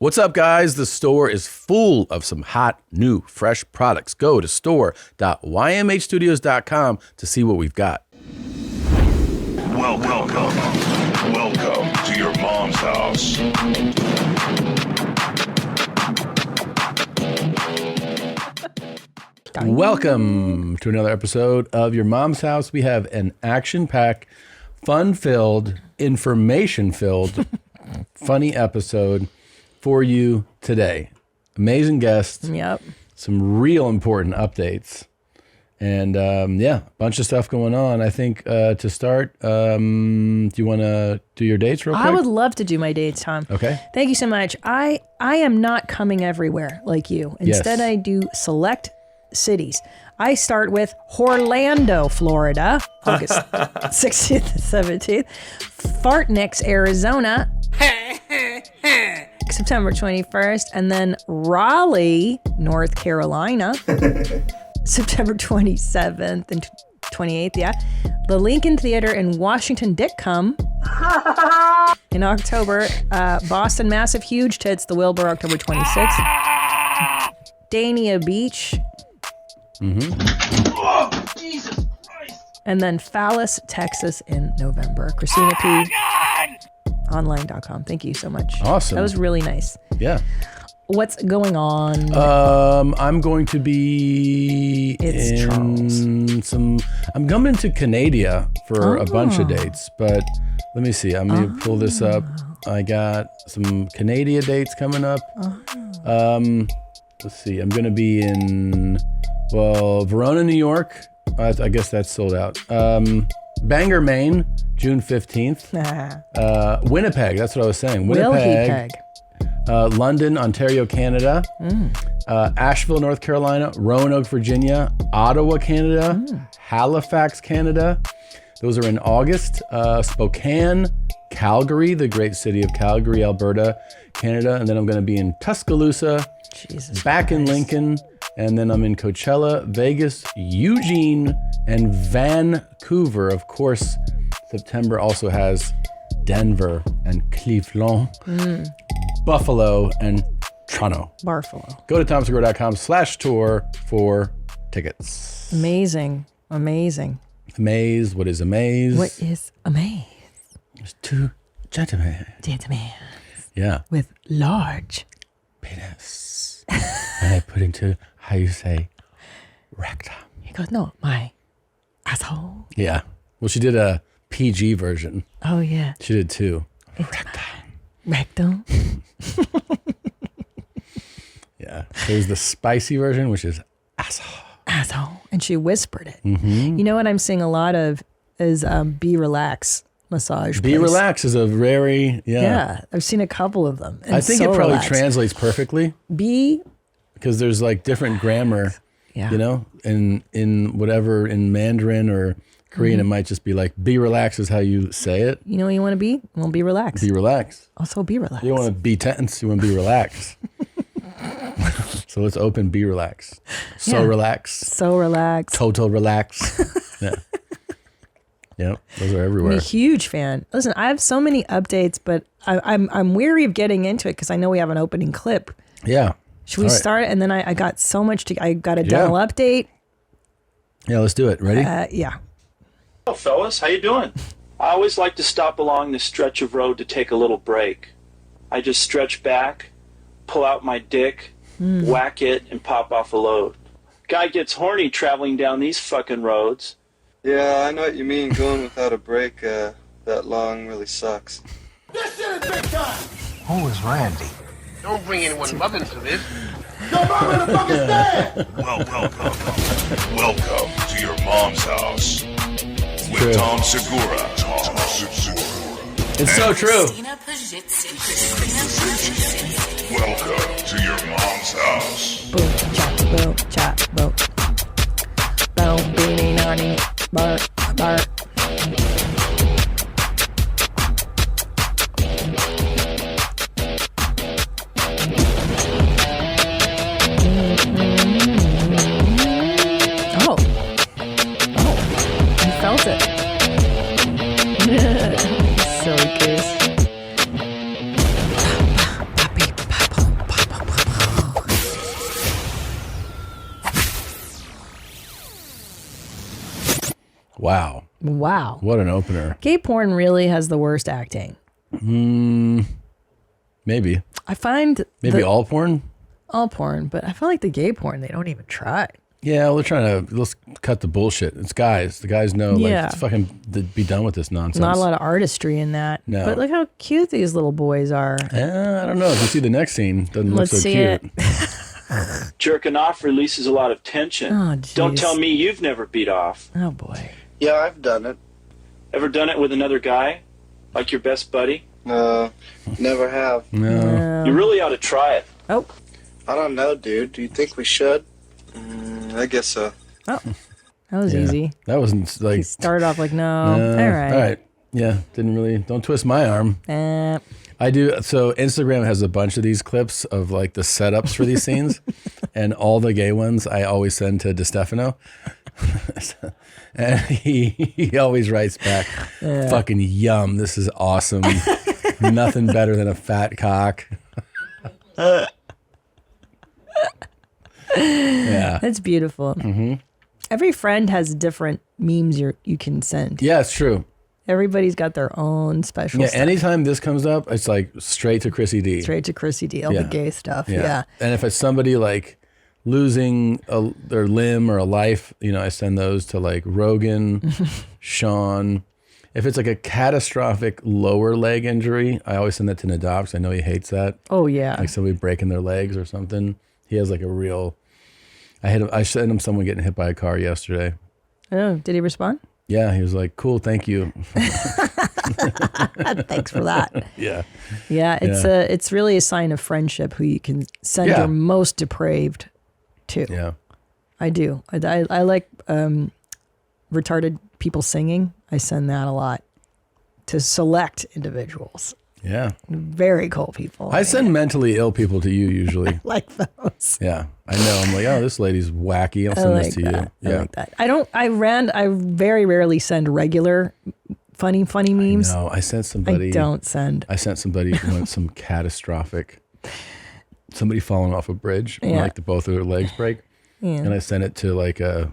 What's up, guys? The store is full of some hot, new, fresh products. Go to store.ymhstudios.com to see what we've got. Welcome to your mom's house. Welcome to another episode of Your Mom's House. We have an action-packed, fun-filled, information-filled, funny episode for you today. Amazing guests. Yep. Some real important updates. And a bunch of stuff going on. I think to start, do you want to do your dates real quick? I would love to do my dates, Tom. Okay. Thank you so much. I am not coming everywhere like you. Instead, Yes. I do select cities. I start with Orlando, Florida, August 16th and 17th. Fartnix, Arizona, September 21st. And then Raleigh, North Carolina, September 27th and 28th, yeah. The Lincoln Theater in Washington, Dickum in October. Boston, Massive Huge Tits, the Wilbur, October 26th. Dania Beach. Oh, Jesus Christ. And then Phallus, Texas in November. Christina P. Online.com. Thank you so much. Awesome. That was really nice. Yeah. What's going on? I'm going to be I'm coming to Canada for a bunch of dates, but let me see. I'm going to pull this up. I got some Canada dates coming up. Let's see. I'm going to be in, Verona, New York. I guess that's sold out. Bangor, Maine, June 15th. Winnipeg. That's what I was saying. Winnipeg. London, Ontario, Canada, Asheville, North Carolina, Roanoke, Virginia, Ottawa, Canada, Halifax, Canada. Those are in August. Spokane, Calgary, the great city of Calgary, Alberta, Canada. And then I'm going to be in Tuscaloosa, back in Lincoln. And then I'm in Coachella, Vegas, Eugene, and Vancouver. Of course, September also has Denver and Cleveland. Buffalo and Toronto. Barfalo. Go to tomsegura.com/tour for tickets. Amazing. Amaze. What is amaze? What is amaze? There's two gentlemen. Gentlemen. Yeah. With large Penis. And I put into, how you say, rectum. He goes, no, my asshole. Yeah. Well, she did a PG version. Oh, yeah. She did too. Rectum. Yeah. There's the spicy version, which is asshole. Asshole. And she whispered it. You know what I'm seeing a lot of is Be Relax massage Be place. Relax is a very, Yeah, I've seen a couple of them. And I think so it probably relaxed. translates perfectly. Be, Because there's like different grammar, yeah. you know, in whatever, in Mandarin or Korean, it might just be like, be relaxed is how you say it. You know what you want to be? You want to be relaxed. Be relaxed. Also be relaxed. You don't want to be tense, you want to be relaxed. So let's open be relaxed. So Yeah. relaxed. So relaxed. Total relax. Yeah. Yep, those are I'm everywhere. a huge fan. Listen, I have so many updates, but I'm weary of getting into it because I know we have an opening clip. Yeah. Should we All right. start? And then I got so much I got a dental update. Yeah, let's do it. Ready? Yeah. Hello, fellas. How you doing? I always like to stop along this stretch of road to take a little break. I just stretch back, pull out my dick, whack it, and pop off a load. Guy gets horny traveling down these fucking roads. Yeah, I know what you mean. Going without a break that long really sucks. This shit is big time. Who is Randy? Don't bring anyone love into this. Your mom in the fucking stand. Welcome to your mom's house. With true. Tom Segura. It's so true. Welcome to your mom's house. Boom, chop, boom. Boom, beanie, nani, bark. Oh, you felt it. Silly goose. Puppy, Wow. Wow. What an opener. Gay porn really has the worst acting. Maybe. I find all porn? All porn, but I feel like the gay porn, they don't even try. Yeah, let's cut the bullshit. It's guys. The guys know, Yeah. let's fucking be done with this nonsense. Not a lot of artistry in that. No. But look how cute these little boys are. I don't know. If you see the next scene, doesn't look Let's so see cute. it. Jerking off releases a lot of tension. Oh, Don't jeez. tell me you've never beat off. Oh, boy. Yeah, I've done it. Ever done it with another guy? Like your best buddy? No, never have. No. You really ought to try it. Oh, I don't know, dude. Do you think we should? I guess so. that was Yeah. easy. That wasn't like. He started off like, no. All right. All right. Yeah. Didn't really. Don't twist my arm. I do. So Instagram has a bunch of these clips of like the setups for these scenes, and all the gay ones I always send to DeStefano, and he always writes back, "Fucking yum! This is awesome. Nothing better than a fat cock." Yeah, That's beautiful. Mm-hmm. Every friend has different memes you can send. yeah, it's true. Everybody's got their own special Yeah, stuff. anytime this comes up, it's like straight to Chrissy D. Straight to Chrissy D, all Yeah. the gay stuff. Yeah. And if it's somebody like losing their limb or a life, I send those to like Rogan, Sean. If it's like a catastrophic lower leg injury, I always send that to Nadav because I know he hates that. Oh, yeah. Like somebody breaking their legs or something. He has like a real. I sent him someone getting hit by a car yesterday. Oh, did he respond? Yeah, he was like, "Cool, thank you." Thanks for that. Yeah. Yeah, it's really a sign of friendship who you can send Yeah. your most depraved to. Yeah. I do. I like retarded people singing. I send that a lot to select individuals. Yeah. Very cool people. I send mentally ill people to you usually. like those. Yeah, I know. I'm like, oh, this lady's wacky. I'll send this to that. you. I like that. I very rarely send regular funny memes. No, I sent somebody. I don't send. I sent somebody who went some catastrophic. Somebody falling off a bridge, and Yeah. like both of their legs break, Yeah. and I sent it to like a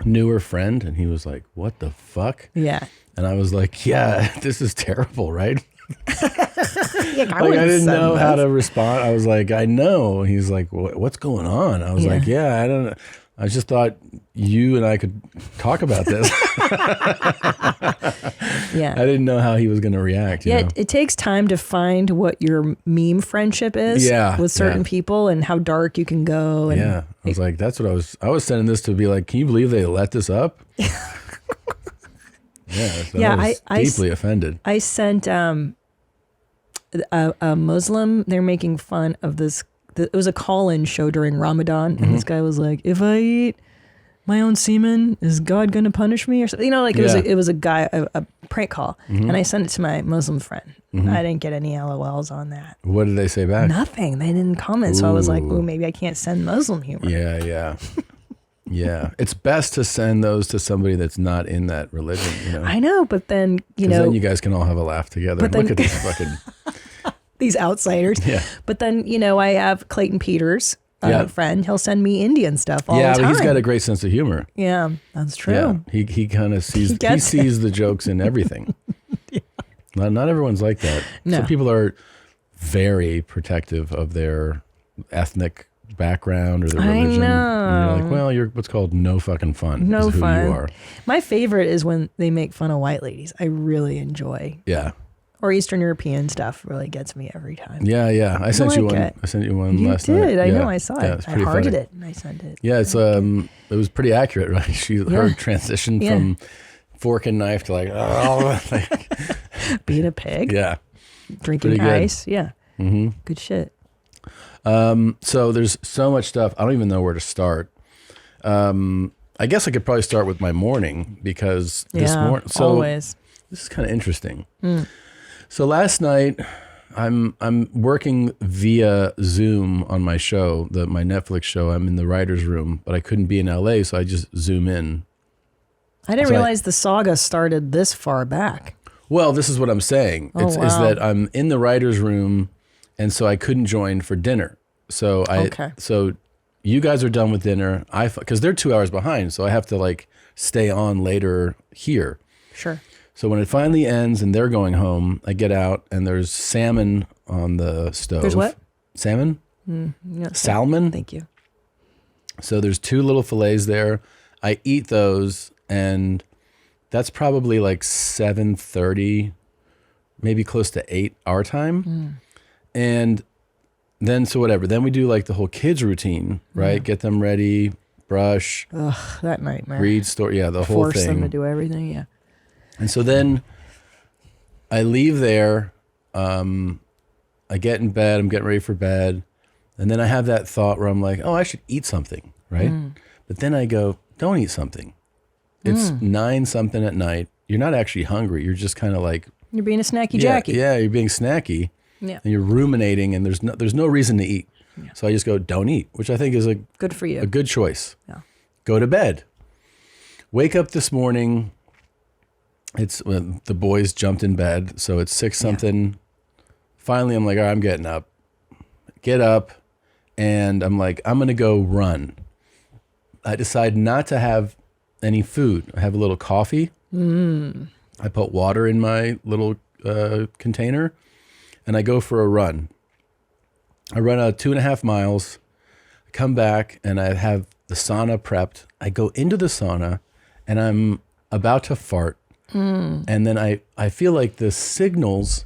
newer friend, and he was like, "What the fuck?" Yeah. And I was like, "Yeah, this is terrible, right?" I Like I didn't know how to respond. I was like, I know. He's like, what's going on? I was like, yeah, I don't know. I just thought you and I could talk about this. Yeah. I didn't know how he was going to react. You know? It takes time to find what your meme friendship is with certain people and how dark you can go. And Yeah. I was like, that's what I was sending this to be like, can you believe they let this up? I was deeply offended. I sent a Muslim, they're making fun of this. It was a call-in show during Ramadan, and this guy was like, if I eat my own semen, is God going to punish me? Or something, it was a guy, a prank call. And I sent it to my Muslim friend. I didn't get any LOLs on that. What did they say back? Nothing. They didn't comment. So I was like, oh, maybe I can't send Muslim humor. Yeah. Yeah. It's best to send those to somebody that's not in that religion, I know, but then, then you guys can all have a laugh together. But then- Look at this fucking... these outsiders. Yeah. But then, I have Clayton Peters, Yeah. friend. He'll send me Indian stuff all the Yeah, time. but he's got a great sense of humor. Yeah, that's true. Yeah, he kind of sees he sees the jokes in everything. Not everyone's like that. No. Some people are very protective of their ethnic background or their religion. I And you're know. like, well, you're what's called no fucking fun. No is who fun. you are. My favorite is when they make fun of white ladies. I really enjoy. Yeah. Or Eastern European stuff really gets me every time. Yeah. I sent you like one. it. I sent you one You last did. night. I Yeah. know. I saw Yeah, it. it's I pretty hearted funny. it and I sent it. Yeah, it was pretty accurate, right? Her transition Yeah. from fork and knife to like Being a pig. yeah. Drinking Pretty good. ice. Yeah. Mm-hmm. Good shit. So there's so much stuff. I don't even know where to start. I guess I could probably start with my morning because this morning. So always. this is kind of interesting. So last night, I'm working via Zoom on my show, my Netflix show. I'm in the writer's room, but I couldn't be in LA, so I just Zoom in. I didn't So realize the saga started this far back. Well, this is what I'm saying. Oh, Is wow. that I'm in the writer's room, and so I couldn't join for dinner. So Okay. So you guys are done with dinner. Because they're 2 hours behind, so I have to like stay on later here. Sure. So when it finally ends and they're going home, I get out and there's salmon on the stove. There's what? Salmon? No, Salmon? Thank you. So there's 2 little fillets there. I eat those, and that's probably like 7:30, maybe close to 8 our time. And then, so whatever. Then we do like the whole kids routine, right? Get them ready, brush, Ugh, that nightmare. read story. Yeah, the whole Force thing. them to do everything. Yeah. And so then I leave there. I get in bed. I'm getting ready for bed. And then I have that thought where I'm like, oh, I should eat something, right? But then I go, don't eat something. It's 9 something at night. You're not actually hungry. You're just kind of like, You're being a snacky Jackie. yeah, you're being snacky. Yeah. And you're ruminating, and there's no reason to eat. Yeah. So I just go, don't eat, which I think is Good for you. a good choice. Yeah. Go to bed. Wake up this morning. It's when the boys jumped in bed, so it's 6 something. Finally, I'm like, all right, I'm getting up. Get up, and I'm like, I'm gonna go run. I decide not to have any food. I have a little coffee. I put water in my little container, and I go for a run. I run 2.5 miles. I come back, and I have the sauna prepped. I go into the sauna, and I'm about to fart. And then I feel like the signals,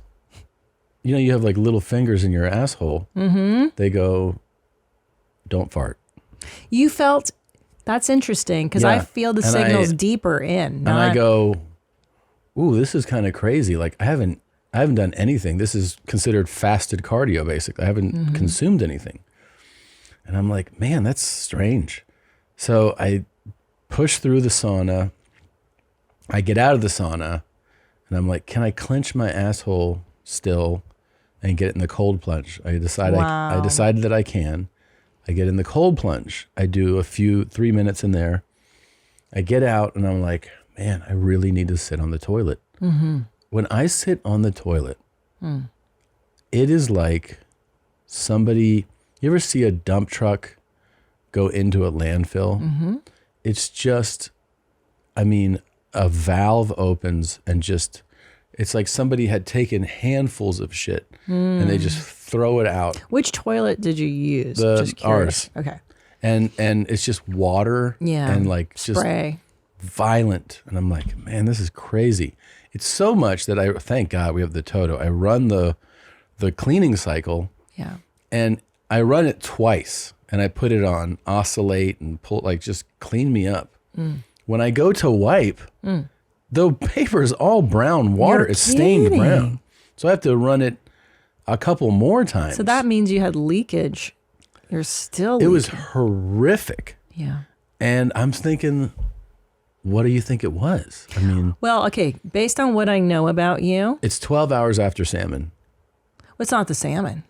you have like little fingers in your asshole. They go, don't fart. You felt, that's interesting, because I feel the And signals deeper in. And I go, ooh, this is kind of crazy. Like I haven't done anything. This is considered fasted cardio, basically. I haven't consumed anything. And I'm like, man, that's strange. So I push through the sauna. I get out of the sauna, and I'm like, can I clench my asshole still and get it in the cold plunge? I decided that I can. I get in the cold plunge. I do 3 minutes in there. I get out, and I'm like, man, I really need to sit on the toilet. When I sit on the toilet, it is like somebody, you ever see a dump truck go into a landfill? It's just, a valve opens and just, it's like somebody had taken handfuls of shit and they just throw it out. Which toilet did you use? Just Ours. Okay. And it's just water and like just spray. Violent. And I'm like, man, this is crazy. It's so much that thank God we have the Toto. I run the cleaning cycle. Yeah. And I run it twice, and I put it on oscillate and pull, like just clean me up. When I go to wipe, the paper is all brown water. You're it's stained kidding. brown. So I have to run it a couple more times. So that means you had leakage. You're still It was leaking. horrific. Yeah. And I'm thinking, what do you think it was? Well, okay, based on what I know about you, It's 12 hours after salmon. it's not the salmon.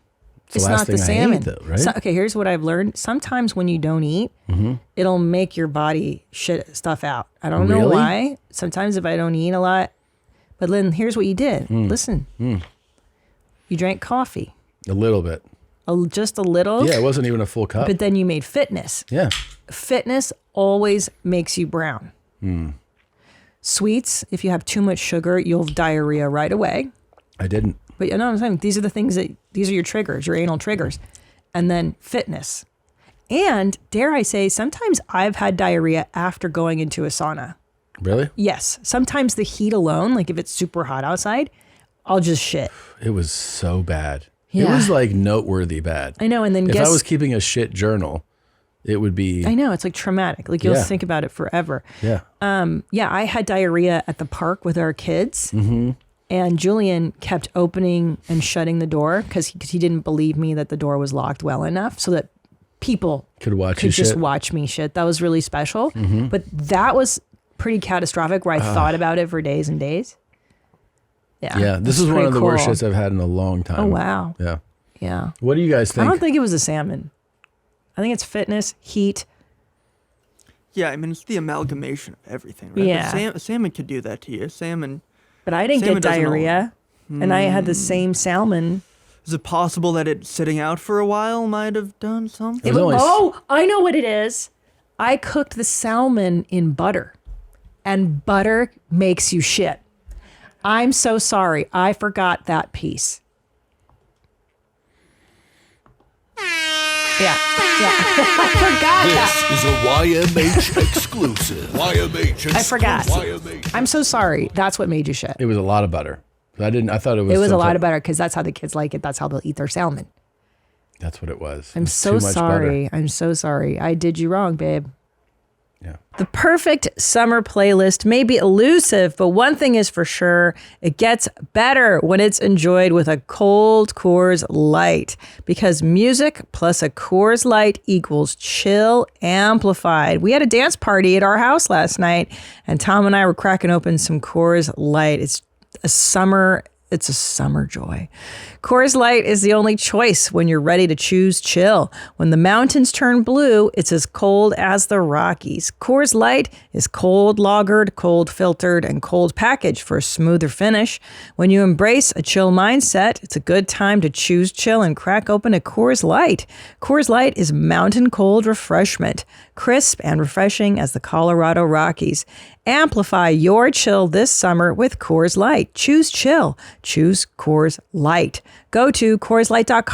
It's the last thing I ate, though, right? So, okay, here's what I've learned. Sometimes when you don't eat, it'll make your body shit stuff out. I don't know Really? why. Sometimes if I don't eat a lot. But Lynn, here's what you did. Listen. You drank coffee. A little bit. Just a little. Yeah, it wasn't even a full cup. But then you made fitness. Yeah. Fitness always makes you brown. Sweets, if you have too much sugar, you'll have diarrhea right away. I didn't. But you know what I'm saying? These are the things these are your triggers, your anal triggers. And then fitness. And dare I say, sometimes I've had diarrhea after going into a sauna. Really? Yes. Sometimes the heat alone, like if it's super hot outside, I'll just shit. It was so bad. Yeah. It was like noteworthy bad. I know. And then If I was keeping a shit journal, it would be. I know. It's like traumatic. Like you'll Yeah. think about it forever. Yeah. Yeah, I had diarrhea at the park with our kids. And Julian kept opening and shutting the door because he didn't believe me that the door was locked well enough so that people Could watch could you just shit. watch me shit. That was really special. But that was pretty catastrophic where I thought about it for days and days. Yeah. Yeah. This that's is one pretty of the cool. worst shits I've had in a long time. Oh, wow. Yeah. Yeah. What do you guys I think? don't think it was a salmon. I think it's fitness, heat. Yeah, it's the amalgamation of everything, right? Yeah. But salmon could do that to you. Salmon. But I didn't Salmon get doesn't diarrhea. And I had the same salmon. Is it possible that it sitting out for a while might have done something? It was only- I know what it is. I cooked the salmon in butter. and butter makes you shit. I'm so sorry. I forgot that piece. Yeah. I forgot that. This is a YMH exclusive. YMH exclusive. I forgot. YMH. I'm so sorry. That's what made you shit. It was a lot of butter. I thought it was. It was a some lot type- of butter because that's how the kids like it. That's how they'll eat their salmon. That's what it was. It I'm was so too much sorry. butter. I'm so sorry. I did you wrong, babe. Yeah. The perfect summer playlist may be elusive, but one thing is for sure, it gets better when it's enjoyed with a cold Coors Light, because music plus a Coors Light equals chill amplified. We had a dance party at our house last night, and Tom and I were cracking open some Coors Light. It's a summer joy. Coors Light is the only choice when you're ready to choose chill. When the mountains turn blue, it's as cold as the Rockies. Coors Light is cold lagered, cold filtered, and cold packaged for a smoother finish. When you embrace a chill mindset, it's a good time to choose chill and crack open a Coors Light. Coors Light is mountain cold refreshment, crisp and refreshing as the Colorado Rockies. Amplify your chill this summer with Coors Light. Choose chill. Choose Coors Light. Go to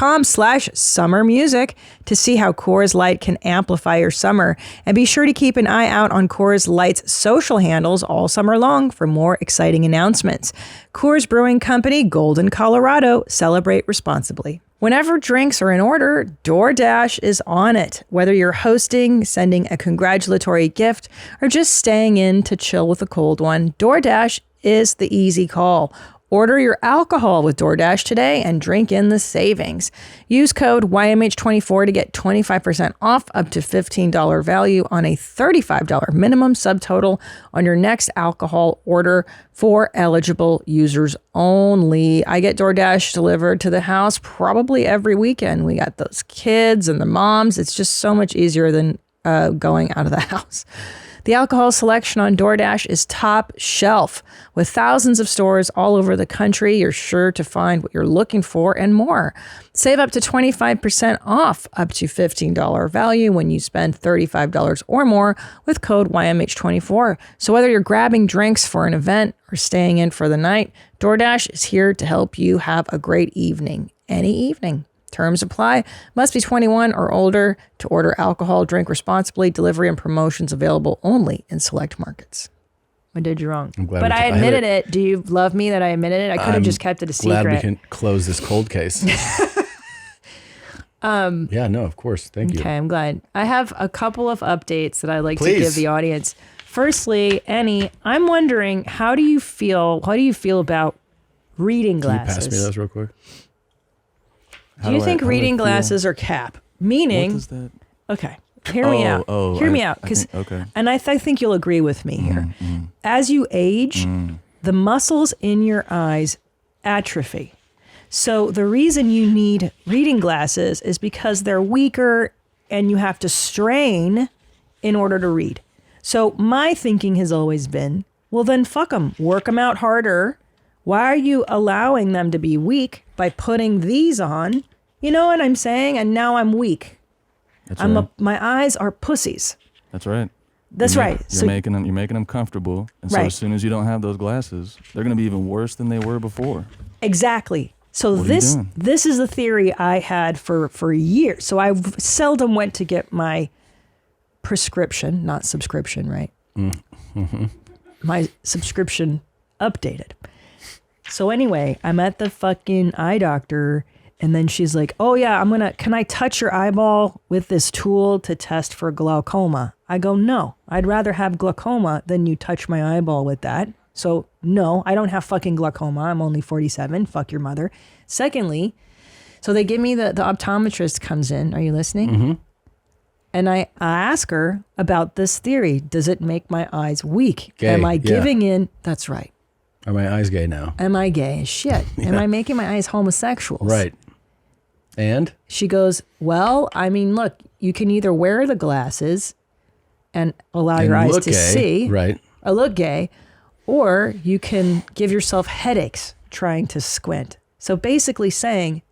CoorsLight.com/summer music to see how Coors Light can amplify your summer. And be sure to keep an eye out on Coors Light's social handles all summer long for more exciting announcements. Coors Brewing Company, Golden, Colorado. Celebrate responsibly. Whenever drinks are in order, DoorDash is on it. Whether you're hosting, sending a congratulatory gift, or just staying in to chill with a cold one, DoorDash is the easy call. Order your alcohol with DoorDash today and drink in the savings. Use code YMH24 to get 25% off up to $15 value on a $35 minimum subtotal on your next alcohol order for eligible users only. I get DoorDash delivered to the house probably every weekend. We got those kids and the moms. It's just so much easier than going out of the house. The alcohol selection on DoorDash is top shelf. With thousands of stores all over the country, you're sure to find what you're looking for and more. Save up to 25% off up to $15 value when you spend $35 or more with code YMH24. So whether you're grabbing drinks for an event or staying in for the night, DoorDash is here to help you have a great evening, any evening. Terms apply. Must be 21 or older to order alcohol. Drink responsibly. Delivery and promotions available only in select markets. I did you wrong. I'm glad but we I admitted it. Do you love me that I admitted it? I could have just kept it a secret. Glad we can close this cold case. Yeah, no, of course. Thank you. Okay, I'm glad. I have a couple of updates that I'd like to Please. give the audience. Firstly, Annie, I'm wondering, how do you feel about reading Can you glasses? pass me those real quick? Do you think reading glasses are cap? Meaning, What is that? okay, hear me out. Hear me out, because okay. and I think you'll agree with me here. As you age, the muscles in your eyes atrophy. So the reason you need reading glasses is because they're weaker and you have to strain in order to read. So my thinking has always been, well, then fuck them, work them out harder. Why are you allowing them to be weak by putting these on? You know what I'm saying? And now I'm weak. That's right. My eyes are pussies. That's right. That's right. You're making them comfortable, and so Right. as soon as you don't have those glasses, they're going to be even worse than they were before. Exactly. So What are you doing? this is the theory I had for years. So I seldom went to get my prescription, not subscription, right? My subscription updated. So anyway, I'm at the fucking eye doctor, and then she's like, oh yeah, can I touch your eyeball with this tool to test for glaucoma? I go, no, I'd rather have glaucoma than you touch my eyeball with that. So no, I don't have fucking glaucoma. I'm only 47. Fuck your mother. Secondly, so they give me the optometrist comes in. Are you listening? And I ask her about this theory. Does it make my eyes weak? Gay, Am I yeah. giving in? That's right. Are my eyes gay now? Am I gay as shit? Am I making my eyes homosexuals? Right. And? She goes, well, I mean, look, you can either wear the glasses and allow your eyes look to gay, see, right? or look gay, or you can give yourself headaches trying to squint. So basically saying,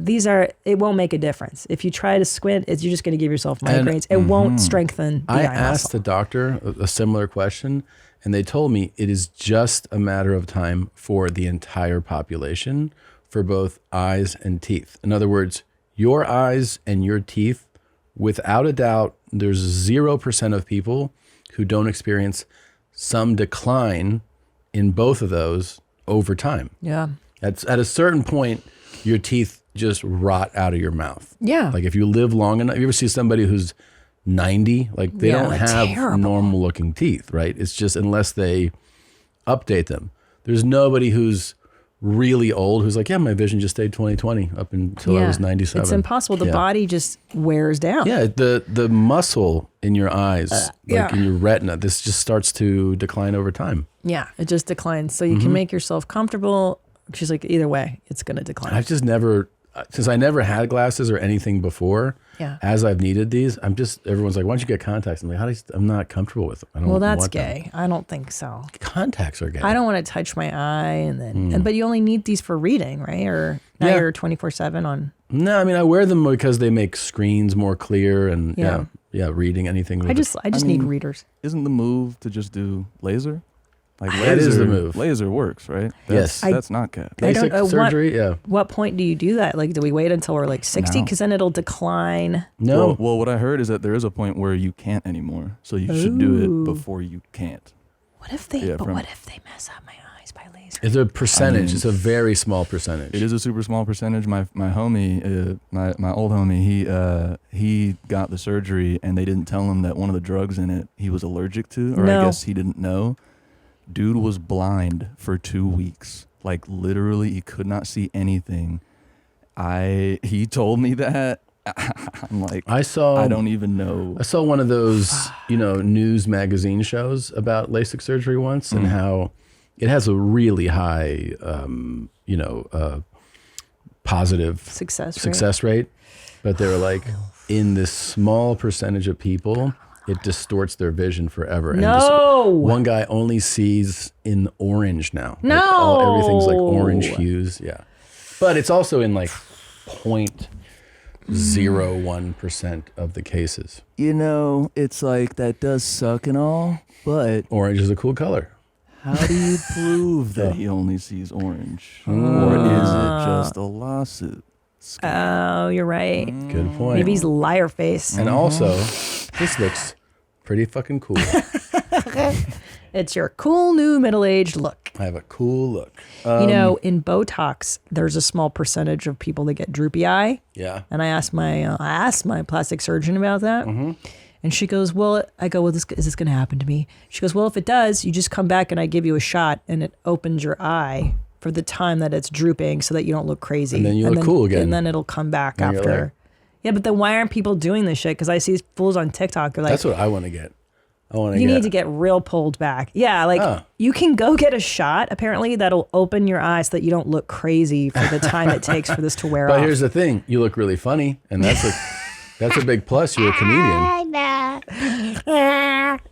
it won't make a difference. If you try to squint, you're just going to give yourself migraines. It won't strengthen the I eye asked muscle. the doctor a similar question, And they told me it is just a matter of time for the entire population for both eyes and teeth. In other words, your eyes and your teeth, without a doubt, there's 0% of people who don't experience some decline in both of those over time. Yeah. At a certain point, your teeth just rot out of your mouth. Yeah. Like if you live long enough, you ever see somebody who's 90, like they don't have normal looking teeth, right? It's just unless they update them. There's nobody who's really old who's like, yeah, my vision just stayed 20/20 up until I was 97. It's impossible. The body just wears down. Yeah, the muscle in your eyes, in your retina, this just starts to decline over time. Yeah, it just declines. So you can make yourself comfortable. She's like, either way, it's going to decline. I've just never, since I never had glasses or anything before, as I've needed these, everyone's like, why don't you get contacts? I'm like, I'm not comfortable with them. I don't that's want gay. them. I don't think so. Contacts are gay. I don't want to touch my eye and then, but you only need these for reading, right? Or now you're 24/7 on. No, I mean, I wear them because they make screens more clear and reading anything. I just need readers. Isn't the move to just do laser? Like that is the move. Laser works, right? Yes. That's not cat. LASIK surgery, What point do you do that? Like, do we wait until we're like 60? Because then it'll decline. No. Well, what I heard is that there is a point where you can't anymore. So you should do it before you can't. What if they mess up my eyes by laser? It's a percentage. It's a very small percentage. It is a super small percentage. My homie, my old homie, he got the surgery and they didn't tell him that one of the drugs in it he was allergic to, or I guess he didn't know. Dude was blind for 2 weeks. Like literally, he could not see anything. He told me that. I'm like, I don't even know. I saw one of those, news magazine shows about LASIK surgery once, and how it has a really high, positive success rate. But they were like, in this small percentage of people, it distorts their vision forever. No. And one guy only sees in orange now. No. Like everything's like orange hues. Yeah. But it's also in like 0.01% of the cases. It's like that does suck and all, but orange is a cool color. How do you prove that he only sees orange? Or is it just a lawsuit? Oh, you're right. Good point. Maybe he's liar face. And also, this looks pretty fucking cool. It's your cool new middle-aged look. I have a cool look. In Botox, there's a small percentage of people that get droopy eye. Yeah. And I asked my plastic surgeon about that. Mm-hmm. And she goes, is this going to happen to me? She goes, well, if it does, you just come back and I give you a shot and it opens your eye for the time that it's drooping so that you don't look crazy. And then you look cool again. And then it'll come back after. Yeah, but then why aren't people doing this shit? Because I see fools on TikTok. They're like, that's what I want to get. You need to get real pulled back. Yeah, you can go get a shot, apparently, that'll open your eyes so that you don't look crazy for the time it takes for this to wear off. But here's the thing. You look really funny, and that's a big plus. You're a comedian.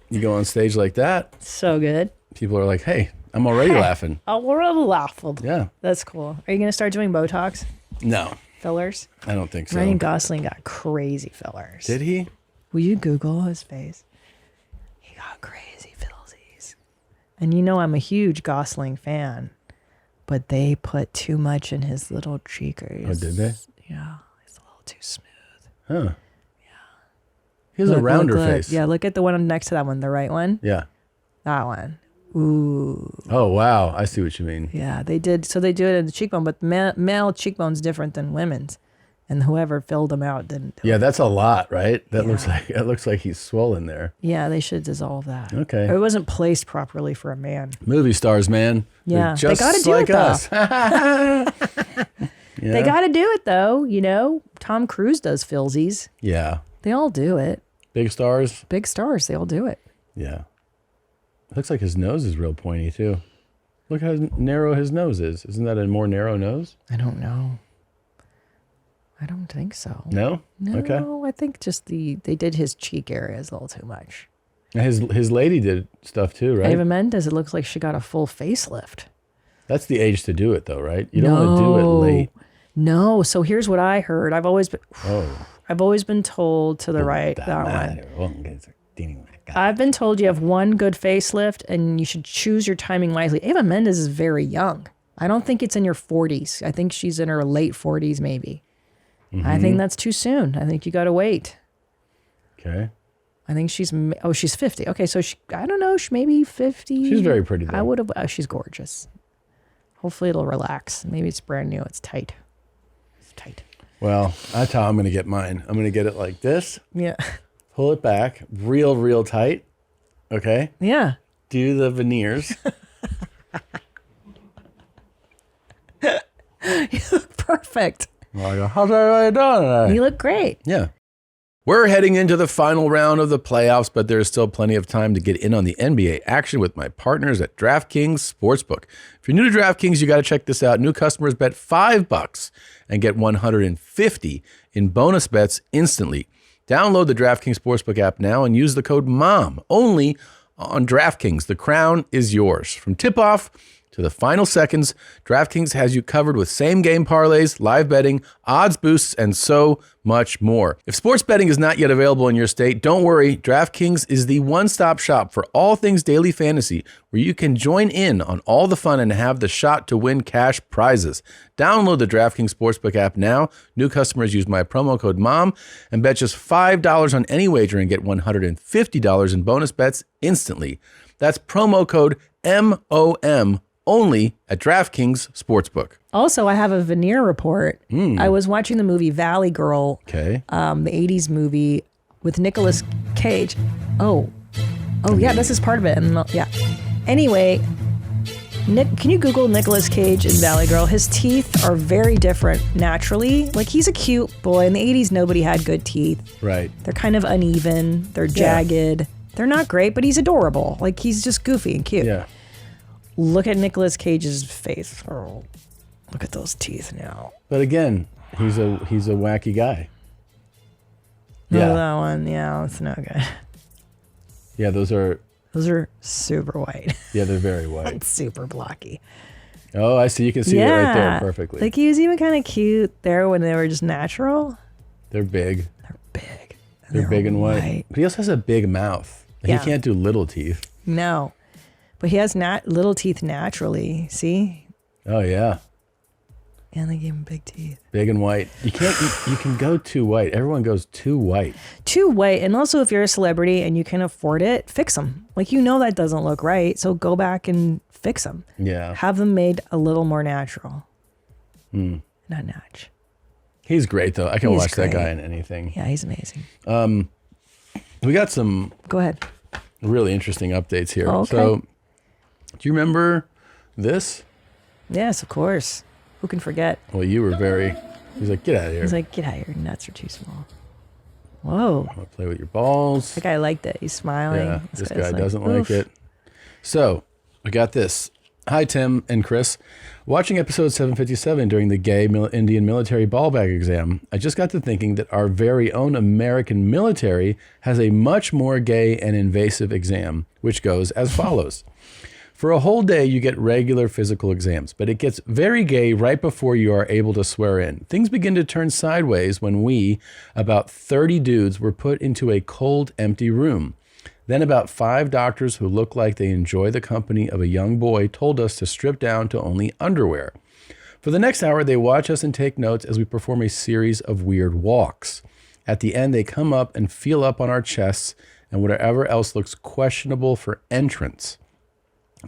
You go on stage like that. So good. People are like, hey, I'm already laughing. Oh, we're all laughing. Yeah. That's cool. Are you going to start doing Botox? No. Fillers? I don't think so. Ryan Gosling got crazy fillers. Did he? Will you Google his face? He got crazy fillsies. And I'm a huge Gosling fan, but they put too much in his little cheekers. Oh, did they? Yeah. It's a little too smooth. Huh. Yeah. He has a rounder face. Yeah, look at the one next to that one, the right one. Yeah. That one. Ooh. Oh, wow. I see what you mean. Yeah, they did. So they do it in the cheekbone, but male cheekbone's different than women's. And whoever filled them out didn't. Yeah, that's a lot, right? That looks like he's swollen there. Yeah, they should dissolve that. Okay. Or it wasn't placed properly for a man. Movie stars, man. Yeah, they're just they got to do like it us. They got to do it though. Tom Cruise does fillsies. Yeah. They all do it. Big stars. Big stars. They all do it. Yeah. It looks like his nose is real pointy too. Look how narrow his nose is. Isn't that a more narrow nose? I don't know. I don't think so. No? No, okay. I think just they did his cheek areas a little too much. His lady did stuff too, right? Eva Mendes, it looks like she got a full facelift. That's the age to do it though, right? You don't want to do it late. No. So here's what I heard. I've always been told to the right that one. I've been told you have one good facelift and you should choose your timing wisely. Ava Mendes is very young. I don't think it's in your 40s. I think she's in her late 40s, maybe. I think that's too soon. I think you got to wait. Okay. I think she's 50. Okay, so I don't know, maybe 50. She's very pretty, though. I would have, she's gorgeous. Hopefully it'll relax. Maybe it's brand new. It's tight. It's tight. Well, that's how I'm going to get mine. I'm going to get it like this. Yeah. Pull it back real tight. Okay. Yeah. Do the veneers. You look perfect. Well, I go, how's everybody doing today? You look great. Yeah. We're heading into the final round of the playoffs, but there's still plenty of time to get in on the NBA action with my partners at DraftKings Sportsbook. If you're new to DraftKings, you got to check this out. New customers bet $5 and get $150 in bonus bets instantly. Download the DraftKings Sportsbook app now and use the code MOM only on DraftKings. The crown is yours. From tip-off to the final seconds, DraftKings has you covered with same-game parlays, live betting, odds boosts, and so much more. If sports betting is not yet available in your state, don't worry. DraftKings is the one-stop shop for all things daily fantasy, where you can join in on all the fun and have the shot to win cash prizes. Download the DraftKings Sportsbook app now. New customers use my promo code MOM and bet just $5 on any wager and get $150 in bonus bets instantly. That's promo code MOM only at DraftKings Sportsbook. Also, I have a veneer report. I was watching the movie Valley Girl, Okay. the 80s movie with Nicolas Cage. Oh, yeah, this is part of it. And yeah. Anyway, Nick, can you Google Nicolas Cage in Valley Girl? His teeth are very different naturally. Like, he's a cute boy. In the 80s, nobody had good teeth. Right. They're kind of uneven. They're jagged. They're not great, but he's adorable. Like, he's just goofy and cute. Yeah. Look at Nicolas Cage's face. Oh, look at those teeth now. But again, he's a wacky guy. No, Yeah. that one. Yeah, it's no good. Yeah, those are super white. Yeah, they're very white. It's super blocky. Oh, I see. You can see it right there perfectly. Like, he was even kind of cute there when they were just natural. They're big. They're big. They're big and white. But he also has a big mouth. Yeah. He can't do little teeth. No. But he has little teeth naturally. See? Oh, yeah. And they gave him big teeth. Big and white. You can't. You can go too white. Everyone goes too white. Too white. And also, if you're a celebrity and you can afford it, fix them. Like, you know that doesn't look right. So go back and fix them. Yeah. Have them made a little more natural. Not natch. He's great, though. I can He's watch that great. guy in anything. Yeah, he's amazing. We got some Go ahead. really interesting updates here. Oh, okay. So, do you remember this? Yes, of course. Who can forget? Well, you were very. He's like, get out of here. He's like, get out of here. Your nuts are too small. Whoa. I'm gonna play with your balls. That guy liked it. He's smiling. Yeah, this guy's guy doesn't like "Oof." it. So, we got this. Hi, Tim and Chris. Watching episode 757 during the gay Indian military ball bag exam, I just got to thinking that our very own American military has a much more gay and invasive exam, which goes as follows. For a whole day, you get regular physical exams, but it gets very gay right before you are able to swear in. Things begin to turn sideways when we, about 30 dudes, were put into a cold, empty room. Then about 5 doctors who look like they enjoy the company of a young boy told us to strip down to only underwear. For the next hour, they watch us and take notes as we perform a series of weird walks. At the end, they come up and feel up on our chests and whatever else looks questionable for entrance.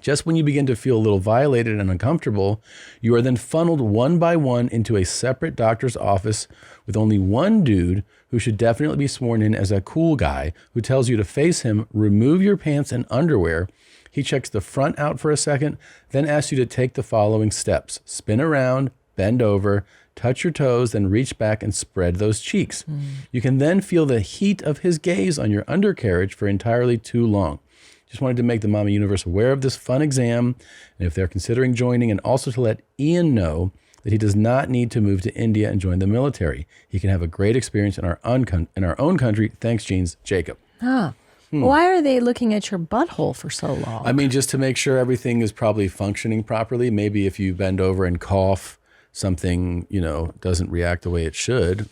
Just when you begin to feel a little violated and uncomfortable, you are then funneled one by one into a separate doctor's office with only one dude who should definitely be sworn in as a cool guy who tells you to face him, remove your pants and underwear. He checks the front out for a second, then asks you to take the following steps. Spin around, bend over, touch your toes, then reach back and spread those cheeks. You can then feel the heat of his gaze on your undercarriage for entirely too long. Just wanted to make the Mama Universe aware of this fun exam, and if they're considering joining, and also to let Ian know that he does not need to move to India and join the military. He can have a great experience in our own country. Thanks, Jeans. Jacob. Why are they looking at your butthole for so long? I mean, just to make sure everything is probably functioning properly. Maybe if you bend over and cough, something, doesn't react the way it should.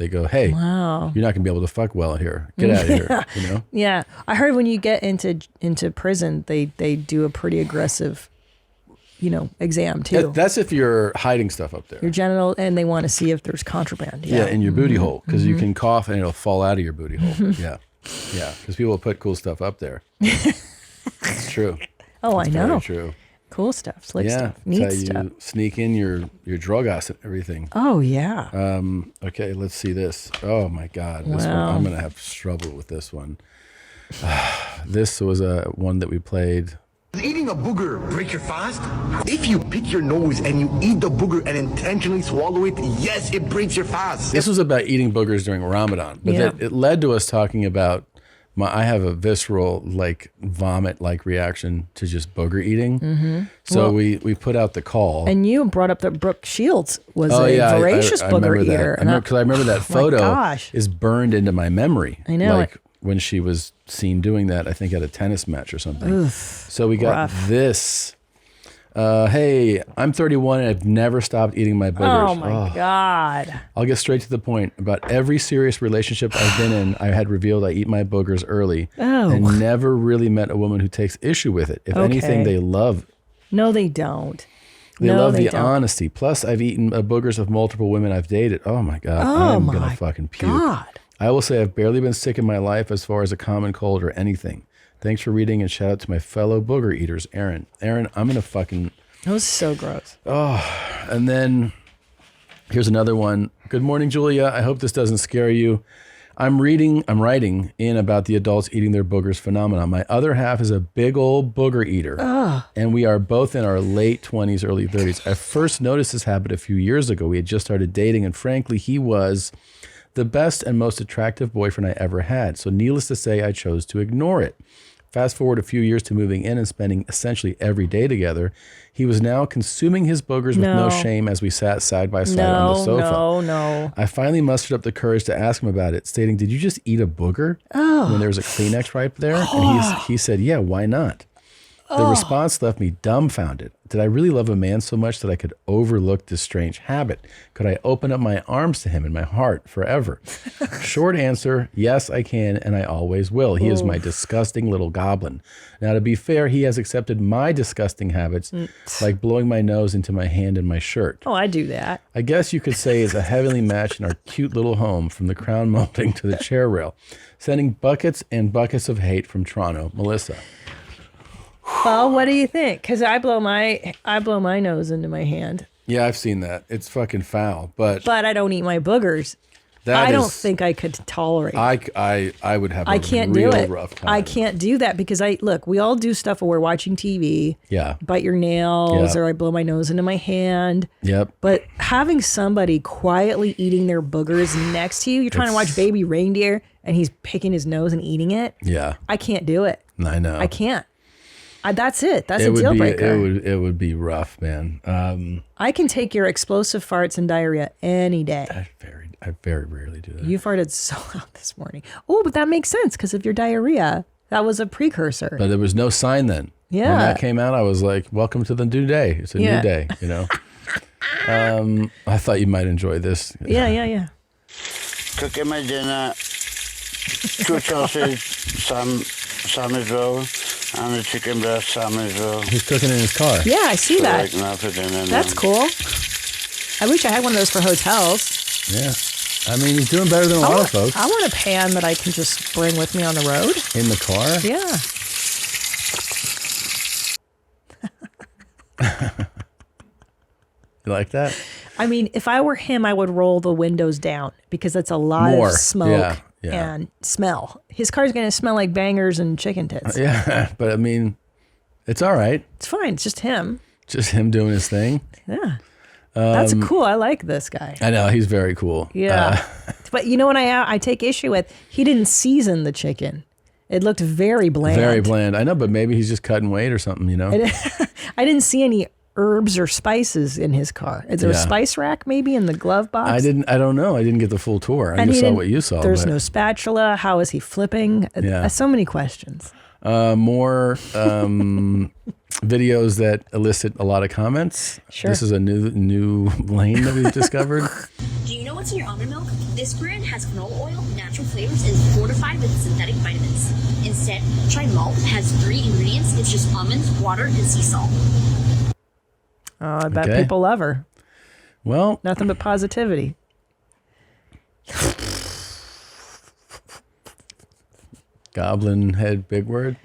They go, hey, wow. you're not going to be able to fuck well here. Get out of here, you know? Yeah. I heard when you get into prison, they do a pretty aggressive, exam too. That's if you're hiding stuff up there. Your genital, and they want to see if there's contraband. Yeah, in your booty hole, because you can cough and it'll fall out of your booty hole. Yeah, because people put cool stuff up there. It's true. Oh, I know. Very true. Cool stuff, slick stuff, that's neat how stuff. you sneak in your drug ass and everything. Oh, yeah. Okay, let's see this. Oh my God, this one, I'm gonna have trouble with this one. This was one that we played. Does eating a booger break your fast? If you pick your nose and you eat the booger and intentionally swallow it, yes, it breaks your fast. This was about eating boogers during Ramadan, but it led to us talking about I have a visceral, like, vomit-like reaction to just booger eating. Mm-hmm. So we put out the call. And you brought up that Brooke Shields was a voracious booger eater. Because I remember that photo is burned into my memory. I know. Like when she was seen doing that, I think at a tennis match or something. Oof, so we got this. Hey, I'm 31 and I've never stopped eating my boogers. Oh my God. I'll get straight to the point. About every serious relationship I've been in, I had revealed I eat my boogers early and never really met a woman who takes issue with it. If anything, they love. No, they don't. They love the honesty. Plus, I've eaten boogers of multiple women I've dated. Oh my God. I'm going to fucking puke. God. I will say I've barely been sick in my life as far as a common cold or anything. Thanks for reading, and shout out to my fellow booger eaters, Aaron. Aaron, I'm going to fucking... That was so gross. Oh, and then here's another one. Good morning, Julia. I hope this doesn't scare you. I'm writing in about the adults eating their boogers phenomenon. My other half is a big old booger eater, and we are both in our late 20s, early 30s. I first noticed this habit a few years ago. We had just started dating, and frankly, he was the best and most attractive boyfriend I ever had. So needless to say, I chose to ignore it. Fast forward a few years to moving in and spending essentially every day together. He was now consuming his boogers with no shame as we sat side by side on the sofa. No. I finally mustered up the courage to ask him about it, stating, "Did you just eat a booger?" When there was a Kleenex right there. And he said, "Yeah, why not?" The response left me dumbfounded. Did I really love a man so much that I could overlook this strange habit? Could I open up my arms to him in my heart forever? Short answer, yes, I can, and I always will. He is my disgusting little goblin. Now, to be fair, he has accepted my disgusting habits, like blowing my nose into my hand and my shirt. Oh, I do that. I guess you could say it's a heavenly match in our cute little home, from the crown molding to the chair rail. Sending buckets and buckets of hate from Toronto. Melissa. Well, what do you think? Because I blow my nose into my hand. Yeah, I've seen that. It's fucking foul, but I don't eat my boogers. I don't think I could tolerate it. I would have I can't do it. Rough time. I can't do that because we all do stuff when we're watching TV. Yeah. Bite your nails or I blow my nose into my hand. Yep. But having somebody quietly eating their boogers next to you, you're trying to watch Baby Reindeer and he's picking his nose and eating it. Yeah. I can't do it. I know. I can't. That's it. That's a deal breaker. It would be rough, man. I can take your explosive farts and diarrhea any day. I very rarely do that. You farted so loud this morning. Oh, but that makes sense because of your diarrhea. That was a precursor. But there was no sign then. Yeah. When that came out, I was like, welcome to the new day. It's a new day, you know? I thought you might enjoy this. Yeah. Cooking my dinner, 2 sausage, sandwich roll, and a chicken breast sandwich roll. He's cooking in his car. Yeah, I see that. That's cool. I wish I had one of those for hotels. Yeah. I mean, he's doing better than a lot of folks. I want a pan that I can just bring with me on the road. In the car? Yeah. You like that? I mean, if I were him, I would roll the windows down because that's a lot of smoke and smell. His car's going to smell like bangers and chicken tits. Yeah, but I mean, it's all right. It's fine. It's just him. Just him doing his thing. Yeah. That's cool. I like this guy. I know. He's very cool. Yeah. But you know what I take issue with? He didn't season the chicken. It looked very bland. Very bland. I know, but maybe he's just cutting weight or something, you know? I didn't see any herbs or spices in his car. Is there a spice rack maybe in the glove box? I don't know. I didn't get the full tour. I just saw what you saw. There's no spatula. How is he flipping? Yeah. So many questions. More videos that elicit a lot of comments. Sure. This is a new lane that we've discovered. Do you know what's in your almond milk? This brand has canola oil, natural flavors, and is fortified with synthetic vitamins. Instead, try malt. It has 3 ingredients. It's just almonds, water, and sea salt. Oh, I bet people love her. Well, nothing but positivity. Goblin head, big word.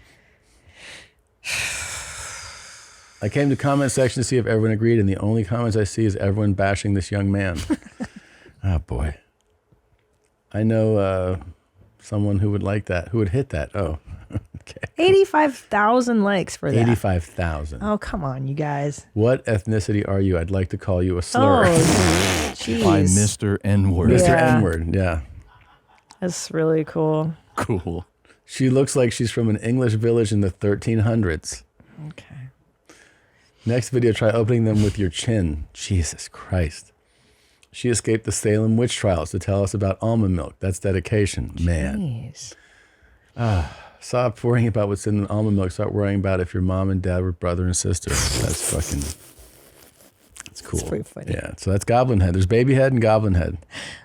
I came to comment section to see if everyone agreed, and the only comments I see is everyone bashing this young man. Oh boy. I know someone who would like that, who would hit that. Oh, okay. 85,000 likes for that. 85,000. Oh, come on, you guys. What ethnicity are you? I'd like to call you a slur. Oh, jeez. By Mr. N-word. Mr. N-word, yeah. That's really cool. Cool. She looks like she's from an English village in the 1300s. Okay. Next video, try opening them with your chin. Jesus Christ. She escaped the Salem witch trials to tell us about almond milk. That's dedication. Man. Stop worrying about what's in the almond milk. Start worrying about if your mom and dad were brother and sister. That's fucking... That's cool. That's pretty funny. Yeah, so that's Goblin Head. There's Baby Head and Goblin Head.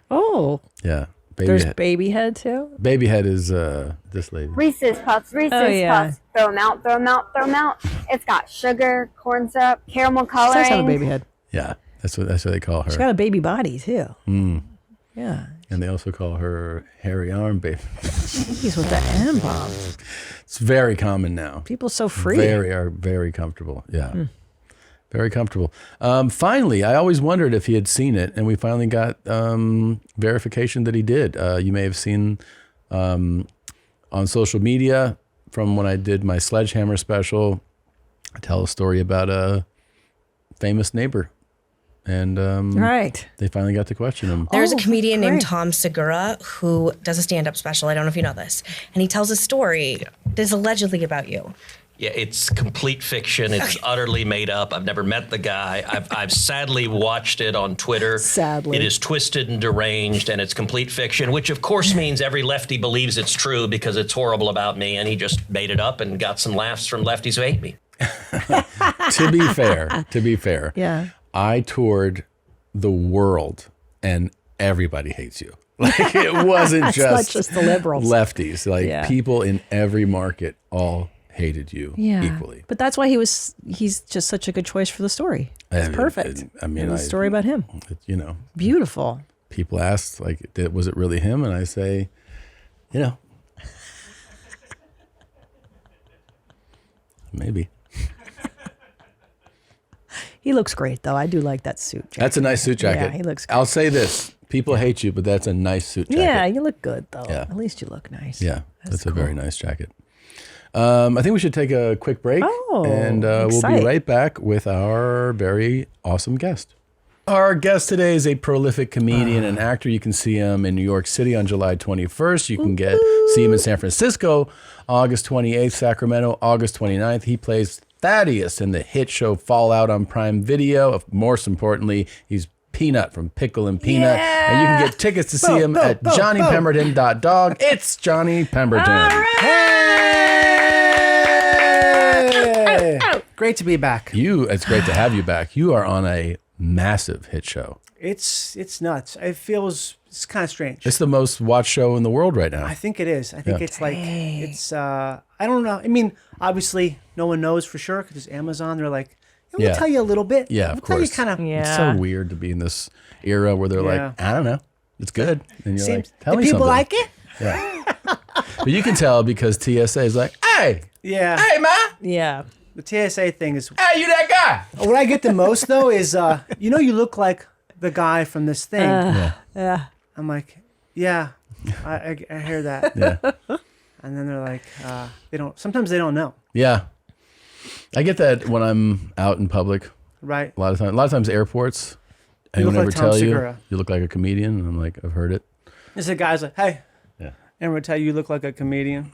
Oh. Yeah. There's Baby Head too? Baby Head is this lady. Reese's Puffs, Reese's Puffs. Throw them out, throw them out, throw them out. It's got sugar, corn syrup, caramel coloring. She does have a baby head. Yeah, that's what they call her. She's got a baby body too. Mm. Yeah. And they also call her hairy arm baby. Jeez, with the M-bomb. It's very common now. People so free. Very comfortable. Yeah. Very comfortable. Finally, I always wondered if he had seen it, and we finally got verification that he did. You may have seen on social media from when I did my Sledgehammer special, I tell a story about a famous neighbor. And they finally got to question him. There's a comedian named Tom Segura who does a stand-up special. I don't know if you know this. And he tells a story that's allegedly about you. Yeah, it's complete fiction. It's utterly made up. I've never met the guy. I've sadly watched it on Twitter. Sadly. It is twisted and deranged, and it's complete fiction, which of course means every lefty believes it's true because it's horrible about me, and he just made it up and got some laughs from lefties who hate me. To be fair, yeah. I toured the world, and everybody hates you. Like, it wasn't It's not just the liberals. lefties. Like, Yeah. people in every market all hated you equally. But that's why he's just such a good choice for the story. It's perfect. I mean, It's a story about him. You know, Beautiful. people asked, like, was it really him? And I say, maybe. He looks great, though. I do like that suit jacket. That's a nice suit jacket. Yeah, he looks great. I'll say this. People hate you, but that's a nice suit jacket. Yeah, you look good, though. Yeah. At least you look nice. Yeah, that's a very nice jacket. I think we should take a quick break, and we'll be right back with our very awesome guest. Our guest today is a prolific comedian and actor. You can see him in New York City on July 21st. You can see him in San Francisco, August 28th, Sacramento, August 29th. He plays Thaddeus in the hit show Fallout on Prime Video. Most importantly, he's Peanut from Pickle and Peanut. And you can get tickets to see him at johnnypemberton.dog. It's Johnny Pemberton. Hey! Great to be back. It's great to have you back. You are on a massive hit show. It's nuts. It's kind of strange. It's the most watched show in the world right now. I think it is. I think it's like, I don't know. I mean, obviously, no one knows for sure because it's Amazon. They're like, we'll tell you a little bit. Yeah, of course. Tell you kind of. It's so weird to be in this era where they're like, I don't know. It's good. And you're like, tell me people something. like it? Yeah. But you can tell because TSA is like, hey. Yeah. Hey, ma. Yeah. The TSA thing is. Hey, you that guy. What I get the most, though, is, you look like the guy from this thing. Yeah. I'm like, yeah, I hear that. Yeah. And then they're like, sometimes they don't know. Yeah. I get that when I'm out in public. Right. A lot of times airports, anyone look ever like Tom tell Segura. you look like a comedian? And I'm like, I've heard it. There's a guy's like, hey. Yeah. Everyone tell you look like a comedian.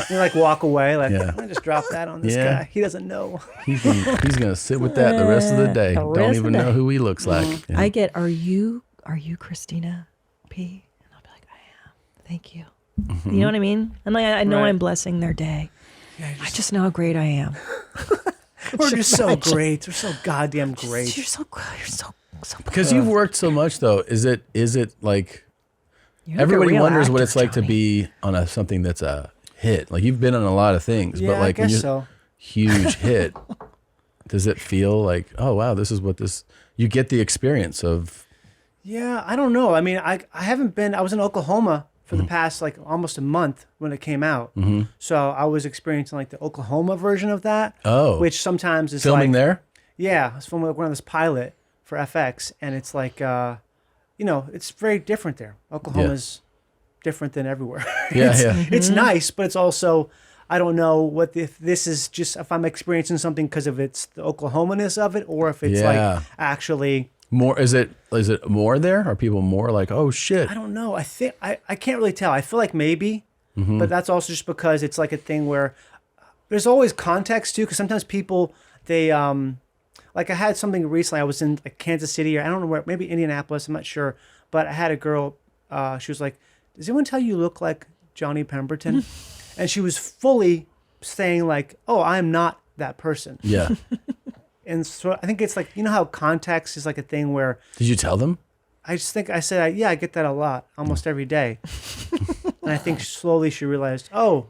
You like walk away like, I just drop that on this guy. He doesn't know. He's gonna sit with that the rest of the day. The rest Don't of even the know day. who he looks like. Yeah. I get, are you Christina P? And I'll be like, I am. Thank you. Mm-hmm. You know what I mean? And like, I know Right. I'm blessing their day. I just know how great I am. We're just so imagine. great. We're so goddamn great. You're so good. You're so Because you've worked so much though, is it like Everybody wonders what it's like to be on something that's a hit. Like you've been on a lot of things, but like when you're huge hit, does it feel like, oh wow, this is what this? You get the experience of. Yeah, I don't know. I mean, I haven't been. I was in Oklahoma for the past like almost a month when it came out. So I was experiencing like the Oklahoma version of that. Oh, which sometimes is filming there. Yeah, I was filming one of this pilot for FX, and it's like, it's very different there. Oklahoma's different than everywhere. It's nice, but it's also, I don't know if this is just if I'm experiencing something because of the Oklahomaness of it, or if it's like actually more. Is it more there? Are people more like, oh shit? I don't know. I think I can't really tell. I feel like maybe, but that's also just because it's like a thing where there's always context too. Because sometimes people like I had something recently. I was in like Kansas City, or I don't know where, maybe Indianapolis. I'm not sure. But I had a girl. She was like, "Does anyone tell you look like Johnny Pemberton?" And she was fully saying like, "Oh, I'm not that person." Yeah. And so I think it's like, you know how context is like a thing where. Did you tell them? I just think I said, I get that a lot, almost every day. And I think slowly she realized, oh,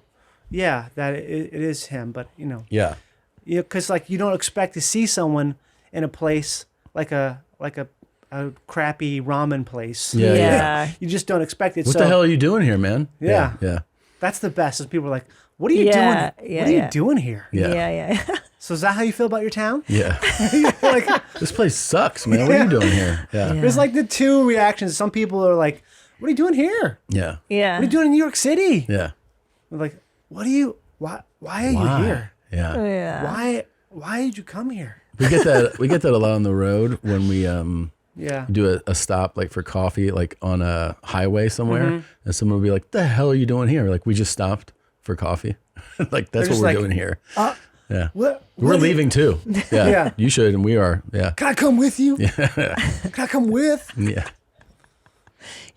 yeah, that it is him. But Yeah. Because like you don't expect to see someone in a place like a crappy ramen place. Yeah. You just don't expect it. What the hell are you doing here, man? Yeah. That's the best. Is people are like, what are you doing? What are you doing here? Yeah. So is that how you feel about your town? Yeah. Like, this place sucks, man. What are you doing here? Yeah. There's like the two reactions. Some people are like, what are you doing here? Yeah. Yeah. What are you doing in New York City? Yeah. We're like, why are you here? Yeah. Why did you come here? We get that a lot on the road when we do a stop like for coffee like on a highway somewhere, and someone will be like, "The hell are you doing here?" Like we just stopped for coffee. Like that's what we're doing here. Yeah. We're leaving too. Yeah. You should, and we are. Yeah. Can I come with you? Yeah. Can I come with? Yeah.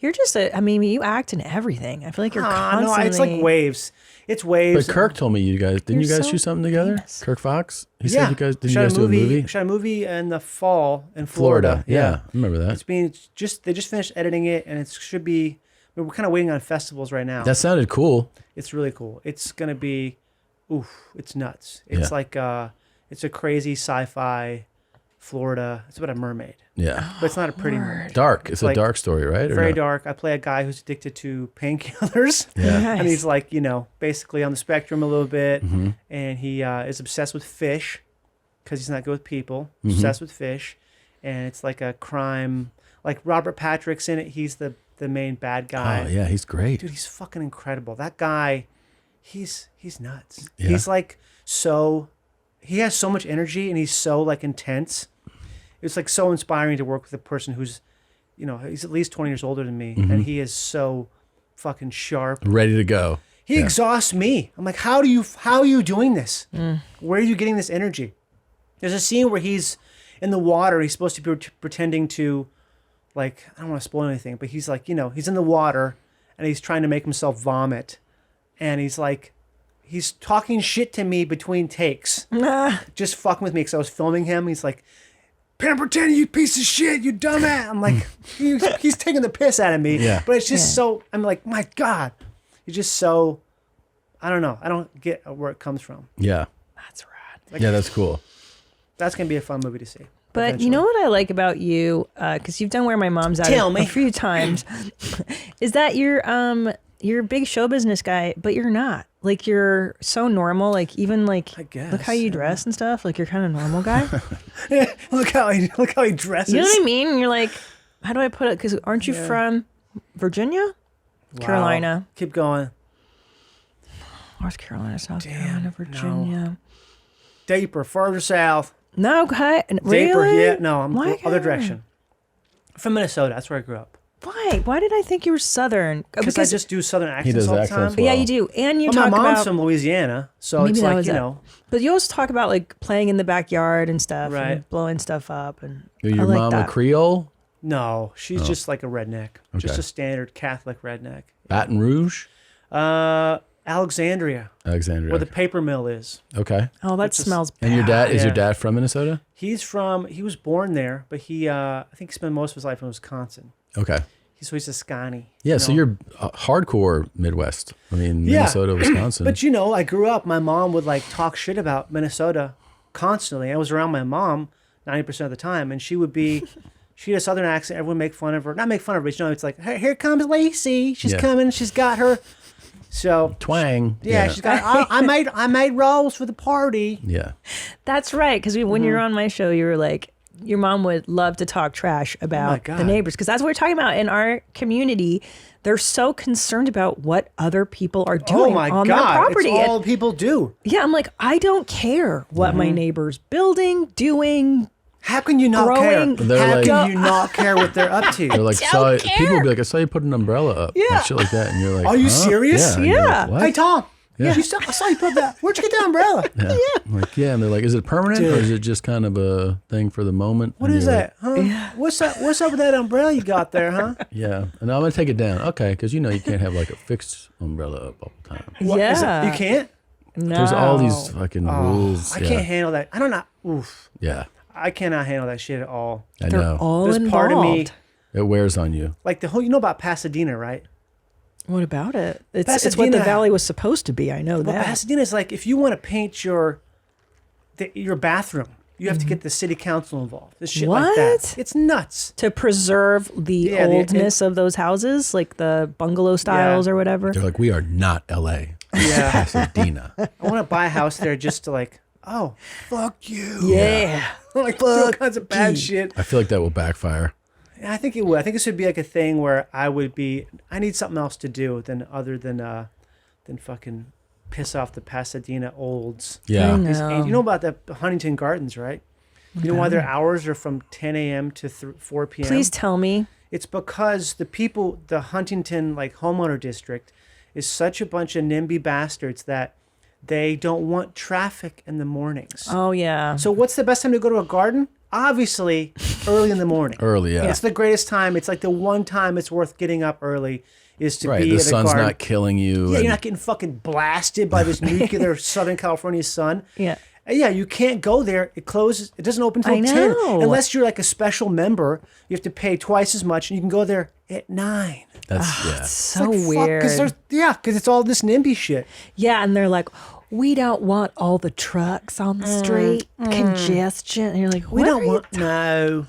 You're just you act in everything. I feel like you're constantly. No, it's like waves. It's waves. But Kirk told me didn't you guys shoot something together? Famous. Kirk Fox? He said you guys do a movie? Shot a movie in the fall in Florida. Yeah. I remember that. They just finished editing it, and it should be. We're kind of waiting on festivals right now. That sounded cool. It's really cool. It's gonna be, it's nuts. It's like it's a crazy sci-fi Florida. It's about a mermaid. Yeah. But it's not a pretty mermaid. Dark. It's a dark story, right? Very dark. I play a guy who's addicted to painkillers. Yeah. Nice. And he's like, basically on the spectrum a little bit. And he is obsessed with fish because he's not good with people. Obsessed with fish. And it's like a crime. Like Robert Patrick's in it. He's the main bad guy. Oh, yeah. He's great. Dude, he's fucking incredible. That guy, he's nuts. Yeah. He's like he has so much energy and he's so like intense. It's like so inspiring to work with a person who's, he's at least 20 years older than me, and he is so fucking sharp, ready to go. He exhausts me. I'm like, how are you doing this? Where are you getting this energy? There's a scene where he's in the water. He's supposed to be pretending to, like, I don't want to spoil anything, but he's like, he's in the water and he's trying to make himself vomit, and he's like, he's talking shit to me between takes, just fucking with me because I was filming him. He's like, Pemberton, you piece of shit, you dumbass. I'm like, he's taking the piss out of me. Yeah. But it's just so, I'm like, my God. He's just so, I don't know. I don't get where it comes from. Yeah. That's rad. Like, yeah, that's cool. That's going to be a fun movie to see. But eventually. you know what I like about you, because you've done Where My Mom's At a few times, is that you're a big show business guy, but you're not. Like, you're so normal. Like, even like, I guess, look how you dress and stuff. Like, you're kind of normal guy. look how he dresses. You know what I mean? You're like, how do I put it? Because aren't you from Virginia? Wow. Carolina. Keep going. North Carolina, South Carolina, Virginia. No. Deeper, further south. No, okay. Deeper, Really? yeah. No, I'm Why other direction. From Minnesota. That's where I grew up. Why? Why did I think you were Southern? Because I just do Southern accents does all the accents time. well. Yeah, you do. And you Well, talk my mom's about... from Louisiana, so Maybe it's that like, was you it. know. But you always talk about like playing in the backyard and stuff, Right. and blowing stuff up, and Your I like mom that. a Creole? No, she's just like a redneck. Just Okay. a standard Catholic redneck. Baton Rouge? Alexandria, Alexandria. where the paper mill is. Okay. Oh, that Which is- smells bad. And your dad, is your Yeah. dad from Minnesota? He was born there, but I think he spent most of his life in Wisconsin. Okay. he's a Scotty. Yeah, so you're hardcore Midwest. I mean, Minnesota, Wisconsin. But I grew up, my mom would like talk shit about Minnesota constantly. I was around my mom 90% of the time, and she had a southern accent. Everyone make fun of her. Not make fun of her, but it's like, hey, here comes Lacey. She's coming. She's got her. So twang. Yeah, she's got. I made rolls for the party. Yeah, that's right. Because when you were on my show, you were like, your mom would love to talk trash about the neighbors, because that's what we're talking about in our community. They're so concerned about what other people are doing on their property. It's all people do. Yeah, I'm like, I don't care what my neighbor's building, doing. How can you not growing, care? How can you not care what they're up to? They're like, people will be like, I saw you put an umbrella up. Yeah. Like shit like that. And you're like, are you serious? Yeah. Like, hey, Tom. Yeah. I saw you put that. Where'd you get that umbrella? Yeah. I'm like, and they're like, is it permanent or is it just kind of a thing for the moment? What is that? Huh? Yeah. What's up with that umbrella you got there, huh? Yeah. And I'm going to take it down. Okay. Because you can't have like a fixed umbrella up all the time. What, you can't? No. There's all these fucking rules. I can't handle that. I don't know. Oof. Yeah. I cannot handle that shit at all. I know. All There's involved. part of me. It wears on you. Like the whole, about Pasadena, right? What about it? It's what the valley was supposed to be. I know that. Pasadena is like, if you want to paint your bathroom, you have to get the city council involved. This shit like that. It's nuts. To preserve the oldness of those houses, like the bungalow styles or whatever. They're like, we are not L.A. Yeah. Pasadena. I want to buy a house there just to like, oh, fuck you. Yeah. Like, do all kinds of bad shit. I feel like that will backfire. I think it would. I think this would be like a thing where I need something else to do other than fucking piss off the Pasadena olds. Yeah. You know about the Huntington Gardens, right? You know why their hours are from 10 a.m. to 4 p.m.? Please tell me. It's because the Huntington like homeowner district is such a bunch of NIMBY bastards that they don't want traffic in the mornings. Oh, yeah. So what's the best time to go to a garden? Obviously, early in the morning. Early, yeah. It's the greatest time. It's like the one time it's worth getting up early is to be at a garden. The sun's not killing you. Yeah, you're not getting fucking blasted by this nuclear Southern California sun. Yeah. Yeah, you can't go there. It closes. It doesn't open until 10. Unless you're like a special member, you have to pay twice as much, and you can go there at 9. That's so weird. Because it's all this NIMBY shit. Yeah, and they're like, we don't want all the trucks on the street, congestion. And you're like, we don't want no.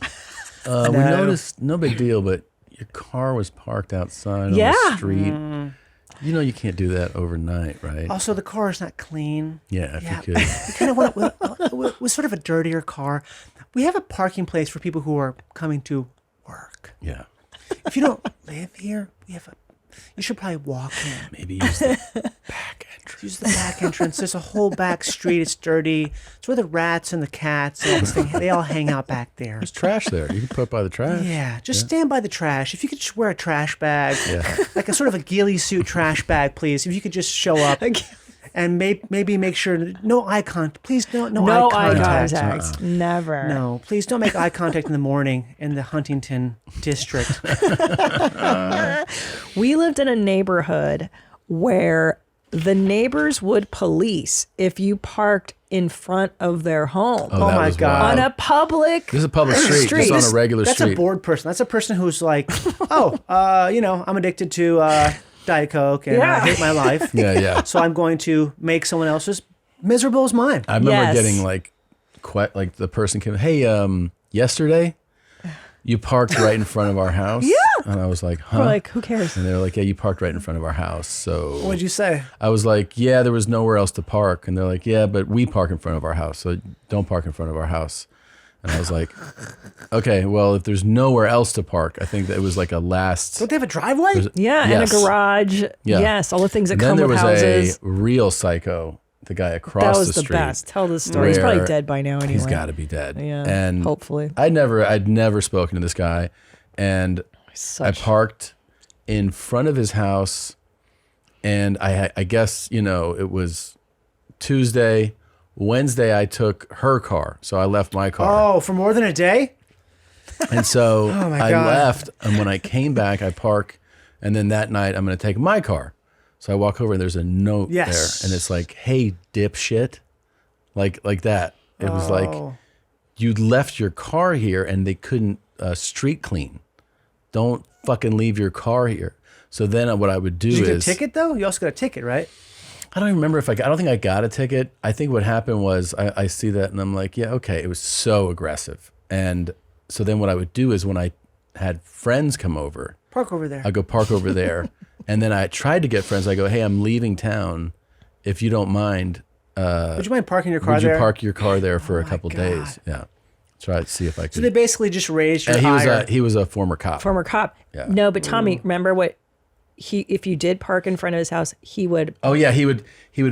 We noticed, no big deal, but your car was parked outside on the street. You can't do that overnight, right? Also, the car is not clean. Yeah, if you could. We kind of want with sort of a dirtier car. We have a parking place for people who are coming to work. Yeah. If you don't live here, you should probably walk in. Maybe use the back entrance. Use the back entrance. There's a whole back street. It's dirty. It's where the rats and the cats and everything, they all hang out back there. There's trash there. You can put by the trash. Yeah, just stand by the trash. If you could just wear a trash bag, like a sort of a ghillie suit trash bag, please. If you could just show up. And maybe make sure no eye contact. Please don't no eye contact. Never. No, please don't make eye contact in the morning in the Huntington district. We lived in a neighborhood where the neighbors would police if you parked in front of their home. Oh my God! On a public. This is a public street. Just on a regular street. That's a bored person. That's a person who's like, I'm addicted to. Diet Coke and I hate my life. Yeah. So I'm going to make someone else as miserable as mine. I remember getting like the person came, hey, yesterday you parked right in front of our house. Yeah. And I was like, huh? We're like, who cares? And they're like, yeah, you parked right in front of our house. So what'd you say? I was like, yeah, there was nowhere else to park. And they're like, yeah, but we park in front of our house. So don't park in front of our house. And I was like, okay, well, if there's nowhere else to park, I think that it was like a last. Don't they have a driveway? And a garage. Yeah. Yes, all the things that and come then with there was houses. a real psycho, the guy across that was the the street. best. Tell the story. He's probably dead by now anyway. He's got to be dead. Yeah, and hopefully. I'd never spoken to this guy, and I parked in front of his house, and I guess it was Tuesday. Wednesday, I took her car, so I left my car. Oh, for more than a day? And so I God. left, and when I came back, I park, and then that night, I'm going to take my car. So I walk over, and there's a note there, and it's like, hey, dipshit, like that. It was like, you left your car here, and they couldn't street clean. Don't fucking leave your car here. So then what I would do Did you get is a ticket though? You also got a ticket, right? I don't even remember I don't think I got a ticket. I think what happened was I see that and I'm like, yeah, okay. It was so aggressive. And so then what I would do is when I had friends come over, Park over there. I go park over there. And then I tried to get friends. I go, hey, I'm leaving town. If you don't mind. Would you mind parking your car would there? you park your car there for a couple days? Yeah. Try to see if I could. So they basically just raised your And he was a former cop. Former cop. Yeah. No, but Tommy, remember what if you did park in front of his house, he would. Oh yeah, he would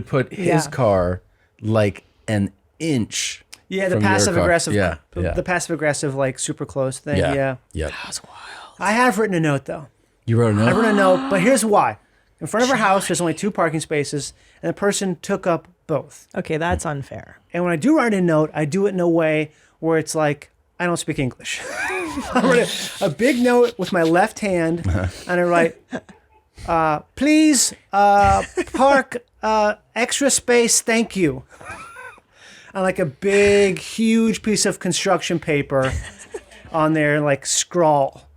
put his car like an inch. Yeah, the from your passive car. aggressive. Yeah, The passive aggressive, like super close thing. Yeah. Yeah. Yep. That was wild. I have written a note though. You wrote a note? I wrote a note, but here's why. In front of our house, there's only 2 parking spaces, and the person took up both. Okay, that's unfair. And when I do write a note, I do it in a way where it's like, I don't speak English. I wrote a big note with my left hand, and I write, please park extra space, thank you. And like a big, huge piece of construction paper on there, like scrawl.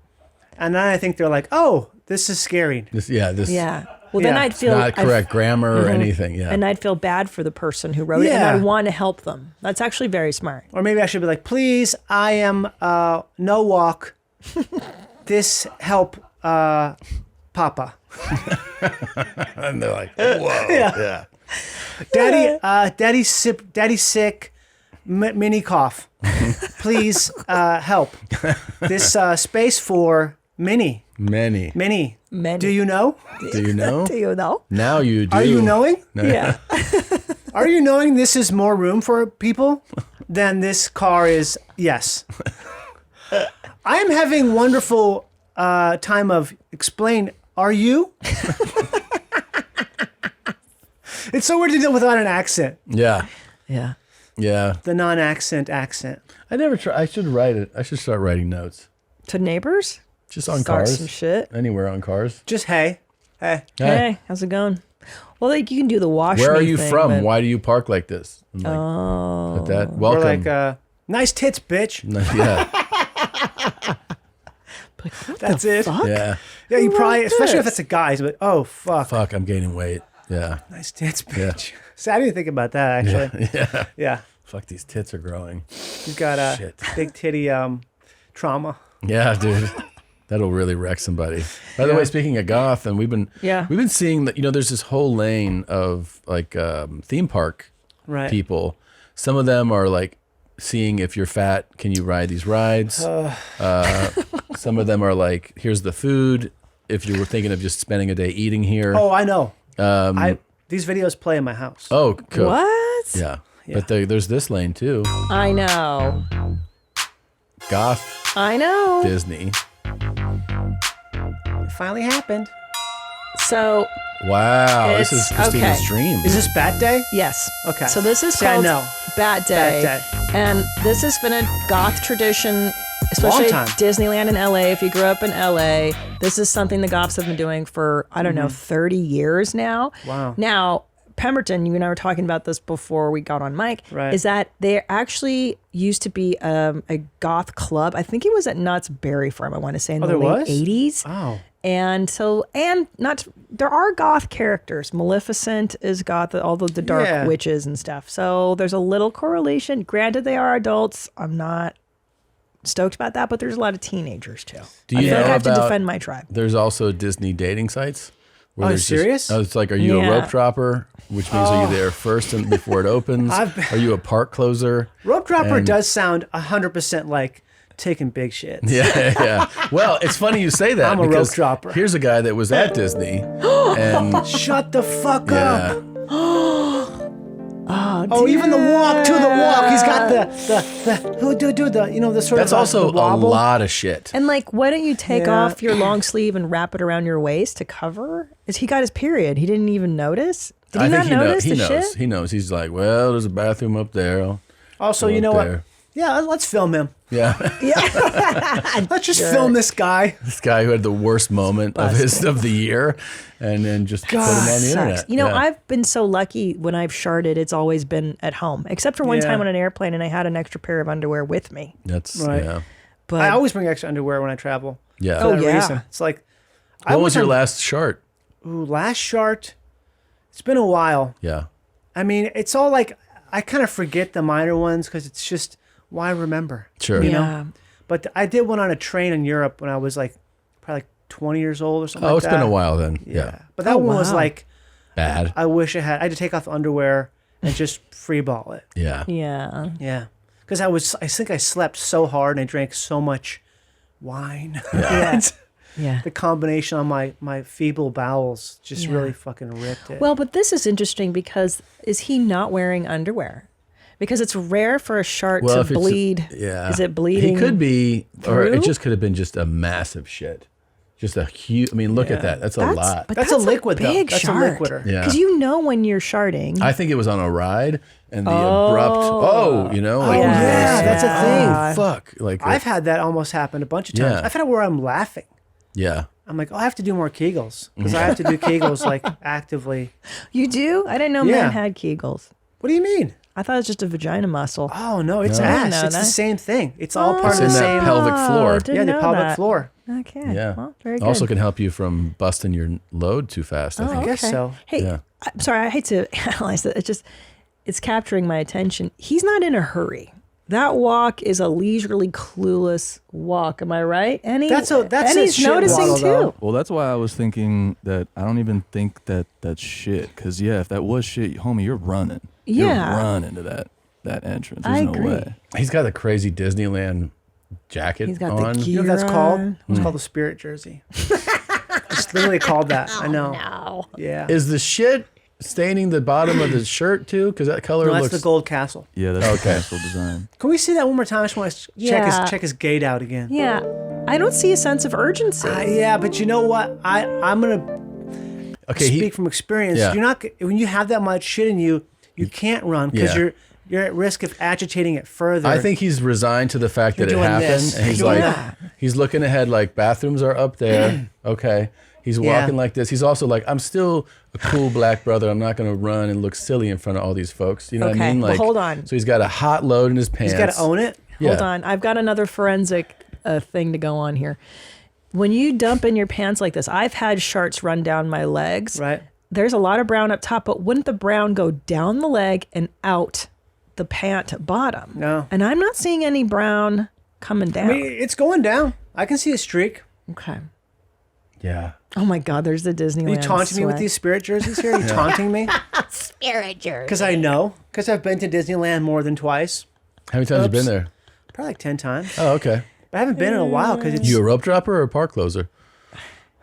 And then I think they're like, oh, this is scary. Yeah. Well, then I'd feel not correct grammar or anything. Yeah. And I'd feel bad for the person who wrote it, and I'd want to help them. That's actually very smart. Or maybe I should be like, please, I am no walk. This help Papa. And they're like, whoa. Yeah. Daddy's sick, mini cough. Please help. This space for Minnie. Many. Do you know? Do you know? Do you know? Now you do. Are you knowing? No. Yeah. Are you knowing this is more room for people than this car is? Yes. I am having wonderful time of explain. Are you? It's so weird to deal without an accent. Yeah. Yeah. Yeah. The non-accent accent. I never try. I should write it. I should start writing notes. To neighbors? Just on Start cars. some shit. Anywhere on cars. Just hey. Hey, how's it going? Well, like you can do the wash. Where are me you thing, from? but- Why do you park like this? I'm like, Oh. put that. Or Welcome. like nice tits, bitch. Yeah. That's it. fuck? Yeah. Yeah, you probably, especially if this? it's a guy, but oh fuck. Fuck, I'm gaining weight. Yeah. Nice tits, Yeah. bitch. So I didn't think about that actually. Yeah. Yeah. Fuck, these tits are growing. You've got a Shit. big titty trauma. Yeah, dude. That'll really wreck somebody. By the way, speaking of goth, and we've been seeing that, there's this whole lane of like theme park people. Some of them are like seeing if you're fat, can you ride these rides? Some of them are like, here's the food. If you were thinking of just spending a day eating here. Oh, I know. These videos play in my house. Oh, cool. What? Yeah. But there's this lane too. I know. Goth. I know. Disney. It finally happened. So. Wow. This is It's- Christina's okay. dream. Is this Bat Day? Yes. Okay. So this is See, I called know. Bat Day. Bat Day. And this has been a goth tradition, especially Long time. Disneyland in LA. If you grew up in LA, this is something the goths have been doing for, I don't know, 30 years now. Wow. Now, Pemberton, you and I were talking about this before we got on mic, Right. is that there actually used to be a goth club. I think it was at Knott's Berry Farm, I want to say, in the there late was? 80s. Oh. And so, there are goth characters. Maleficent is goth, all the dark Yeah. witches and stuff. So there's a little correlation. Granted, they are adults. I'm not stoked about that, but there's a lot of teenagers too. Do I you feel like know I have to about- defend my tribe. There's also Disney dating sites. Oh, there's serious? It's like, are you Yeah. a rope dropper? Which means are you there first and before it opens? Are you a park closer? Rope dropper And- does sound 100% like taking big shits. Yeah. Well, it's funny you say that I'm a rope because dropper. here's a guy that was at Disney and Shut the fuck yeah. up. Oh, even the walk to the walk. He's got the the sort That's of also the a wobble. lot of shit. And like, why don't you take Yeah. off your long sleeve and wrap it around your waist to cover? Is he got his period? He didn't even notice. Did he I not think notice he the knows. shit? He knows. He's like, well, there's a bathroom up there. Also, Go you up know there. what? Yeah, let's film him. Yeah. Let's just film this guy. This guy who had the worst moment of the year, and then just put him on the internet. Sucks. You know, Yeah. I've been so lucky when I've sharded, it's always been at home, except for one Yeah. time on an airplane and I had an extra pair of underwear with me. That's Right. yeah. But I always bring extra underwear when I travel. Yeah. For that reason. It's like, What was your last shart? Ooh, last shart. It's been a while. Yeah. I mean, it's all like, I kind of forget the minor ones because it's just, why remember? Sure. You Yeah. know? But I did one on a train in Europe when I was like, probably like 20 years old or something Oh, like it's that. been a while then. Yeah. But that one was wow. like, Bad. I wish I had to take off underwear and just free ball it. Yeah. Yeah. Yeah. Because I think I slept so hard and I drank so much wine. Yeah. Yeah. The combination on my feeble bowels just really fucking ripped it. Well, but this is interesting because is he not wearing underwear? Because it's rare for a shark Well, to if it's- bleed. yeah. Is it bleeding? He could be, or through? it just could have been just a massive shit. Just a huge, I mean, look at that. That's a lot. But That's a liquid, though. big That's a shark. liquider. Yeah. Because you know when you're sharding. I think it was on a ride and the abrupt, you know? Oh, like, yeah, that's a oh, thing. fuck. Like, I've had that almost happen a bunch of times. Yeah. I've had it where I'm laughing. yeah. I'm like, oh, I have to do more Kegels because I have to do Kegels like actively. You do? I didn't know Yeah. men had Kegels. What do you mean? I thought it was just a vagina muscle. Oh no, it's No. I didn't ass. know It's the that. same thing. It's all part It's of in the that same pelvic floor. didn't Yeah, the know pelvic that. floor. Okay. Yeah. Well, very good. Also can help you from busting your load too fast, I Oh, think. I guess okay. so. Hey, Yeah. I'm sorry, I hate to analyze it. It's capturing my attention. He's not in a hurry. That walk is a leisurely, clueless walk. Am I right? And That's a he's shit noticing waddle, too. though. Well, that's why I was thinking that I don't even think that that's shit. Because, yeah, if that was shit, homie, you're running. Yeah. You're running to that entrance. I There's no agree. way. He's got the crazy Disneyland jacket He's got on. the gear. You know what that's called? on. It's called the spirit jersey. It's literally called that. I know. No. Yeah. Is the shit staining the bottom of the shirt too? Because that color No, that's looks. the gold castle. Yeah, that's the Okay. castle design. Can we see that one more time? I just want to Yeah. check his gait out again. Yeah. I don't see a sense of urgency. Yeah, but you know what? I'm gonna Okay, speak from experience. Yeah. You're not when you have that much shit in you, you can't run because Yeah. you're at risk of agitating it further. I think he's resigned to the fact that You're it doing happened, this. and he's You're doing like, that. he's looking ahead, like bathrooms are up there. Okay, he's Yeah. walking like this. He's also like, I'm still a cool black brother. I'm not going to run and look silly in front of all these folks. You know what I Okay, mean? well, Like, hold on. So he's got a hot load in his pants. he's got to own it. Hold Yeah. on. I've got another forensic thing to go on here. When you dump in your pants like this, I've had sharts run down my legs. Right. There's a lot of brown up top, but wouldn't the brown go down the leg and out the pant bottom? No. And I'm not seeing any brown coming I down. mean, it's going down. I can see a streak. Okay. Yeah. Oh my God, there's the Disneyland. Are you taunting me with sweat. these spirit jerseys here? Are you taunting me? spirit jersey? Because I know. Because I've been to Disneyland more than twice. How many times have you been there? Probably like 10 times. Oh, okay. But I haven't been in a while because it's. You a rope dropper or a park closer?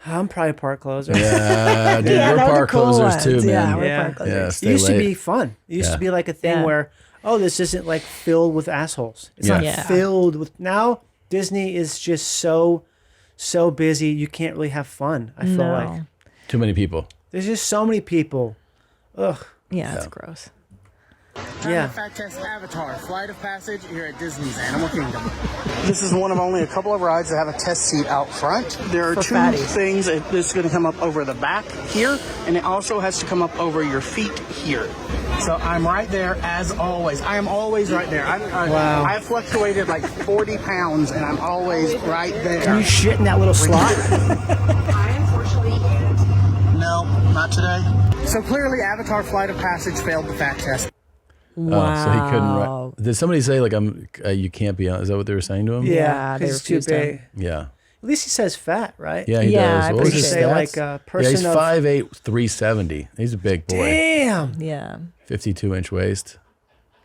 I'm probably a park closer. Yeah, dude, Yeah, we're those are park cool closers too, ones. man. Yeah, we're Yeah. park closers. Yeah, It stay used to late. be fun. It used Yeah. to be like a thing Yeah. where, oh, this isn't like filled with assholes. It's Yeah. not Yeah. filled with. Now Disney is just so busy. You can't really have fun. I feel No. like Too many people. there's just so many people. Ugh. Yeah, it's gross. Yeah. Fact Test Avatar, Flight of Passage here at Disney's Animal Kingdom. This is one of only a couple of rides that have a test seat out front. There are For two fatties. things. This is going to come up over the back here, and it also has to come up over your feet here. So I'm right there as always. I am always right there. Wow. I've fluctuated like 40 pounds, and I'm always right there. Can you shit in that little slot? No, not today. So clearly, Avatar Flight of Passage failed the fact test. Wow. Oh, so he couldn't. Did somebody say like you can't be on? Is that what they were saying to him? Yeah, they because it's too refused him. big. Yeah. At least he says fat, right? Yeah, he Yeah, does. I What was appreciate his Say stats? like a person yeah, he's of 5'8", 370. He's a big boy. Damn. Yeah. 52-inch waist.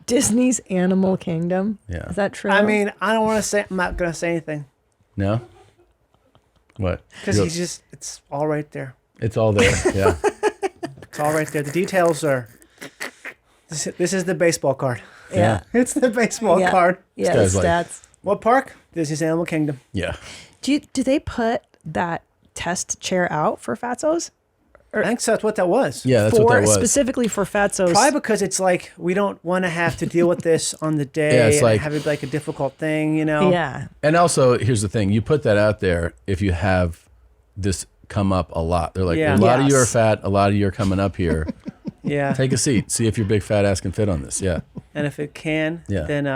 Disney's Animal Kingdom. Yeah. Is that true? I mean, I don't want to say. I'm not gonna say anything No. What? because he's just. It's all right there. It's all there. Yeah. It's all right there. The details are. This is the baseball card. Yeah. It's the baseball Yeah. card. Yeah, guy's the like- stats. What park? Disney's Animal Kingdom. Yeah. Do they put that test chair out for fatzos? I think so. That's what that was. Yeah, that's what that was. Specifically for fatzos. Probably because it's like we don't want to have to deal with this on the day. Yeah, it's and like- have it be like a difficult thing, you know. Yeah. And also, here's the thing: you put that out there if you have this come up a lot. They're like, Yeah. a lot of you are Yes. fat, a lot of you are coming up here. Yeah. Take a seat, see if your big fat ass can fit on this. Yeah. And if it can, Yeah. then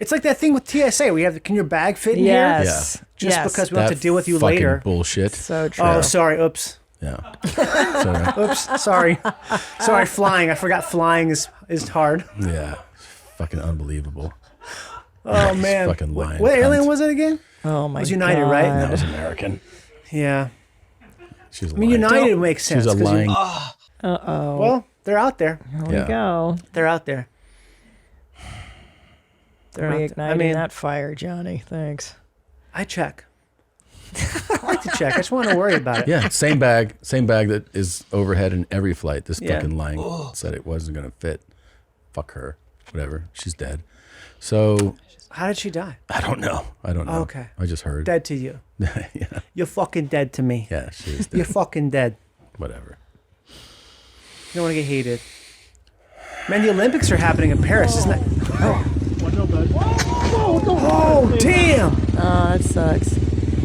It's like that thing with TSA. We have. Can your bag fit in Yes. here? Just Yes. because we have to That deal with you fucking later. bullshit. So true. Oh, sorry. Oops. Yeah. Sorry. Oops. Sorry. Sorry. Flying. I forgot flying is hard. Yeah. Fucking unbelievable. Oh man. Fucking lying. What airline cunt. was it again? Oh my It was United, God. right? That was American. Yeah. She was I mean, lying. United makes sense. She's a 'cause you- lying. Uh-oh. Well, they're out there. Here we Yeah. go. They're out there. They're out there. Reigniting I mean, that fire, Johnny. Thanks. I check. I like to check. I just want to worry about it. Yeah, same bag that is overhead in every flight. This Yeah. fucking lying said it wasn't gonna fit. Fuck her. Whatever. She's dead. So How did she die? I don't know. Okay. I just heard. Dead to you. Yeah. You're fucking dead to me. Yeah, she is dead. You're fucking dead. Whatever. You don't want to get hated. Man, the Olympics are happening in Paris, isn't it? Oh, damn! Oh, that sucks.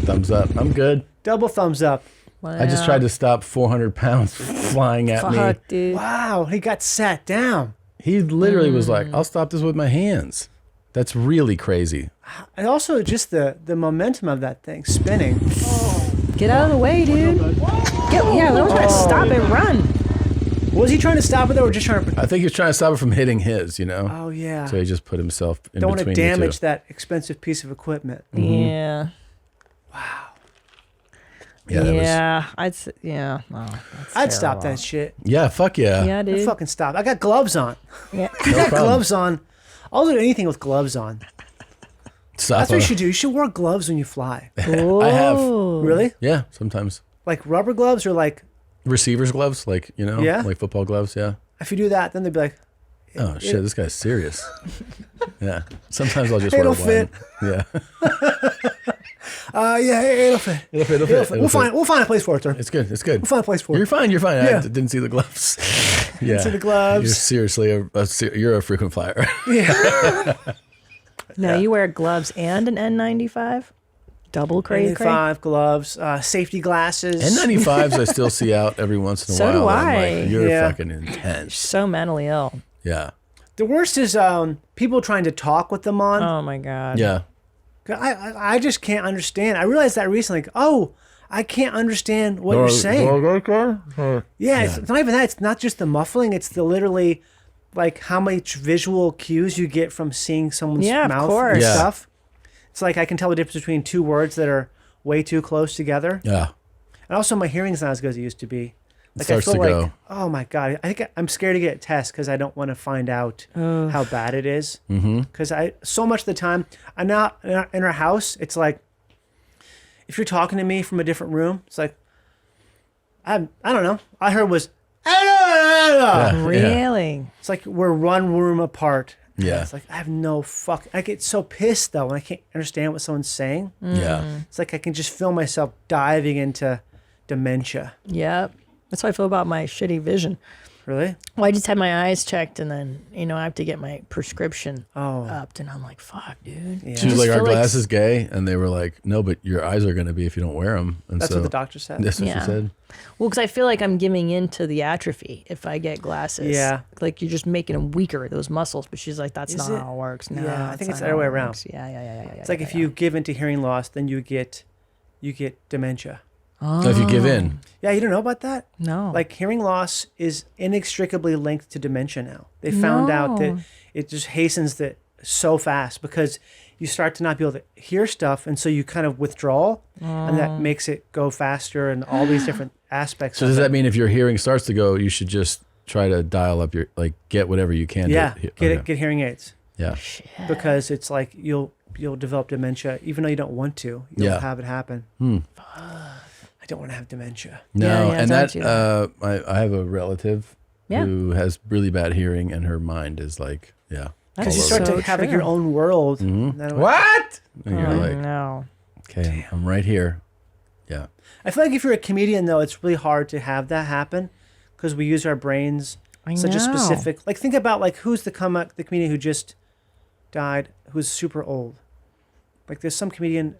Thumbs up. I'm good. Double thumbs up. I just tried to stop 400 pounds flying at me. Fuck, dude. Wow, he got sat down. He literally was like, I'll stop this with my hands. That's really crazy. And also just the momentum of that thing spinning. Get out of the way, dude. Yeah, that was trying to stop it. Run. Was he trying to stop it, or just trying to? I think he was trying to stop it from hitting his, you know? Oh, yeah. So he just put himself in Don't want to between the damage two. that expensive piece of equipment. Yeah. Yeah, that was- Yeah. That's I'd stop terrible. that shit. Yeah, fuck yeah. Yeah, I'd dude. fucking stop. I got gloves on. Yeah. You got problem. gloves on. I'll do anything with gloves on. Stop. That's what you should do. You should wear gloves when you fly. I have. Really? Yeah, sometimes. Like rubber gloves or like, Receivers gloves, like, you know? Yeah? Like football gloves, yeah. if you do that, then they'd be like, Oh, shit, this guy's serious. Yeah. Sometimes I'll just It'll wear one. Yeah. yeah, it'll fit. It'll fit. We'll find a place for it, sir. It's good. It's good. We'll find a place for it. You're fine. You're fine. Yeah. I didn't see the gloves. Yeah. see the gloves. You're seriously you're a frequent flyer. Yeah. No, you wear gloves and an N95? Double crazy. N95 gloves, safety glasses. N95s I still see out every once in a So while. do and I'm I. like, you're Yeah. fucking intense. So mentally ill. Yeah. The worst is people trying to talk with them on. Oh my God. Yeah. I just can't understand. I realized that recently. Like, oh, I can't understand what you're saying. Yeah, it's not even that. It's not just the muffling. It's the literally, like, how much visual cues you get from seeing someone's Yeah, of mouth course. and Yeah. stuff. It's like I can tell the difference between two words that are way too close together. Yeah. And also, my hering's not as good as it used to be. Like, starts I feel to like, go. oh my God, I think I'm scared to get a test because I don't want to find out how bad it is. Because so much of the time, I'm not in our house. It's like, if you're talking to me from a different room, it's like, I don't know. I heard was, Yeah. Really? it's like we're one room apart. Yeah. It's like, I have no fuck. I get so pissed though when I can't understand what someone's saying. Yeah. It's like I can just feel myself diving into dementia. Yep. That's how I feel about my shitty vision. Really? Well, I just had my eyes checked, and then I have to get my prescription Oh. upped, and I'm like, "Fuck, dude." Yeah. She was just like, "Are feel like- glasses gay?" And they were like, "No, but your eyes are going to be if you don't wear them." And That's so, what the doctor said. That's what Yeah. she said. Well, because I feel like I'm giving in to the atrophy if I get glasses. Yeah. Like you're just making them weaker, those muscles. But she's like, "That's Is not it? how it works." No, Yeah, I think not it's the how other way it around. works. Yeah. It's like if you give into hearing loss, then you get dementia. Oh. So if you give in, Yeah, you don't know about that? No. Like hearing loss is inextricably linked to dementia now. They found out No. that it just hastens that so fast because you start to not be able to hear stuff, and so you kind of withdraw, and that makes it go faster, and all these different aspects. so of does it. that mean if your hearing starts to go, you should just try to dial up your get whatever you can? Yeah, to, get hearing aids Yeah. because it's like you'll develop dementia even though you don't want to. You'll Yeah. have it happen. I don't want to have dementia. No, Yeah, and don't that do that. I have a relative Yeah. who has really bad hearing, and her mind is like, yeah, Because you all start over. to have like your own world. Mhm. That- What? And you're Oh, like, no. okay, I'm right here. Yeah. I feel like if you're a comedian, though, it's really hard to have that happen because we use our brains I such a know. specific. Like, think about like who's the comedian who just died, who's super old. Like, there's some comedian.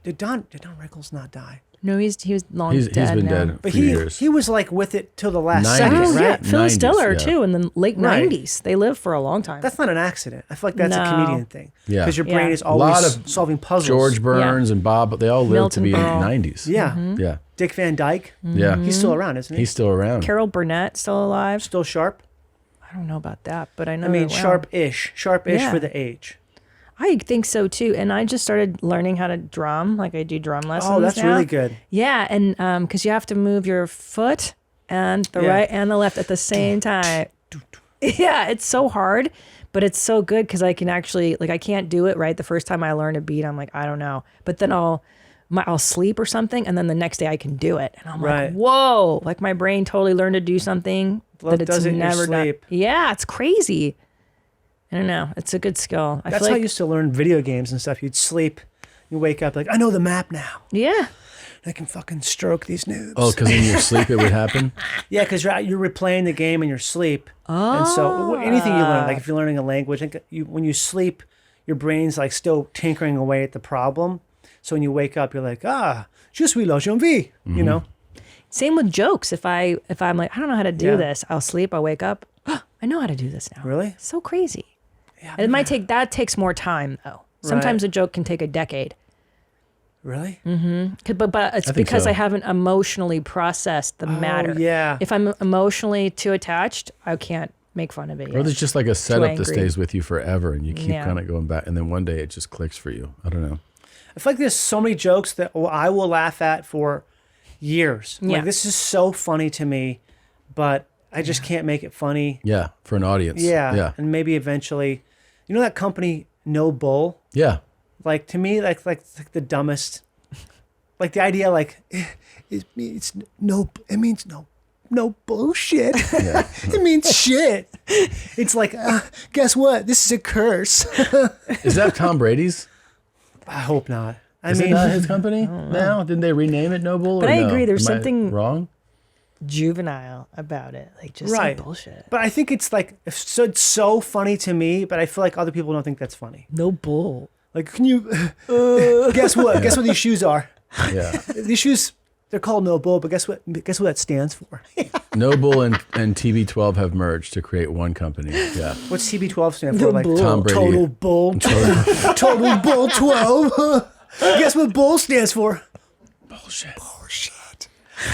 Did Don Rickles not die? No, he was long He's dead been now. dead But for years. he was like with it till the last 90s. second, Oh, right? yeah. Phyllis 90s, Diller, yeah. too, in the late Right. 90s. They lived for a long time. That's not an accident. I feel like that's a No. comedian thing. Yeah. Because your brain Yeah. is A lot always of solving puzzles. George Burns and Bob, they all lived Milton to be Berle. 90s. Yeah. Mm-hmm. Yeah. Dick Van Dyke. Yeah. He's still around, isn't he? He's still around. Carol Burnett, still alive. Still sharp? I don't know about that, but I know I mean, they're around. sharp-ish. Sharp-ish Yeah. for the age. I think so too, and I just started learning how to drum. Like I do drum lessons. Oh, that's now. really good. Yeah, and because you have to move your foot and the Yeah. right and the left at the same time. Yeah, it's so hard, but it's so good because I can actually I can't do it right the first time I learn a beat. I'm like, I don't know, but then I'll sleep or something, and then the next day I can do it, and I'm Right. like, whoa! Like my brain totally learned to do something Love that it's does it in your never done. sleep. Yeah, it's crazy. I don't know. It's a good skill. I That's feel how like, I used to learn video games and stuff. You'd sleep, you wake up like, I know the map now. Yeah. I can fucking stroke these noobs. Oh, because in your sleep it would happen? Yeah, because you're replaying the game in your sleep. And so anything you learn, like if you're learning a language, when you sleep, your brain's like still tinkering away at the problem. So when you wake up, you're like, je suis la jeune vie, you know? Same with jokes. If I'm like, I don't know how to do Yeah. this, I'll sleep, I'll wake up. I know how to do this now. Really? So crazy. Yeah, that takes more time though. Sometimes a joke can take a decade. Really? Mm-hmm. But it's I think because so. I haven't emotionally processed the matter. yeah. If I'm emotionally too attached, I can't make fun of it. Or yet. there's just like a setup that angry. stays with you forever and you keep Yeah. kind of going back. And then one day it just clicks for you. I don't know. I feel like there's so many jokes that I will laugh at for years. Yeah. Like, this is so funny to me, but I just can't make it funny. Yeah. For an audience. Yeah. Yeah. And maybe eventually, you know that company, No Bull? Yeah. Like, to me, like the dumbest. Like the idea, like it means no bullshit. Yeah. It means shit. It's like, guess what? This is a curse. Is that Tom Brady's? I hope not. Is it not his company now? Didn't they rename it Noble? But or I no? agree, there's Am I something- wrong. juvenile about it. Like just Right. like bullshit. But I think it's like it's so funny to me, but I feel like other people don't think that's funny. No bull. Like, can you guess what? Guess what these shoes are? Yeah. These shoes, they're called No Bull, but guess what? Guess what that stands for? Noble and TB12 have merged to create one company. Yeah. What's TB12 stand for? Like Tom Brady. Total Bull. Total Bull 12. Guess what Bull stands for? Bullshit.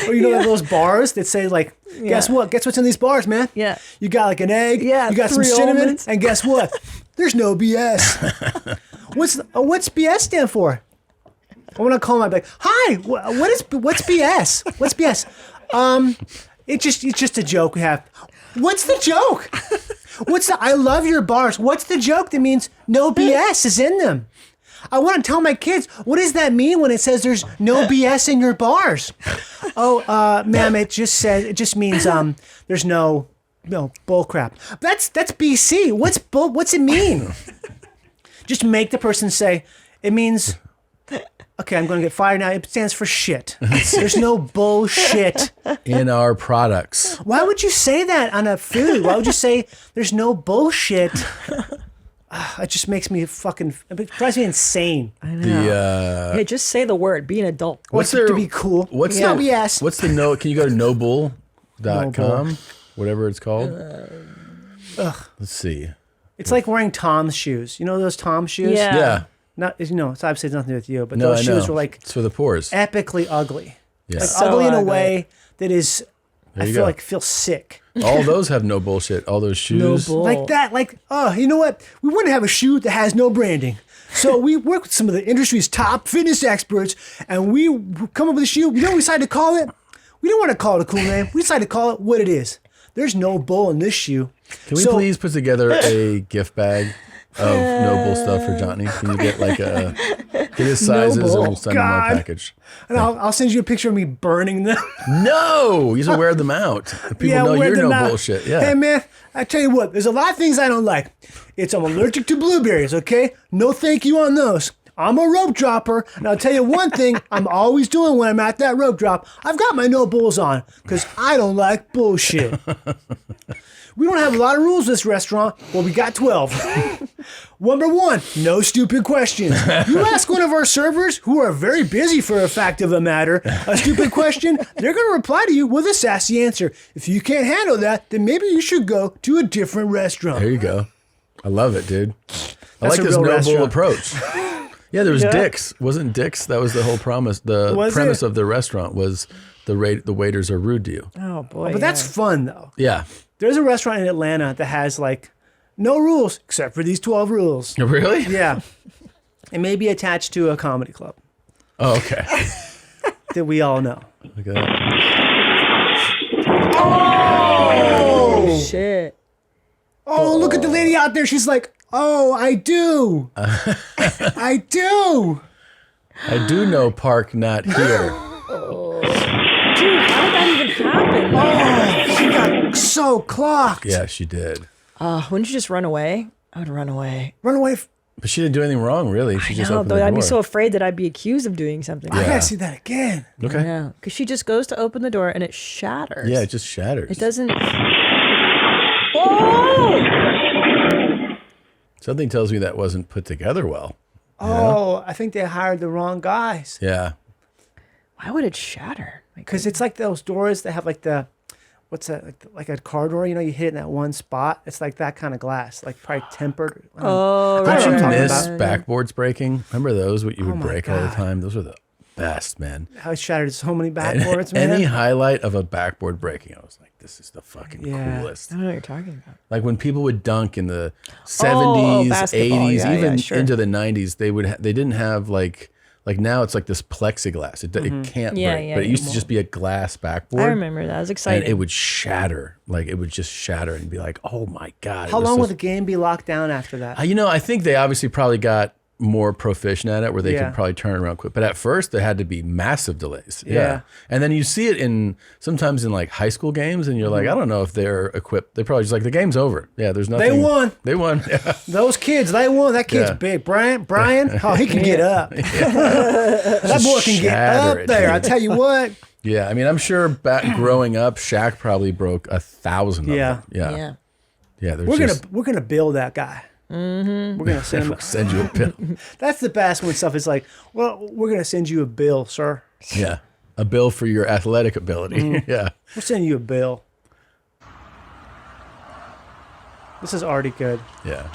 Or you know those bars that say like, guess what? Guess what's in these bars, man? Yeah. You got like an egg. Yeah, You got some 3 cinnamon. almonds. And guess what? There's no BS. What's BS stand for? I want to call my like, hi. What's BS? What's BS? It's just a joke we have. What's the joke? I love your bars. What's the joke that means no BS is in them? I want to tell my kids, what does that mean when it says there's no BS in your bars? Oh, ma'am, it just means there's no bull crap. That's BC. What's it mean? Just make the person say, it means, okay, I'm going to get fired now. It stands for shit. There's no bullshit In our products. Why would you say that on a food? Why would you say there's no bullshit? It just makes me it drives me insane. I know. Hey, just say the word. Be an adult. To be cool? What's no the BS. What's the no? Can you go to nobull.com? Nobull. Whatever it's called. Let's see. It's like wearing Tom's shoes. You know those Tom shoes? Yeah. Yeah. Not it's obviously it's nothing to do with you, but No, those I shoes know. were like It's for the pores. epically ugly. Yeah. Like So ugly in a ugly. way that is. There I you feel go. feel sick. All those have no bullshit. All those shoes. bull. Like that, like, oh, you know what? We want to have a shoe that has no branding. So we work with some of the industry's top fitness experts, and we come up with a shoe. You know what we decided to call it? We didn't want to call it a cool name. We decided to call it what it is. There's no bull in this shoe. Can we please put together a gift bag of Noble stuff for Johnny? Can you get like get his sizes and we'll send him God. a package? And I'll send you a picture of me burning them. No, you should wear them out. People know wear you're them no out. bullshit. Yeah. Hey, man, I tell you what, there's a lot of things I don't like. I'm allergic to blueberries, okay? No thank you on those. I'm a rope dropper, and I'll tell you one thing I'm always doing when I'm at that rope drop. I've got my no bulls on, because I don't like bullshit. We don't have a lot of rules in this restaurant. Well, we got 12. Number 1, no stupid questions. You ask one of our servers, who are very busy for a fact of the matter, a stupid question, they're going to reply to you with a sassy answer. If you can't handle that, then maybe you should go to a different restaurant. There you go. I love it, dude. I That's like a this real no bull restaurant. approach. Yeah, there was Yeah. Dick's. Wasn't Dick's? That was the whole promise. The Was premise it? of the restaurant was the waiters are rude to you. Oh boy. But that's fun, though. Yeah. There's a restaurant in Atlanta that has like no rules except for these 12 rules. Really? Yeah. It may be attached to a comedy club. Oh, okay. That we all know. Look at that. Oh! Shit. Oh, look at the lady out there. She's like, oh, I do. I do. I do know park not here. Dude, how did that even happen? Oh, she got so clocked. Yeah, she did. Wouldn't you just run away? I would run away. Run away. But she didn't do anything wrong, really. She just opened though the I'd be door. so afraid that I'd be accused of doing something. I gotta see that again. Okay. Yeah, because she just goes to open the door and it shatters. Yeah, it just shatters. It doesn't. Oh! Something tells me that wasn't put together well. Oh, I think they hired the wrong guys. Yeah. Why would it shatter? Because it's like those doors that have like the, what's that, like a car door, you know, you hit it in that one spot. It's like that kind of glass, like probably tempered. Oh, Don't you right. miss backboards breaking? Remember those, what you would Oh my break all the God. time? Those were the best, man. How it shattered so many backboards, man. Any highlight of a backboard breaking, I was like, this is the fucking I coolest. don't know what you're talking about. Like when people would dunk in the 70s, basketball. 80s, Yeah, even yeah, sure. into the 90s, they didn't have like now it's like this plexiglass. It can't Yeah, break, yeah, but it used to yeah. just be a glass backboard. I remember that. It was exciting. And it would shatter. Like it would just shatter and be like, oh my God. How long would the game be locked down after that? You know, I think they obviously probably got more proficient at it where they Yeah. could probably turn it around quick. But at first there had to be massive delays. Yeah. And then you see it sometimes in like high school games and you're like, I don't know if they're equipped. They're probably just like, the game's over. Yeah, there's nothing. They won. They won. Yeah. Those kids, they won. That kid's Yeah. big. Brian, oh, he can get up. That boy can get shatter up it, there. dude. I tell you what. Yeah, I mean, I'm sure back growing up, Shaq probably broke 1,000 of Yeah. them. Yeah. Yeah. Yeah, there's We're gonna bill that guy. Mm-hmm. We're gonna send him. send you a bill. That's the best when stuff is like, well, we're gonna send you a bill, sir. Yeah. A bill for your athletic ability. Mm. Yeah. We'll send you a bill. This is already good. Yeah.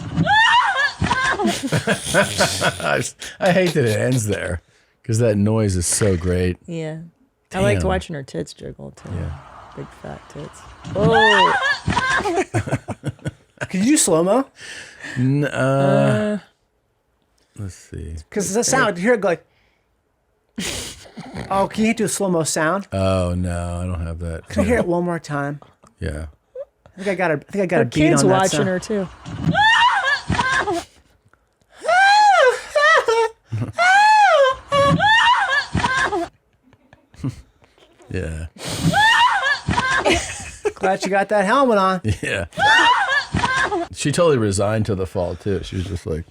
I hate that it ends there because that noise is so great. Yeah. I liked Damn. watching her tits jiggle too. Yeah. Big fat tits. Oh. Could you do slow mo? Let's see. Because the sound, you hear it go like. Oh, can you do a slow mo sound? Oh no, I don't have that. Can I hear it one more time? Yeah. I think I got a Her beat kids on that watching sound. her too. Yeah. Glad you got that helmet on. Yeah. She totally resigned to the fall too. She was just like,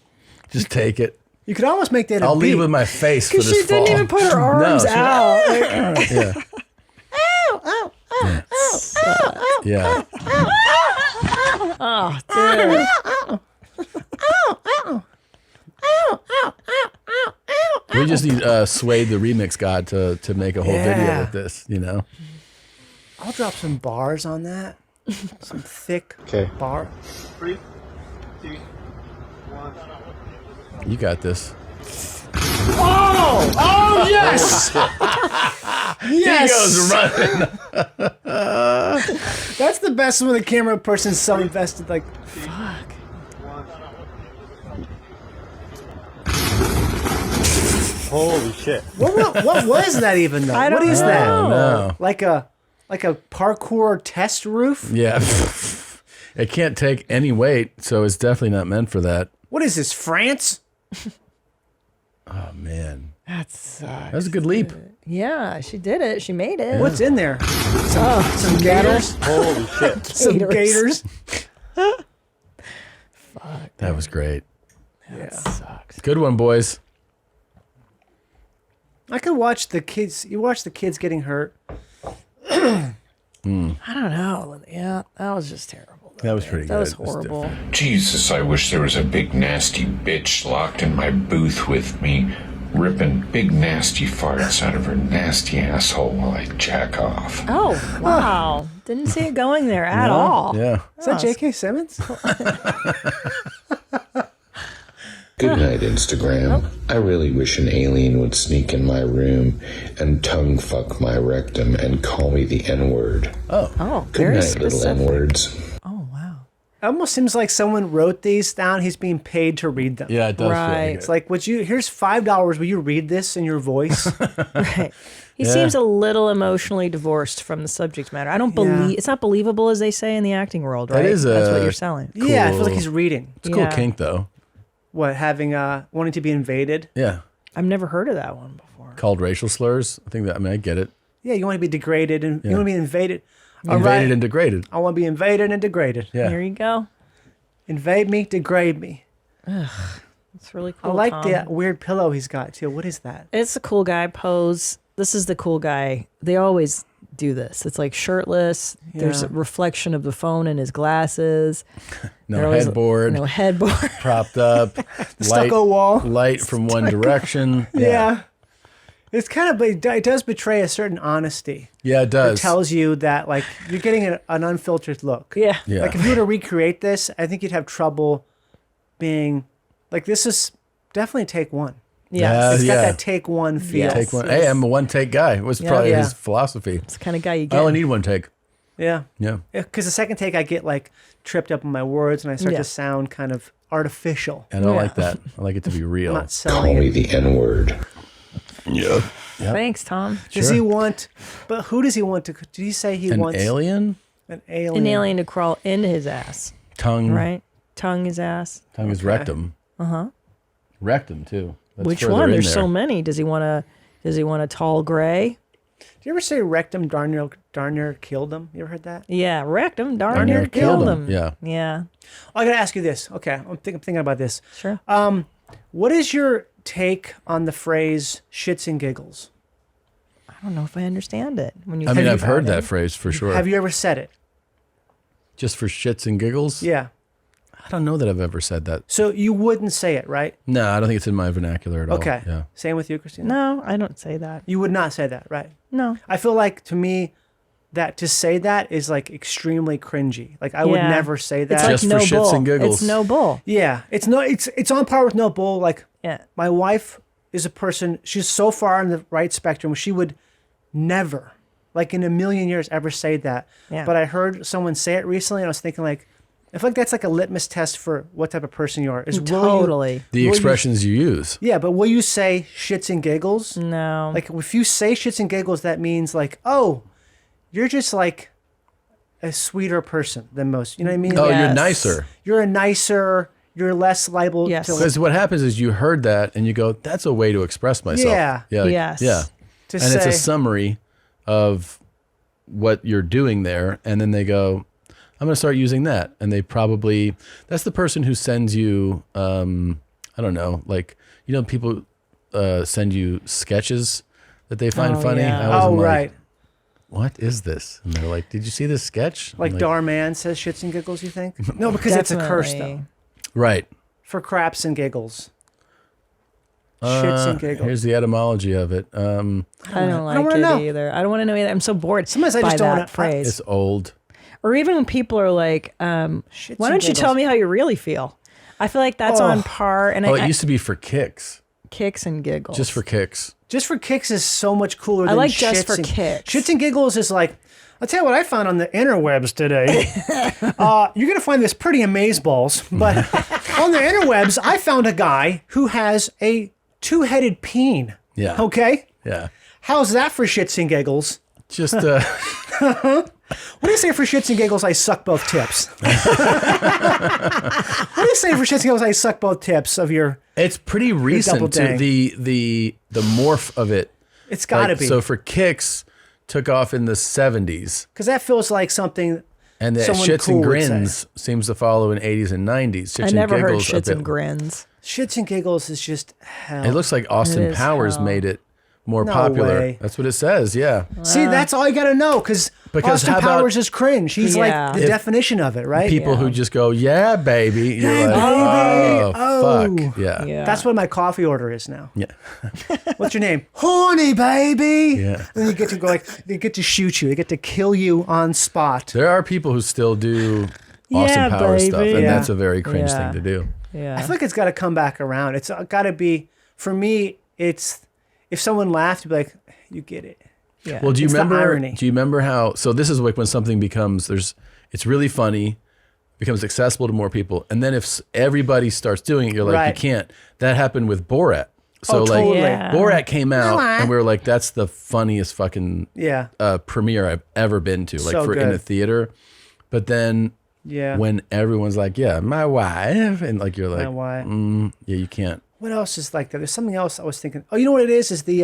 just take it. You could almost make that a I'll beat. leave with my face for Because this she didn't fall. even put her arms No, she- out. Yeah. Yeah. Oh, dude. We just need Suede the remix god to make a whole video Yeah. with this, you know? I'll drop some bars on that. Some thick bar. 3, 2, 1. You got this. Oh! Oh, yes! Yes! He goes running. That's the best when the camera person's so invested. Like, fuck. Holy shit. What was that even though? I What don't is that? know. No. Like a parkour test roof? Yeah. It can't take any weight, so it's definitely not meant for that. What is this, France? Oh, man. That sucks. That was a good leap. Yeah, she did it. She made it. What's in there? Some gators. gators? Holy shit. Some gators? That was great. That sucks. Good one, boys. I could watch the kids. You watch the kids getting hurt. I don't know. Yeah, that was just terrible. That was pretty good. That was horrible. Jesus, I wish there was a big nasty bitch locked in my booth with me, ripping big nasty farts out of her nasty asshole while I jack off. Oh, wow. Didn't see it going there at all. Yeah. Is that J.K. Simmons? Good night, Instagram. I really wish an alien would sneak in my room and tongue fuck my rectum and call me the N-word. Oh, Good very night, specific. little N-words. It almost seems like someone wrote these down. He's being paid to read them. Yeah, it does. Right. Feel like It's like, here's $5. Will you read this in your voice? Right. He Yeah. seems a little emotionally divorced from the subject matter. I don't believe it's not believable, as they say in the acting world, right? That is That's what a you're selling. Yeah, I feel like he's reading. It's a cool kink, though. What, having wanting to be invaded? Yeah. I've never heard of that one before. Called racial slurs. I think that. I mean, I get it. Yeah, you want to be degraded and you Yeah. want to be invaded. All Invaded right. and degraded. I want to be invaded and degraded. Yeah. Here you go. Invade me, degrade me. It's really cool. I like Tom. that weird pillow he's got too. What is that? It's a cool guy pose. This is the cool guy. They always do this. It's like shirtless. There's Yeah. a reflection of the phone in his glasses. No They're always- headboard. No headboard. Propped up. Stucco wall. Light from one direction. Yeah. It's kind of, it does betray a certain honesty. Yeah, it does. It tells you that, like, you're getting an unfiltered look. Yeah. Yeah. Like, if you were to recreate this, I think you'd have trouble being, like, this is definitely take one. Yes. It's got yeah. that take one feel. Take one. Hey, I'm a one take guy. It was Yeah. probably Yeah. his philosophy. It's the kind of guy you I get. only need one take. Yeah. Yeah. Because the second take, I get, like, tripped up on my words and I start Yeah. to sound kind of artificial. And I Yeah. like that. I like it to be I'm real. not Call selling me it. the N-word. Yeah. Thanks, Tom. Does he want, but who does he want to, did he say he An wants alien? an alien? An alien to crawl into his ass, Tongue. right? Tongue his ass. Tongue is rectum. Uh-huh. Rectum, too. That's Which further one? in There's there. so many. Does he want a tall gray? Do you ever say rectum darn near killed him? You ever heard that? Yeah, rectum darn near killed him. Yeah. Yeah. I gotta ask you this. Okay, I'm thinking about this. Sure. What is your take on the phrase "shits and giggles"? I don't know if I understand it. When you I mean, think I've heard about that it. phrase for sure. Have you ever said it? Just for shits and giggles? Yeah. I don't know that I've ever said that. So you wouldn't say it, right? No, I don't think it's in my vernacular at all. Okay. Yeah. Same with you, Christina. No, I don't say that. You would not say that, right? No. I feel like to me, that to say that is like extremely cringy. Like I would Yeah. never say that. It's like Just no for shits bull. and giggles. It's no bull. Yeah, it's on par with no bull. Like Yeah. my wife is a person. She's so far on the right spectrum. She would never, like in a million years, ever say that. Yeah. But I heard someone say it recently, and I was thinking like, I feel like that's like a litmus test for what type of person you are. Is will you- Totally. The will you- expressions you use. Yeah, but will you say shits and giggles? No. Like if you say shits and giggles, that means like, oh, you're just like a sweeter person than most. You know what I mean? Oh, Like, you're Yes. nicer. you're a nicer. You're less liable Yes. to. Because what happens is you heard that and you go, that's a way to express myself. Yeah. Yeah. like- Yes. Yeah. To And it's a say- summary of what you're doing there. And then they go, I'm going to start using that. And they probably, that's the person who sends you, I don't know, like, you know, people send you sketches that they find Oh, funny. yeah. I was Oh, like, right. what is this? And they're like, did you see this sketch? I'm Like Dar Man says shits and giggles, you think? No, because it's a curse, though. Definitely. Right. For craps and giggles. Shits and giggles. Here's the etymology of it. I don't like wanna it know. either. I don't want to know either. I'm so bored. Sometimes I by just don't that wanna- phrase. It's old. Or even when people are like, why and don't you tell giggles. me how you really feel? I feel like that's Oh. on par. And Oh, I it used to be for kicks. kicks and giggles. Just for kicks. Just for kicks is so much cooler I than like shits just for and, kicks. Shits and giggles is like, I'll tell you what I found on the interwebs today. You're going to find this pretty amazeballs, but on the interwebs, I found a guy who has a two-headed peen. Yeah. Okay? Yeah. How's that for shits and giggles? Just What do you say for shits and giggles? I suck both tips. What do you say for shits and giggles? I suck both tips of your. it's pretty double recent to dang. the morph of it. It's got to Like, be. So for kicks took off in the 70s, Because that feels like something. and the Someone shits cool and would say. grins seems to follow in 80s and 90s. Shits I and never heard giggles a shits bit- and grins. Shits and giggles is just hell. It looks like Austin is Powers hell. made it more No popular. way. That's what it says. Yeah. See, that's all you got to know because Austin how about- Powers is cringe. He's like the If definition of it, right? People who just go, yeah, baby. You're like, oh, fuck. Yeah. That's what my coffee order is now. Yeah. What's your name? Horny baby. Yeah. And you get to go they get to shoot you. They get to kill you on spot. There are people who still do Austin Powers stuff, and Yeah. that's a very cringe thing to do. Yeah. I feel like it's got to come back around. It's got to be, for me, it's, if someone laughed, you'd be like, you get it. Yeah. Well, do you It's the remember? irony. Do you remember how? So this is like when something becomes it's really funny, becomes accessible to more people, and then if everybody starts doing it, you're like, Right. you can't. That happened with Borat. So Oh, totally. Borat came out, Borat. and we were like, that's the funniest fucking Yeah. premiere I've ever been to, like So in a good. theater. But then Yeah. when everyone's like, yeah, my wife, and like you're like, My wife. yeah, you can't. What else is like that? There's something else I was thinking. Oh, you know what it is? Is the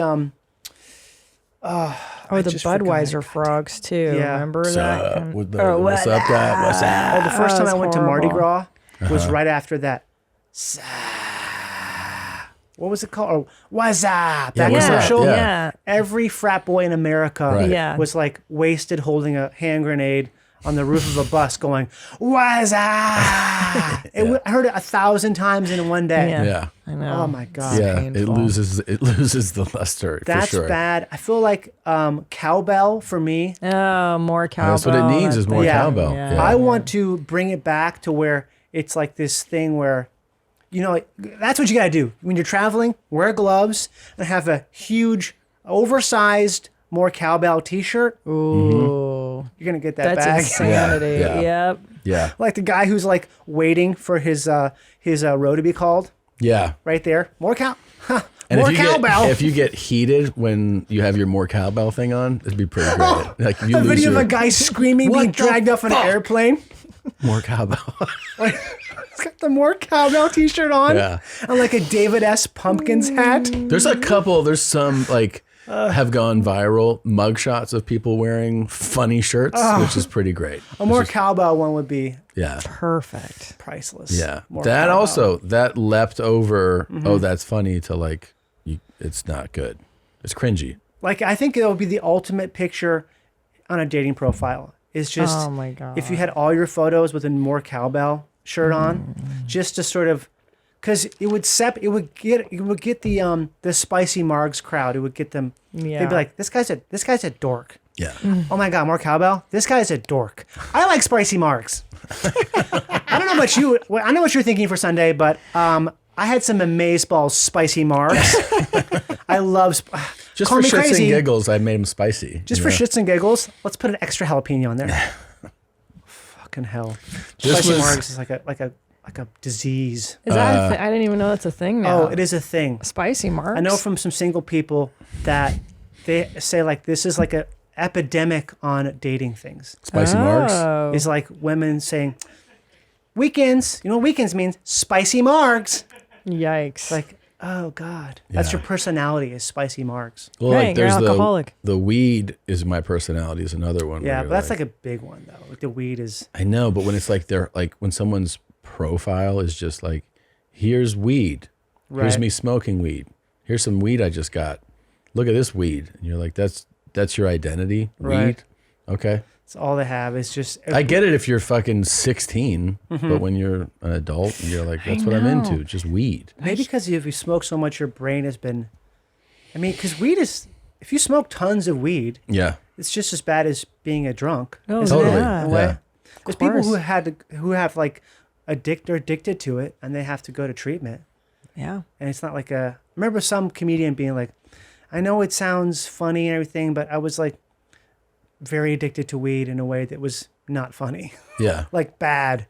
the Budweiser frogs too. Yeah. Remember What's that? up? kind- What's up, guy? What's up? Oh, the first time I went to Mardi Gras was Uh-huh. right after that. What was it called? Oh, what's up? That what's up? commercial. Yeah. Every frat boy in America Right. Yeah. was like wasted holding a hand grenade on the roof of a bus going, what's up? I heard it 1,000 times in one day. Yeah. I know. Oh my God. Yeah, it loses the luster. That's for sure. bad. I feel like cowbell for me. Oh, more cowbell. That's what it needs is more cowbell. Yeah. Yeah. I want to bring it back to where it's like this thing where, you know, like, that's what you got to do. When you're traveling, wear gloves and have a huge, oversized, more cowbell t-shirt. Ooh. You're going to get that That's bag. insanity. Yeah. Yep. Yeah. Like the guy who's like waiting for his row to be called. Yeah. Right there. More cow. And more if you cowbell. if you get heated when you have your more cowbell thing on, it'd be pretty great. Like if you a lose video of your a guy screaming, What being the dragged off an fuck? airplane. more cowbell. He's got the more cowbell t-shirt on. Yeah. And like a David S. Pumpkins hat. There's some like have gone viral mugshots of people wearing funny shirts, which is pretty great. A more cowbell one would be Yeah. Perfect. priceless. Yeah. More That cowbell. also that leapt over, Mhm. oh, that's funny to like it's not good. It's cringy. Like, I think it would be the ultimate picture on a dating profile. Is just Oh my God. if you had all your photos with a more cowbell shirt on, just to sort of, because it would get the spicy margs crowd. It would get them. Yeah. They'd be like, this guy's a dork. Yeah. Oh my God, more cowbell. This guy's a dork. I like spicy margs. I don't know about you. Well, I know what you're thinking for Sunday, but I had some amazeballs spicy margs. I love. Just call for me shits crazy. and giggles, I made them spicy. Just for shits and giggles, let's put an extra jalapeno on there. Fucking hell. This Spicy was- margs is like a disease. Is that a thing? I didn't even know that's a thing now. Oh, it is a thing. Spicy marks. I know from some single people that they say like this is like a epidemic on dating things. Spicy margs? Is like women saying weekends. You know what weekends means? Spicy margs. Yikes. Like, oh God. That's your personality is spicy margs. Well, Dang, like there's you're alcoholic. the weed is my personality is another one. Yeah, where but you're that's like a big one though. Like the weed is I know, but when it's like they're like when someone's profile is just like, here's weed. Here's Right. me smoking weed. Here's some weed I just got. Look at this weed. And you're like, that's your identity? Right. Weed? Okay. it's all they have. It's just I get it if you're fucking 16, Mhm. but when you're an adult and you're like, that's what I'm into, just weed. Maybe because if you smoke so much, your brain has been. I mean, because weed is. If you smoke tons of weed, Yeah. it's just as bad as being a drunk. Oh, isn't it, Totally, in a way? yeah. There's people course. who have like addicted to it, and they have to go to treatment. Yeah. And it's not like a. I remember some comedian being like, "I know it sounds funny and everything, but I was like very addicted to weed in a way that was not funny." Yeah. Like bad,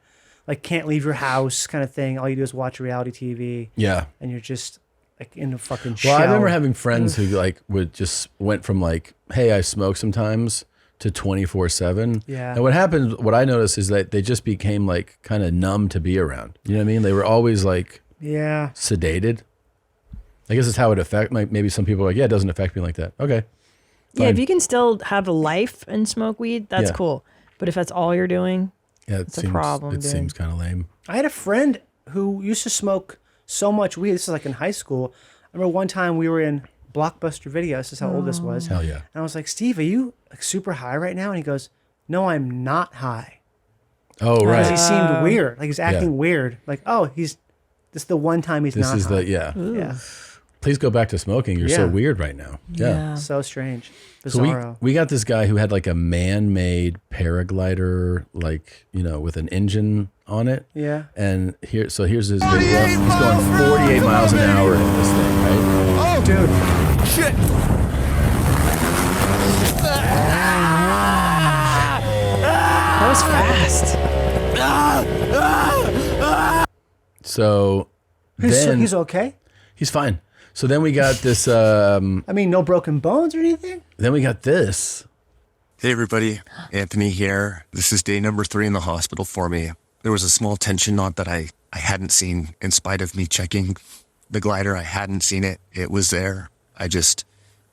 like can't leave your house kind of thing. All you do is watch reality TV. Yeah. And you're just like in a fucking Well, shell. I remember having friends who like would just went from like, hey, I smoke sometimes to 24/7. Yeah. And what I noticed is that they just became like kind of numb to be around. You know what I mean? They were always like Yeah. sedated. I guess it's how it affect. Like maybe some people are like, yeah, it doesn't affect me like that. Okay. Yeah, fine. if you can still have a life and smoke weed, that's Yeah. cool. But if that's all you're doing, Yeah, it's a problem. It dude. seems kind of lame. I had a friend who used to smoke so much weed. This is like in high school. I remember one time we were in Blockbuster Video. This is how old this was. Hell yeah. And I was like, Steve, are you like super high right now? And he goes, no, I'm not high. Oh, right. He seemed weird. Like he's acting weird. Like, oh, this is the one time he's not high. This is Yeah. Please go back to smoking. You're so weird right now. Yeah. So strange. So Bizarro. we got this guy who had like a man-made paraglider, like, with an engine on it. Yeah. And here's his video. He's going 48 miles an hour in this thing, right? Oh, dude. Shit. That was fast. So He's okay? He's fine. So then we got this. I mean, no broken bones or anything? Then we got this. Hey, everybody. Anthony here. This is day number 3 in the hospital for me. There was a small tension knot that I hadn't seen. In spite of me checking the glider, I hadn't seen it. It was there. I just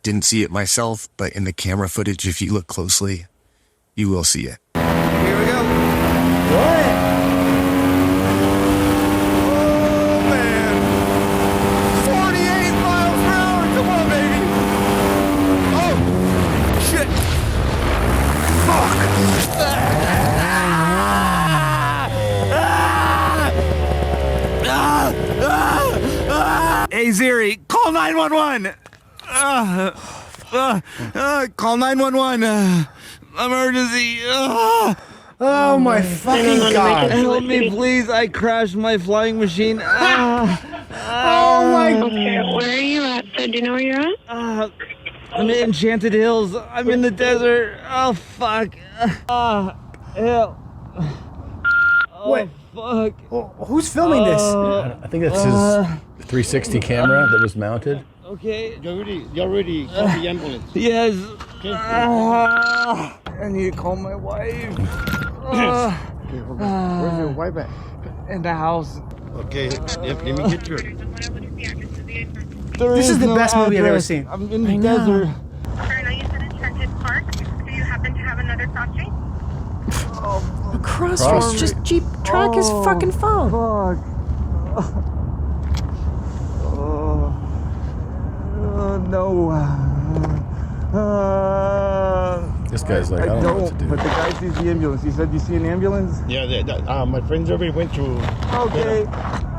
didn't see it myself, but in the camera footage, if you look closely, you will see it. Here we go. What? Oh, man. 48 miles per hour. Come on, baby. Oh, shit. Fuck. Hey, Ziri, call 911. Call 911. Emergency. Oh my fucking God. Help me, please. I crashed my flying machine. Oh my. Okay, where are you at? So do you know where you're at? I'm in Enchanted Hills. I'm in the desert. Oh, fuck. Hell. Oh, Wait. fuck. Who's filming this? I think that's his 360 camera that was mounted. Okay. You already called the ambulance. Yes. Okay. I need to call my wife. Where's your wife at? In the house. Okay, let me get your... This is the best movie I've ever seen. I'm in the desert. I know you said Enchanted Park. Do you happen to have another cross street? A crossroads. Just Jeep track his fucking phone. Fuck. No. This guy's like, I don't know what to do. But the guy sees the ambulance. He said, "You see an ambulance?" Yeah, my friends already went to... Okay.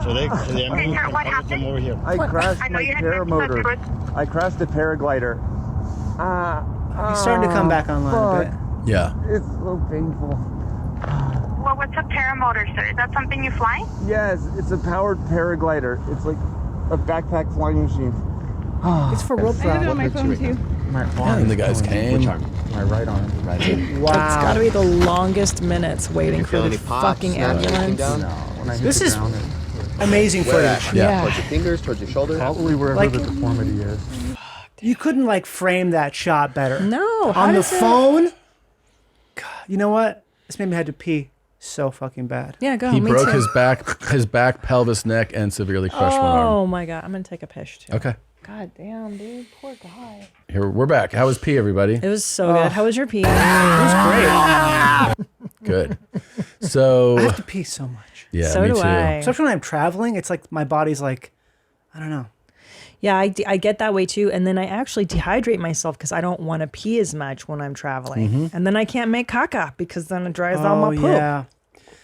So the ambulance what happened? them over here. I crashed I know my you had paramotor. I crashed a paraglider. He's starting to come back online a bit. Yeah. It's so painful. Well, what's a paramotor, sir? Is that something you fly? Yes, it's a powered paraglider. It's like a backpack flying machine. It's for rope flying. on my phone, too. My And the guys came. My right arm. Wow. It's got to be the longest minutes waiting for the fucking ambulance. This is amazing footage. Yeah. Towards your fingers, towards your shoulder. Probably wherever Like- the deformity is. You couldn't like frame that shot better. No. On the phone. God, you know what? This made me had to pee so fucking bad. Yeah, go. He me broke too. his back, pelvis, neck, and severely crushed one arm. Oh my God. I'm going to take a piss too. Okay. God damn, dude. Poor guy. Here, we're back. How was pee, everybody? It was so good. How was your pee? It was great. Good. So I have to pee so much. Yeah, So me do too. I. Especially when I'm traveling, it's like my body's like, I don't know. Yeah, I get that way too. And then I actually dehydrate myself because I don't want to pee as much when I'm traveling. And then I can't make caca because then it dries out my poop. Yeah.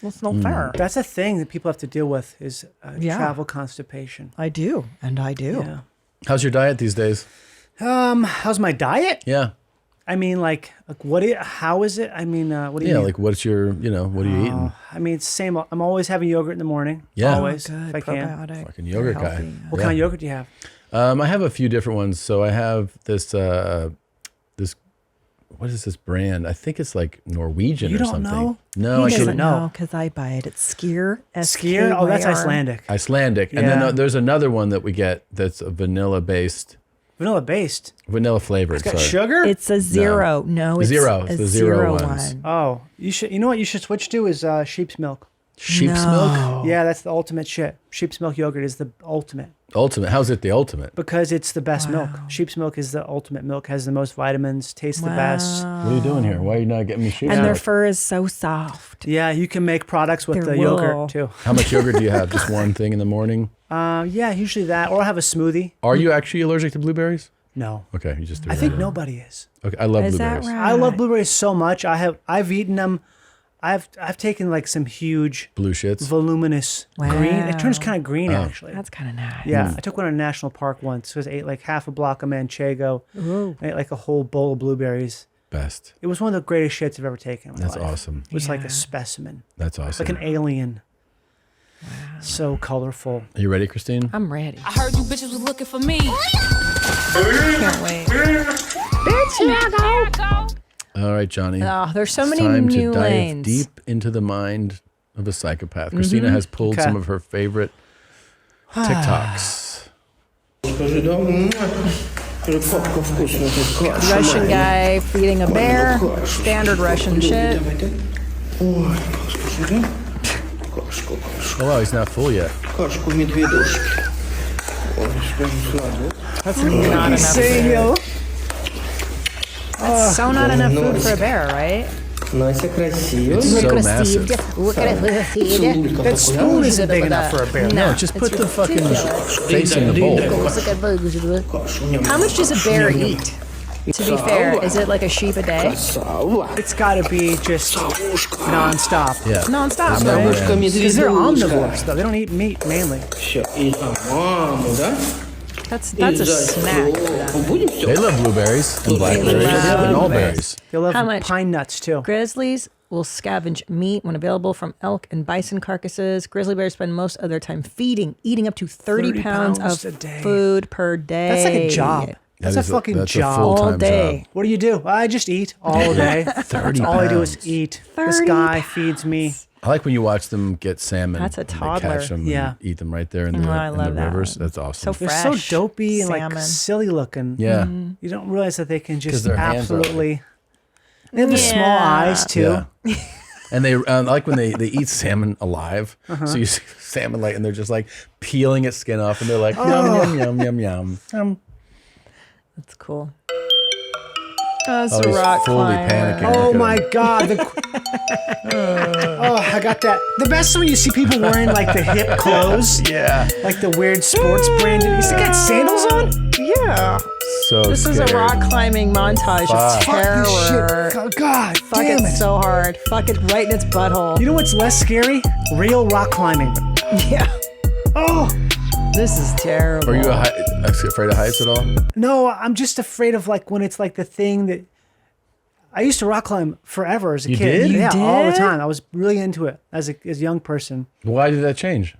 That's no fair. That's a thing that people have to deal with is Yeah. travel constipation. I do. And I do. Yeah. How's your diet these days? How's my diet? Yeah. I mean, like how is it? I mean, what do you Yeah, mean? like what's your, what are you eating? I mean, it's the same. I'm always having yogurt in the morning. Yeah. Always, Good. if I can. Probiotic. Fucking yogurt guy. Healthy. What kind of yogurt do you have? I have a few different ones. So I have this, what is this brand? I think it's like Norwegian You or don't something. know? No, He I doesn't should know. Because I buy it. It's Skier. Skier? Oh, that's SKYR. Icelandic. Icelandic. And Yeah. then there's another one that we get that's a vanilla based, Vanilla based. vanilla flavored. It's got sorry. sugar? It's a zero. No, it's Zero. a It's the zero ones. one. Oh, you know what you should switch to is sheep's milk. Sheep's No. milk? Yeah, that's the ultimate shit. Sheep's milk yogurt is the ultimate Ultimate. How's it the ultimate? because it's the best milk. Sheep's milk is the ultimate milk, has the most vitamins, tastes the best. What are you doing here? Why are you not getting me sheep's And their milk? fur is so soft. Yeah, you can make products with They're the wool. yogurt too. How much yogurt do you have? Just one thing in the morning? Yeah, usually that, or I'll have a smoothie. Are you actually allergic to blueberries? No. Okay, you just threw I it think out. nobody is. Okay, I love Is that blueberries. right? I love blueberries so much. I've eaten them. I've taken like some huge Blue shits. voluminous green. It turns Wow. kind of green Oh. actually. That's kind of nice. Yeah, I took one in a national park once because I ate like half a block of manchego. Ooh. I ate like a whole bowl of blueberries. Best. It was one of the greatest shits I've ever taken in my That's life. awesome. It was like Yeah. a specimen. That's awesome. Like an alien. Wow. So colorful. Are you ready, Christine? I'm ready. I heard you bitches was looking for me. Can't wait. Bitch, here I go. All right, Johnny. Oh, there's so It's many time new to dive lanes. deep into the mind of a psychopath. Christina has pulled Okay. some of her favorite TikToks. Russian guy feeding a bear. Standard Russian shit. Oh wow, he's not full yet. That's not enough food. That's so not enough food for a bear, right? It's so massive. That spoon isn't big enough for a bear. No, just put the fucking face in the bowl. How much does a bear eat? To be fair, is it like a sheep a day? It's got to be just nonstop. Yeah. Nonstop, right? Because they're omnivores, though. They don't eat meat mainly. That's a snack. for them. They love blueberries and blackberries and all berries. They love How much? pine nuts, too. Grizzlies will scavenge meat when available from elk and bison carcasses. Grizzly bears spend most of their time eating up to 30 pounds pounds a of day. food per day. That's like a job. That's a fucking that's job. a full-time All day. job. What do you do? I just eat all day. 30 All I do is pounds. eat. This 30 guy feeds me. I like when you watch them get salmon. That's a and they toddler. catch them Yeah. and eat them right there in the, Oh, I in love the that. rivers. That's awesome. So They're fresh. so dopey and like salmon. silly looking. Yeah. You don't realize that they can 'Cause just their hands are absolutely. They have the small eyes too. Yeah. And they like when they eat salmon alive. Uh-huh. So you see salmon like, and they're just like peeling its skin off, and they're like Oh. yum yum yum yum yum. That's cool. Oh, it's Oh, a he's rock fully climber. panicking. Oh Look at my him. god! Oh, I got that. The best is when you see people wearing like the hip clothes. Yeah. Like the weird sports branded. You still got sandals on? Yeah. So This is a scared. rock climbing montage Fuck. of terror. Fuck this shit. God Fuck damn it so hard. Fuck it right in its butthole. You know what's less scary? Real rock climbing. Yeah. Oh This is terrible. Are you afraid of heights at all? no, I'm just afraid of like when it's like the thing that. I used to rock climb forever as a You kid. did? You Yeah, all the did? time. I was really into it as a young person. Why did that change?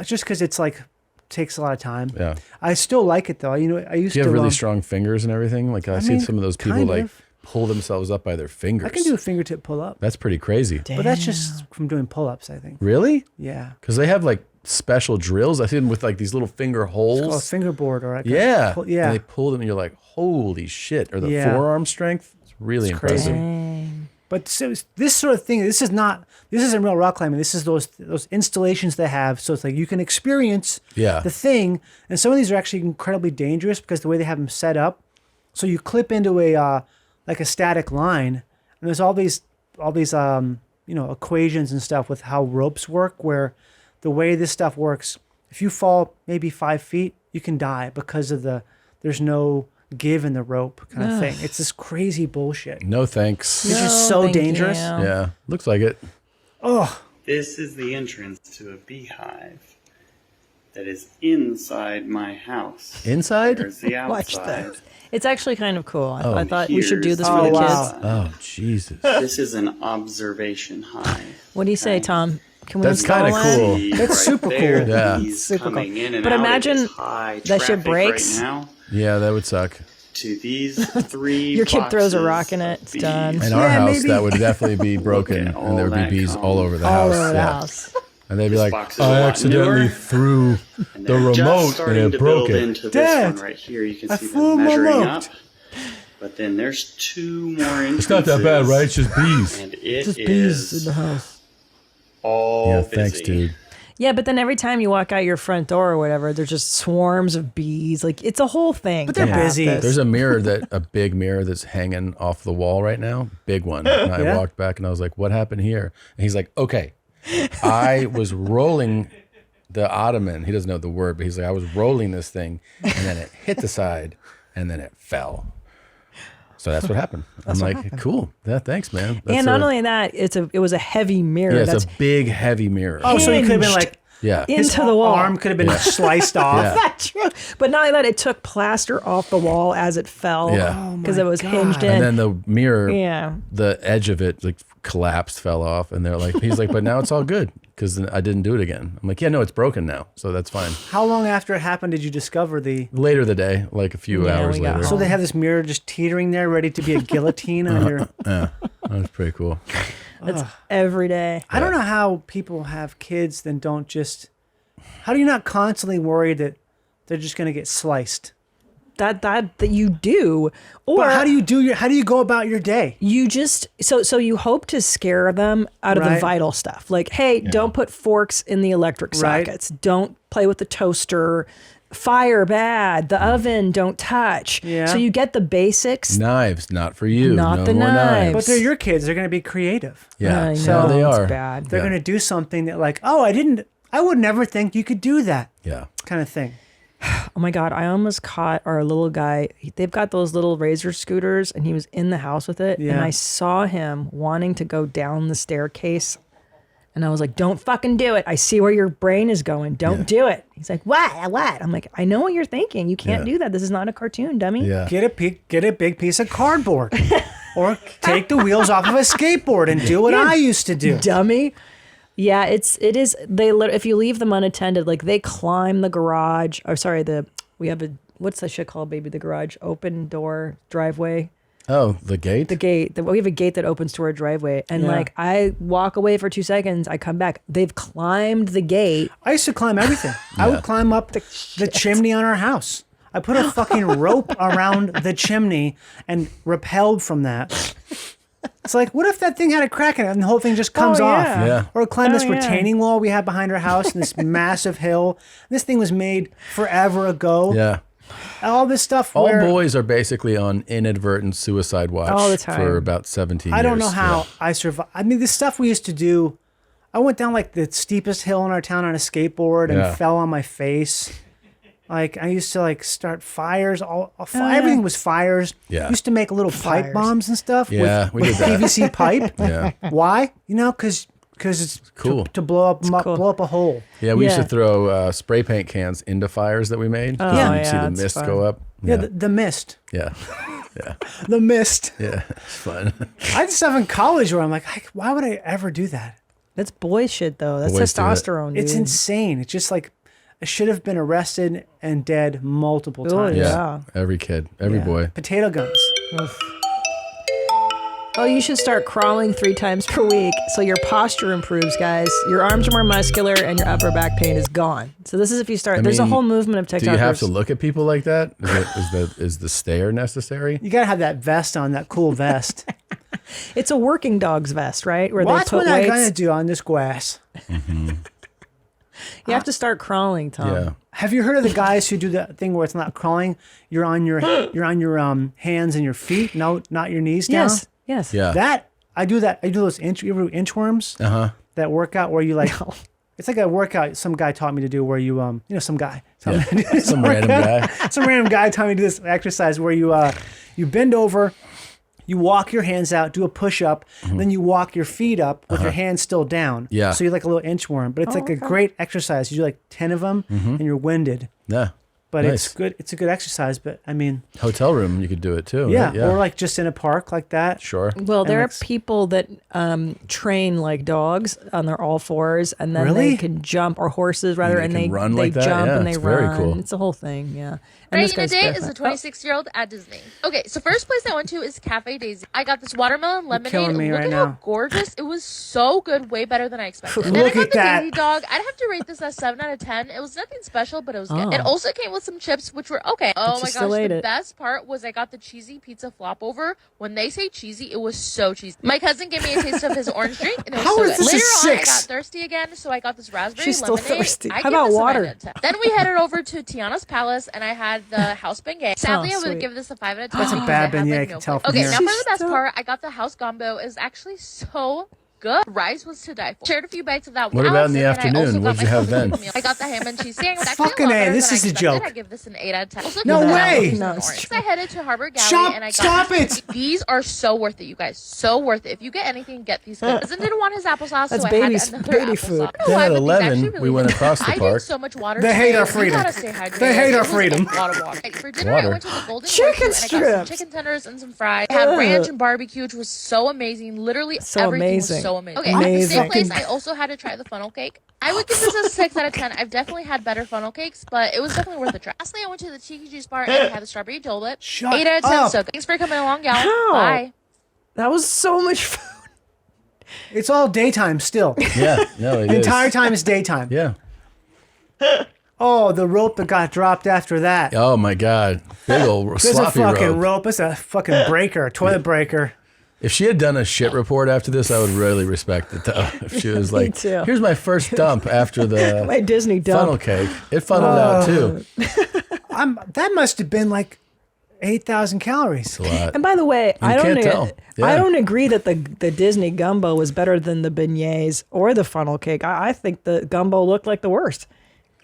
Just because it's like takes a lot of time. Yeah. I still like it though. You know, I used Do you to. have really strong fingers and everything? Like I've seen mean, some of those people kind like of. pull themselves up by their fingers. I can do a fingertip pull up, That's pretty crazy. but that's just from doing pull ups. I think. Really? Yeah. Because they have like special drills. I see them with like these little finger It's called a holes. fingerboard or like a Yeah. pull- yeah. And they pull them and you're like, holy shit. Or the Yeah. forearm strength. It's really It's crazy. impressive. But so this sort of thing, this isn't real rock climbing. This is those installations they have. So it's like you can experience Yeah. the thing. And some of these are actually incredibly dangerous because the way they have them set up. So you clip into a like a static line, and there's all these equations and stuff with how ropes work. Where the way this stuff works, if you fall maybe 5 feet, you can die because of there's no give in the rope kind of thing. It's this crazy bullshit. No thanks. It's just so thank dangerous. you. Yeah. Looks like it. Oh, This is the entrance to a beehive that is inside my house. Inside? There's the Watch outside. this. It's actually kind of cool. Oh. I thought we should do this for Oh, the wow. kids. Oh, Jesus. This is an observation hive. What do you say, Tom? Can we That's install kinda one? cool. See That's super there, cool. Yeah. bees Super cool. coming in and But out. It imagine is high that shit traffic breaks. right now Yeah, that would suck. to these three Your kid throws a boxes rock in it. of It's bees. done. In our house, maybe. that would definitely be broken, Look at and there would all be that bees comb. all over the All house. over the yeah. house. And they'd be This like, box is a I lot accidentally newer, threw And the they're just remote and starting it to broke build it. into Dad, this one right here. You can I see flew them my measuring remote. up. But then there's two more entrances. It's not that bad, right? It's just bees. And it Just is bees in the house. all Yeah, busy. thanks, dude. Yeah, but then every time you walk out your front door or whatever, there's just swarms of bees. Like it's a whole thing. But they're to have busy. this. There's a big mirror that's hanging off the wall right now. Big one. And I Yeah? walked back and I was like, what happened here? And he's like, okay, I was rolling the ottoman. He doesn't know the word, but he's like, I was rolling this thing, and then it hit the side, and then it fell. So that's what happened. I'm like, cool. Yeah, thanks, man. And not only that, it was a heavy mirror. Yeah, it's a big, heavy mirror. Oh, so he could have been like, into the wall. Arm could have been sliced off. Yeah. That's true. But not only that, it took plaster off the wall as it fell. Yeah. Because it was hinged in. And then the mirror, Yeah. the edge of it like collapsed, fell off, and they're like, he's like, but now it's all good because I didn't do it again. I'm like, yeah, no, it's broken now, so that's fine. How long after it happened did you discover the? Later the day, like a few hours later. So they have this mirror just teetering there, ready to be a guillotine on your. Yeah, that was pretty cool. That's every day. I don't know how people have kids then don't just. How do you not constantly worry that they're just going to get sliced? That you do, or but how do you go about your day? You just so you hope to scare them out of the vital stuff, like, hey, don't put forks in the electric sockets, don't play with the toaster, fire bad, the oven don't touch. So you get the basics. Knives, not for you. Not no the more knives. But they're your kids. They're going to be creative. Yeah, so they are. It's bad. They're going to do something that like, oh, I would never think you could do that. Yeah, kind of thing. Oh my God, I almost caught our little guy. They've got those little razor scooters and he was in the house with it. And I saw him wanting to go down the staircase. And I was like, don't fucking do it. I see where your brain is going. Don't do it. He's like, what? I'm like, I know what you're thinking. You can't do that. This is not a cartoon, dummy. Yeah. Get a big piece of cardboard. Or take the wheels off of a skateboard and do what I used to do. Dummy. Yeah, it is. If you leave them unattended, like they climb the garage. Or sorry, we have what's that shit called, baby? The garage open door driveway. Oh, the gate. The gate. We have a gate that opens to our driveway, and like I walk away for 2 seconds, I come back. They've climbed the gate. I used to climb everything. I would climb up the chimney on our house. I put a fucking rope around the chimney and rappelled from that. It's like, what if that thing had a crack in it and the whole thing just comes off? Yeah. Or climb this retaining wall we had behind our house in this massive hill. This thing was made forever ago. Yeah. All this stuff. All boys are basically on inadvertent suicide watch all the time for about 17 years. I don't know how I survived. I mean, the stuff we used to do, I went down like the steepest hill in our town on a skateboard and fell on my face. Like I used to like start fires. Everything was fires. Yeah. Used to make little pipe bombs and stuff. Yeah, we did that. PVC pipe. Yeah. Why? Because it's cool to blow up a hole. Yeah, we used to throw spray paint cans into fires that we made. Oh, You see the mist go up. Yeah, the mist. Yeah. Yeah. The mist. Yeah, it's fun. I did stuff in college where I'm like, why would I ever do that? That's boy shit though. That's Boys do it. testosterone. Dude. It's insane. It's just like I should have been arrested and dead multiple times. Yeah. Every kid, every boy. Potato guns. Oh, you should start crawling 3 times per week so your posture improves, guys. Your arms are more muscular and your upper back pain is gone. So this is if you start. There's a whole movement of TikTokers. Do you have to look at people like that? Is the stare necessary? You gotta have that vest on, that cool vest. It's a working dog's vest, right? Where Watch they put what I'm weights. gonna do on this grass. You have to start crawling, Tom. Yeah. Have you heard of the guys who do that thing where it's not crawling? You're on your hands and your feet, no, not your knees down. Yes. Yeah. That I do that. I do those you ever do inchworms. That workout where you like. It's like a workout some guy taught me to do where you some guy. Some random guy. Some random guy taught me to do this exercise where you bend over. You walk your hands out, do a push-up, then you walk your feet up with your hands still down. Yeah. So you're like a little inchworm. But it's like a great exercise. You do like 10 of them, and you're winded. Yeah. But Nice. it's good. It's a good exercise. But I mean, Hotel room, you could do it too. yeah, Right? Yeah. or like just in a park like that. Sure. Well, there are it's- people that train like dogs on their all fours, and then Really? they can jump, or horses rather, they and can they run they like that? jump Yeah, and they it's very run. cool. It's a whole thing, yeah. And this Creating a guy's date is a barefoot. 26-year-old at Disney. Okay, so first place I went to is Cafe Daisy. I got this watermelon lemonade. killing me Look right at how now. gorgeous. It was so good, way better than I expected. And then Look I got at the that. Daisy dog. I'd have to rate this as 7 out of 10. It was nothing special, but it was good. Oh. It also came with some chips, which were okay. Oh you my still gosh, ate the it. best part was I got the cheesy pizza flop over. When they say cheesy, it was so cheesy. My cousin gave me a taste of his orange drink, and it was How so is good. this a Later on, I 6? got thirsty again, so I got this raspberry She's still lemonade. thirsty. I How give about this a 9 water? out of 10. Then we headed over to Tiana's Palace, and I had the house beignet. Sadly, I sweet. would give this a 5 out of 10. That's a because bad it had, beignet, like, I can no tell flavor. from Okay, here. now for the She's best still- part, I got the house gumbo. It was actually so good. Rice was to die for. Shared a few bites of that. What about in the afternoon? What'd you have then? I got the ham and cheese sandwich. Fucking A, this is a joke. I give this an 8 out of 10. Also, No way! No, I headed to Harbor Galley and I got Stop it! These are so worth it, you guys. So worth it. If you get anything, get these. Cousin didn't want his applesauce, That's so baby's I had baby applesauce. food. Then at 11, we went across the I park. drank so much water. They hate our today. freedom. We gotta stay hydrated. They hate our It was freedom. A lot of water. For dinner, Water. I went to the Golden Chicken Barbecue and I got some strips. chicken tenders and some fries. I had ranch and barbecue, which was so amazing. Literally So everything amazing. was so amazing. Okay, Amazing. at the same place, I also had to try the funnel cake. I would give this a 6 out of 10. I've definitely had better funnel cakes, but it was definitely worth a try. Lastly, I went to the Cheeky Juice Bar and I had the strawberry tulip. Shut 8 out of 10. up. So thanks for coming along, y'all. How? Bye. That was so much fun. It's all daytime still. Yeah, no, it The is. entire time is daytime. Yeah. Oh, the rope that got dropped after that. Oh my God, big old There's a sloppy fucking rope. rope. It's a fucking breaker, a toilet breaker. If she had done a shit report after this, I would really respect it though. If she was like, too. "Here's my first dump after the My Disney dump. funnel cake," it funneled out too. That must have been like 8,000 calories. It's a lot. And by the way, You I don't can't tell. I Yeah. don't agree that the Disney gumbo was better than the beignets or the funnel cake. I think the gumbo looked like the worst.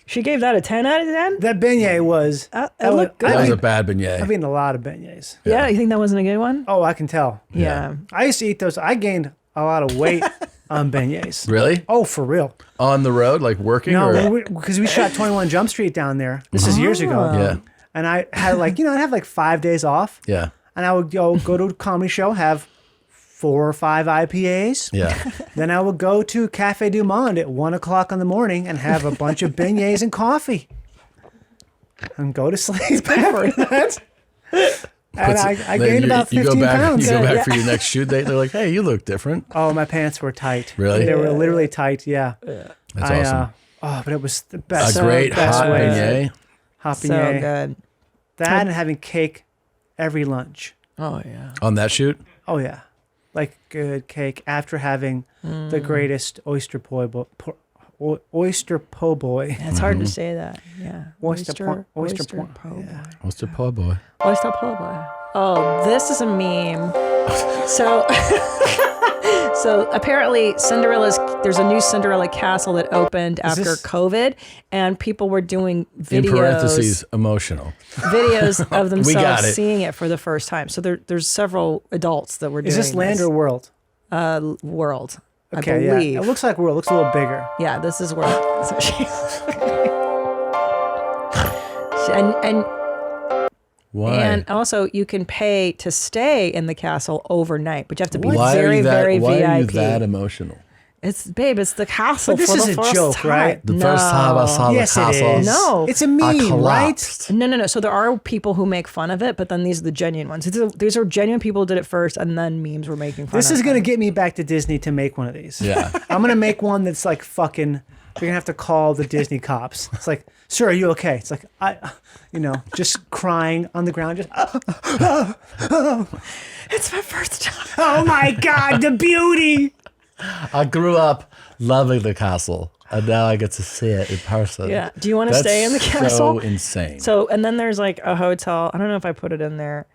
She gave that a 10 out of 10? That beignet was. It looked good. That was a bad beignet. I've eaten a lot of beignets. Yeah, you think that wasn't a good one? Oh, I can tell. Yeah. I used to eat those. I gained a lot of weight on beignets. Really? Oh, for real. On the road, like working? or? No, because we shot 21 Jump Street down there. This is years ago. Yeah. And I had I'd have like 5 days off. Yeah. And I would go to a comedy show, have 4 or 5 IPAs. Yeah. Then I would go to Cafe Du Monde at 1 o'clock in the morning and have a bunch of beignets and coffee. And go to sleep after that. And I Then gained about 15 you go back, pounds. You go back for your next shoot date. They're like, "Hey, you look different." Oh, my pants were tight. Really? They were literally tight, yeah. That's awesome. But it was the best. A great best hot way. beignet. Hot So beignet. good. That and having cake every lunch. Oh, yeah. On that shoot? Oh, yeah. Like good cake after having the greatest oyster po' boy. Oyster po' boy. It's hard to say that. Yeah. Oyster po' boy. Oyster po' boy. Oyster po' boy. Oh, this is a meme. So, so apparently there's a new Cinderella castle that opened after COVID, and people were doing videos. In parentheses, emotional. Videos of We got themselves it. seeing it for the first time. So there's several adults that were doing Is this land or world? World. Okay, I believe. yeah. It looks like world. It looks a little bigger. Yeah, this is world. So and Why? and also you can pay to stay in the castle overnight, but you have to be why very, very why VIP. are you that emotional? It's the castle But this for is the a first joke, time. right? The first time I saw Yes, the it castle. is. No. It's a I meme, right? collapsed. No. So there are people who make fun of it, but then these are the genuine ones. These are genuine people who did it first, and then memes were making fun This of is it. going to get me back to Disney to make one of these. Yeah. I'm going to make one that's like fucking, you're going to have to call the Disney cops. It's like, sir, are you okay? It's like, just crying on the ground. Just, It's my first time. oh my God, the beauty. I grew up loving the castle, and now I get to see it in person. Yeah. Do you want to That's stay in the castle? So insane. So, and then there's like a hotel. I don't know if I put it in there.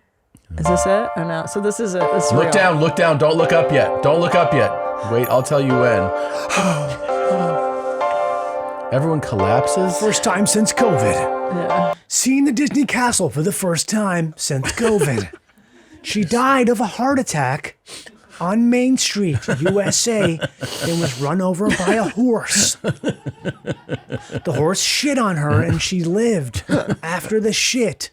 Is this it? Oh no. So this is it. This is Look real. down, look down. Don't look up yet. Don't look up yet. Wait, I'll tell you when. Everyone collapses. First time since COVID. Yeah. Seeing the Disney castle for the first time since COVID. She died of a heart attack on Main Street, USA, and was run over by a horse. The horse shit on her, and she lived after the shit.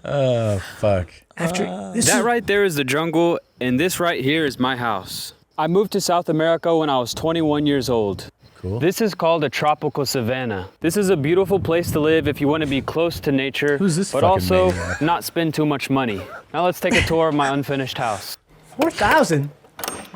Oh, fuck. That right there is the jungle, and this right here is my house. I moved to South America when I was 21 years old. Cool. This is called a tropical savanna. This is a beautiful place to live if you want to be close to nature, Who's this but fucking also maniac? not spend too much money. Now let's take a tour of my unfinished house. 4,000.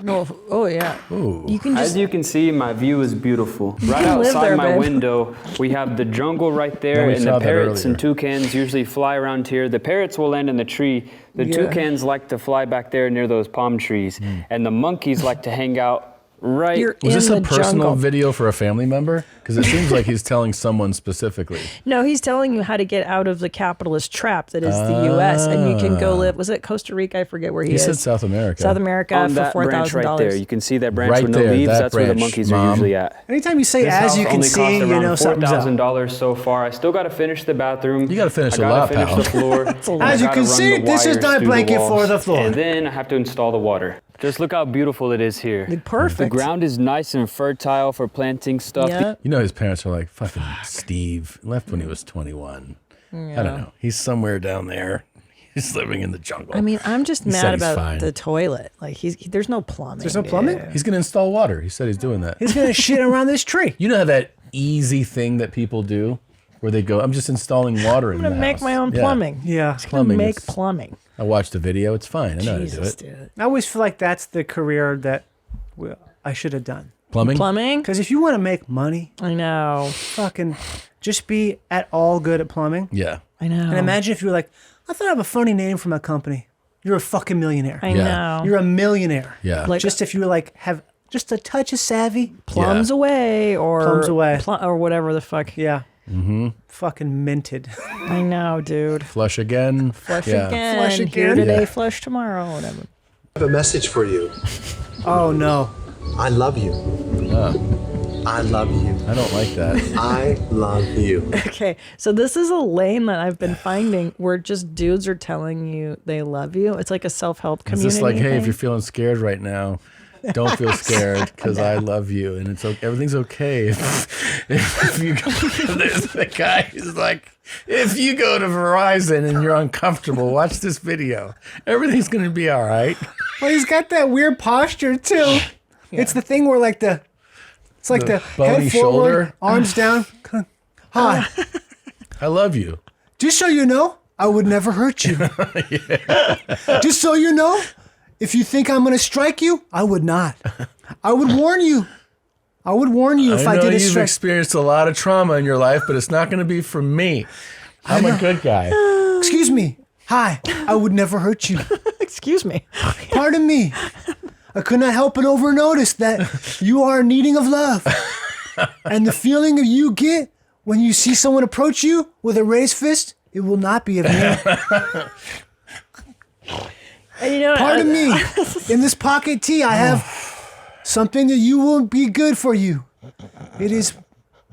No. Oh yeah. Ooh. You can just. As you can see, my view is beautiful. Right can live outside there, my babe. window, we have the jungle right there, we and saw the that parrots and earlier. toucans usually fly around here. The parrots will land in the tree. The Yeah. toucans like to fly back there near those palm trees, and the monkeys like to hang out right. You're Was this in a the personal jungle. video for a family member? Because it seems like he's telling someone specifically. No, he's telling you how to get out of the capitalist trap that is the U.S. and you can go live. Was it Costa Rica? I forget where he is. He said South America. South America On for that branch right there. $4,000. You can see that branch Right with no there, leaves. that That's where the branch, monkeys are Mom. usually at. Anytime you say This as house you can only see, cost you around know something's up. $4,000 so far. I still got to finish the bathroom. You got to finish I a gotta lot, finish pal. the floor. As you can see, this is not a blanket for the floor. And then I have to install the water. Just look how beautiful it is here. Perfect. The ground is nice and fertile for planting stuff. Yeah. You know, his parents are like, fucking Steve left when he was 21. I don't know. He's somewhere down there. He's living in the jungle. I mean, I'm just He said mad he's about fine. the toilet. Like there's no plumbing. There's no plumbing? He's going to install water. He said he's doing that. He's going to shit around this tree. You know how that easy thing that people do where they go, I'm just installing water in I'm the gonna make house." my own Yeah. plumbing. Yeah. Just gonna make is- plumbing. I watched the video. It's fine. I know Jesus, how to do it. dude. I always feel like that's the career that I should have done. Plumbing? Plumbing? Because if you want to make money, I know. fucking just be at all good at plumbing. Yeah. I know. And imagine if you were like, I thought I have a funny name for my company. You're a fucking millionaire. I know. You're a millionaire. Yeah. Like- just if you were like, have just a touch of savvy. Plums away or Plums away. Or whatever the fuck. Yeah. Mm-hmm. Fucking minted. I know, dude. Flush again. Flush Yeah. again. Flush Here again. today, Yeah. flush tomorrow. Whatever. I have a message for you. Oh no. I love you. I love you. I don't like that. I love you. Okay, so this is a lane that I've been finding where just dudes are telling you they love you. It's like a self-help It's community. just like, hey, if thing. you're feeling scared right now, don't feel scared because I love you, and it's everything's okay. If you go, there's the guy who's like, if you go to Verizon and you're uncomfortable, watch this video. Everything's gonna be all right. Well, he's got that weird posture too. It's the thing where like it's like The the bony head forward, shoulder. arms down. Hi. I love you. Just so you know, I would never hurt you. Just so you know, if you think I'm going to strike you, I would not. I would warn you. I would warn you if I know did a you've strike. experienced a lot of trauma in your life, but it's not going to be from me. I'm a good guy. Excuse me. Hi. I would never hurt you. Excuse me. Pardon me. I could not help but overnotice that you are needing of love. And the feeling that you get when you see someone approach you with a raised fist, it will not be of me. And you know, Pardon me. In this pocket tee, I have something that you will be good for you. It is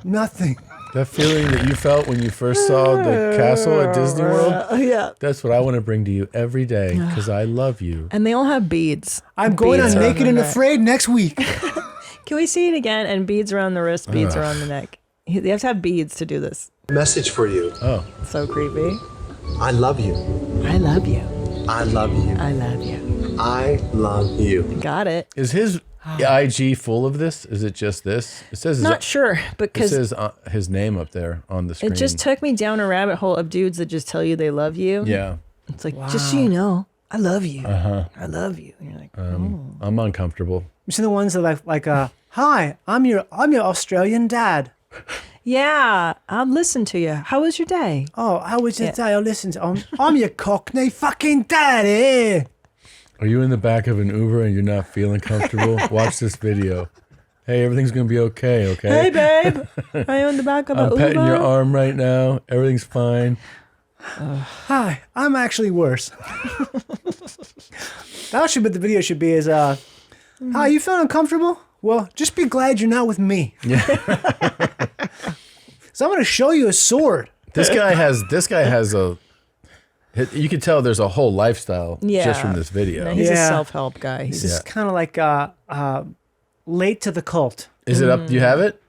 nothing. That feeling that you felt when you first saw the castle at Disney World, Yeah. that's what I want to bring to you every day because I love you. And they all have beads. I'm going Beads on around Naked the and neck. Afraid next week. Can we see it again? And beads around the wrist, beads Ugh. around the neck. You have to have beads to do this. Message for you. Oh. So creepy. I love you. I love you. I love you. I love you. I love you. Got it. Is his IG full of this? Is it just this? It says Not sure, It because says his name up there on the screen. it just took me down a rabbit hole of dudes that just tell you they love you. Yeah. It's like, just so you know, I love you. Uh-huh. I love you. And you're like, I'm uncomfortable. You see the ones that hi, I'm your Australian dad. yeah, I'll listen to you. How was your day? Oh, how was your day? I'm your Cockney fucking daddy. Are you in the back of an Uber and you're not feeling comfortable? Watch this video. Hey, everything's going to be okay, Hey, okay? babe. Are you on the back of I'm an petting Uber? your arm right now. Everything's fine. Hi, I'm actually worse. That should be the video should be is hi, you feeling uncomfortable? Well, just be glad you're not with me. Yeah. So I'm gonna show you a sword. This guy has a you can tell there's a whole lifestyle just from this video. No, he's a self-help guy. He's just kind of like late to the cult. Is it up? Do you have it?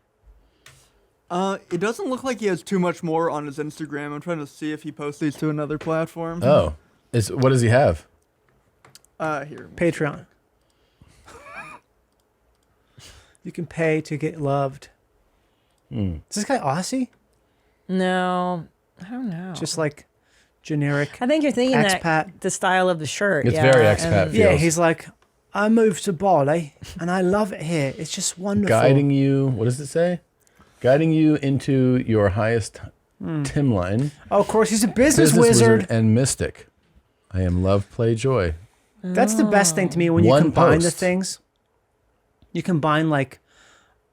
It doesn't look like he has too much more on his Instagram. I'm trying to see if he posts these to another platform. Oh. What does he have? Here. Patreon. You can pay to get loved. Is this guy Aussie? No, I don't know. Just like generic. I think you're thinking expat. that the style of the shirt. It's yeah, very expat and- Yeah, he's like, I moved to Bali and I love it here. It's just wonderful. Guiding you, what does it say? Guiding you into your highest Tim line. Oh, of course, he's a business wizard. and mystic. I am love, play, joy. That's the best thing to me when you One combine the post. things. You combine like,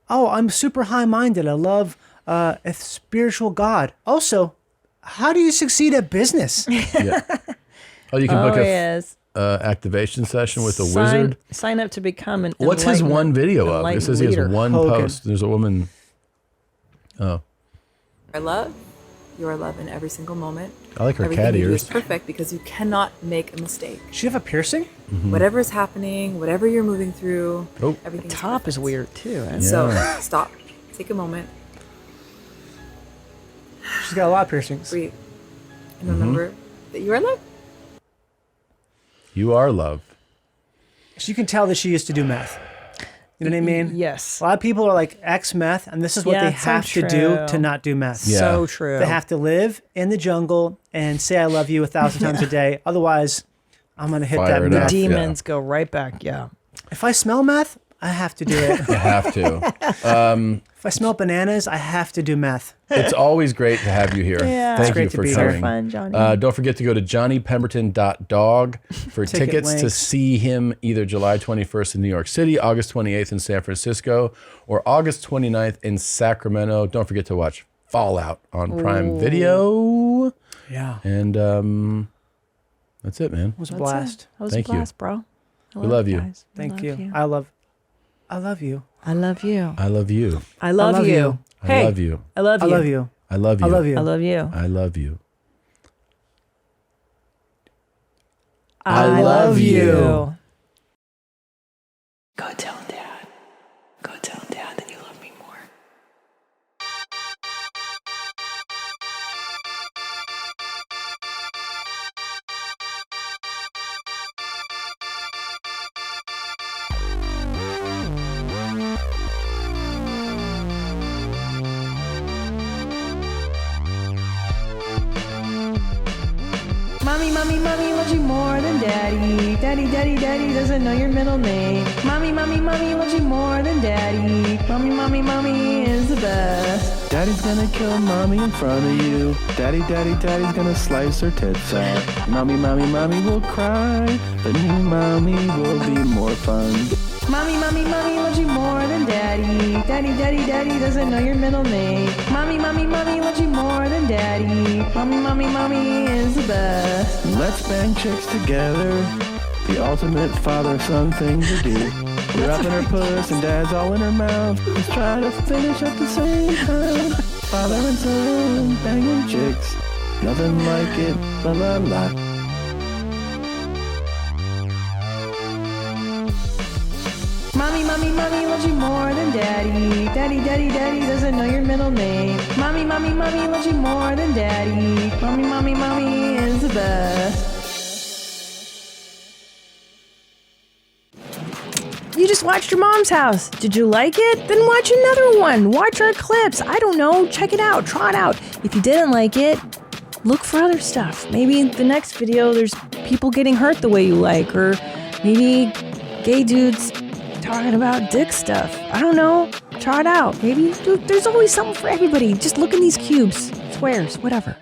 oh, I'm super high-minded. I love a spiritual God. Also, how do you succeed at business? Yeah. Oh, you can book activation session with a wizard. Sign up to become an What's his one video of? It says he has one post. There's a woman. Oh. I love. You are love in every single moment. I like her Everything cat you do ears. is perfect because you cannot make a mistake. Does she have a piercing? Mm-hmm. Whatever is happening, whatever you're moving through, everything. The top is weird too. Right? So stop. Take a moment. She's got a lot of piercings. Breathe. And remember that you are love. You are love. So you can tell that she used to do meth. You know what I mean? Yes. A lot of people are like ex-meth, and this is what they have to do to not do meth. Yeah. So true. They have to live in the jungle and say I love you 1,000 times a day. Otherwise, I'm going to hit Fire that it meth. up. Demons go right back. Yeah. If I smell meth, I have to do it. You have to. If I smell bananas, I have to do meth. It's always great to have you here. Yeah. Thank It's great you to for be coming. here. Fun, Johnny. Don't forget to go to johnnypemberton.dog for Ticket tickets to links. see him either July 21st in New York City, August 28th in San Francisco, or August 29th in Sacramento. Don't forget to watch Fallout on Prime Video. Yeah. And that's it, man. It was a blast. That was Thank a blast, you. bro. We love you. Guys. We Thank love you. I love you. I love you. I love you. I love you. I love you. Hey, I love you. I love you. I love you. I love you. I love you. I love you. I love you. I love you. Go tell Dad. Go tell Dad that you love me more. Mommy, mommy, mommy loves you more than daddy. Daddy, daddy, daddy doesn't know your middle name. Mommy, mommy, mommy loves you more than daddy. Mommy, mommy, mommy is the best. Daddy's gonna kill mommy in front of you. Daddy, daddy, daddy's gonna slice her tits out. Mommy, mommy, mommy will cry. The new mommy will be more fun. Mommy, mommy, mommy loves you more than daddy. Daddy, daddy, daddy doesn't know your middle name. Mommy, mommy, mommy loves you more than daddy. Mommy, mommy, mommy is the best. Let's bang chicks together. The ultimate father-son thing to do. We're up in her puss and dad's all in her mouth. Let's try to finish at the same time. Father and son banging chicks. Nothing like it, la la la. Mommy, mommy, mommy loves you more than daddy. Daddy, daddy, daddy doesn't know your middle name. Mommy, mommy, mommy loves you more than daddy. Mommy, mommy, mommy is the best. You just watched your mom's house. Did you like it? Then watch another one. Watch our clips. I don't know. Check it out. Try it out. If you didn't like it, look for other stuff. Maybe in the next video there's people getting hurt the way you like, or maybe gay dudes talking about dick stuff. I don't know. Try it out. Maybe there's always something for everybody. Just look in these cubes, squares, whatever.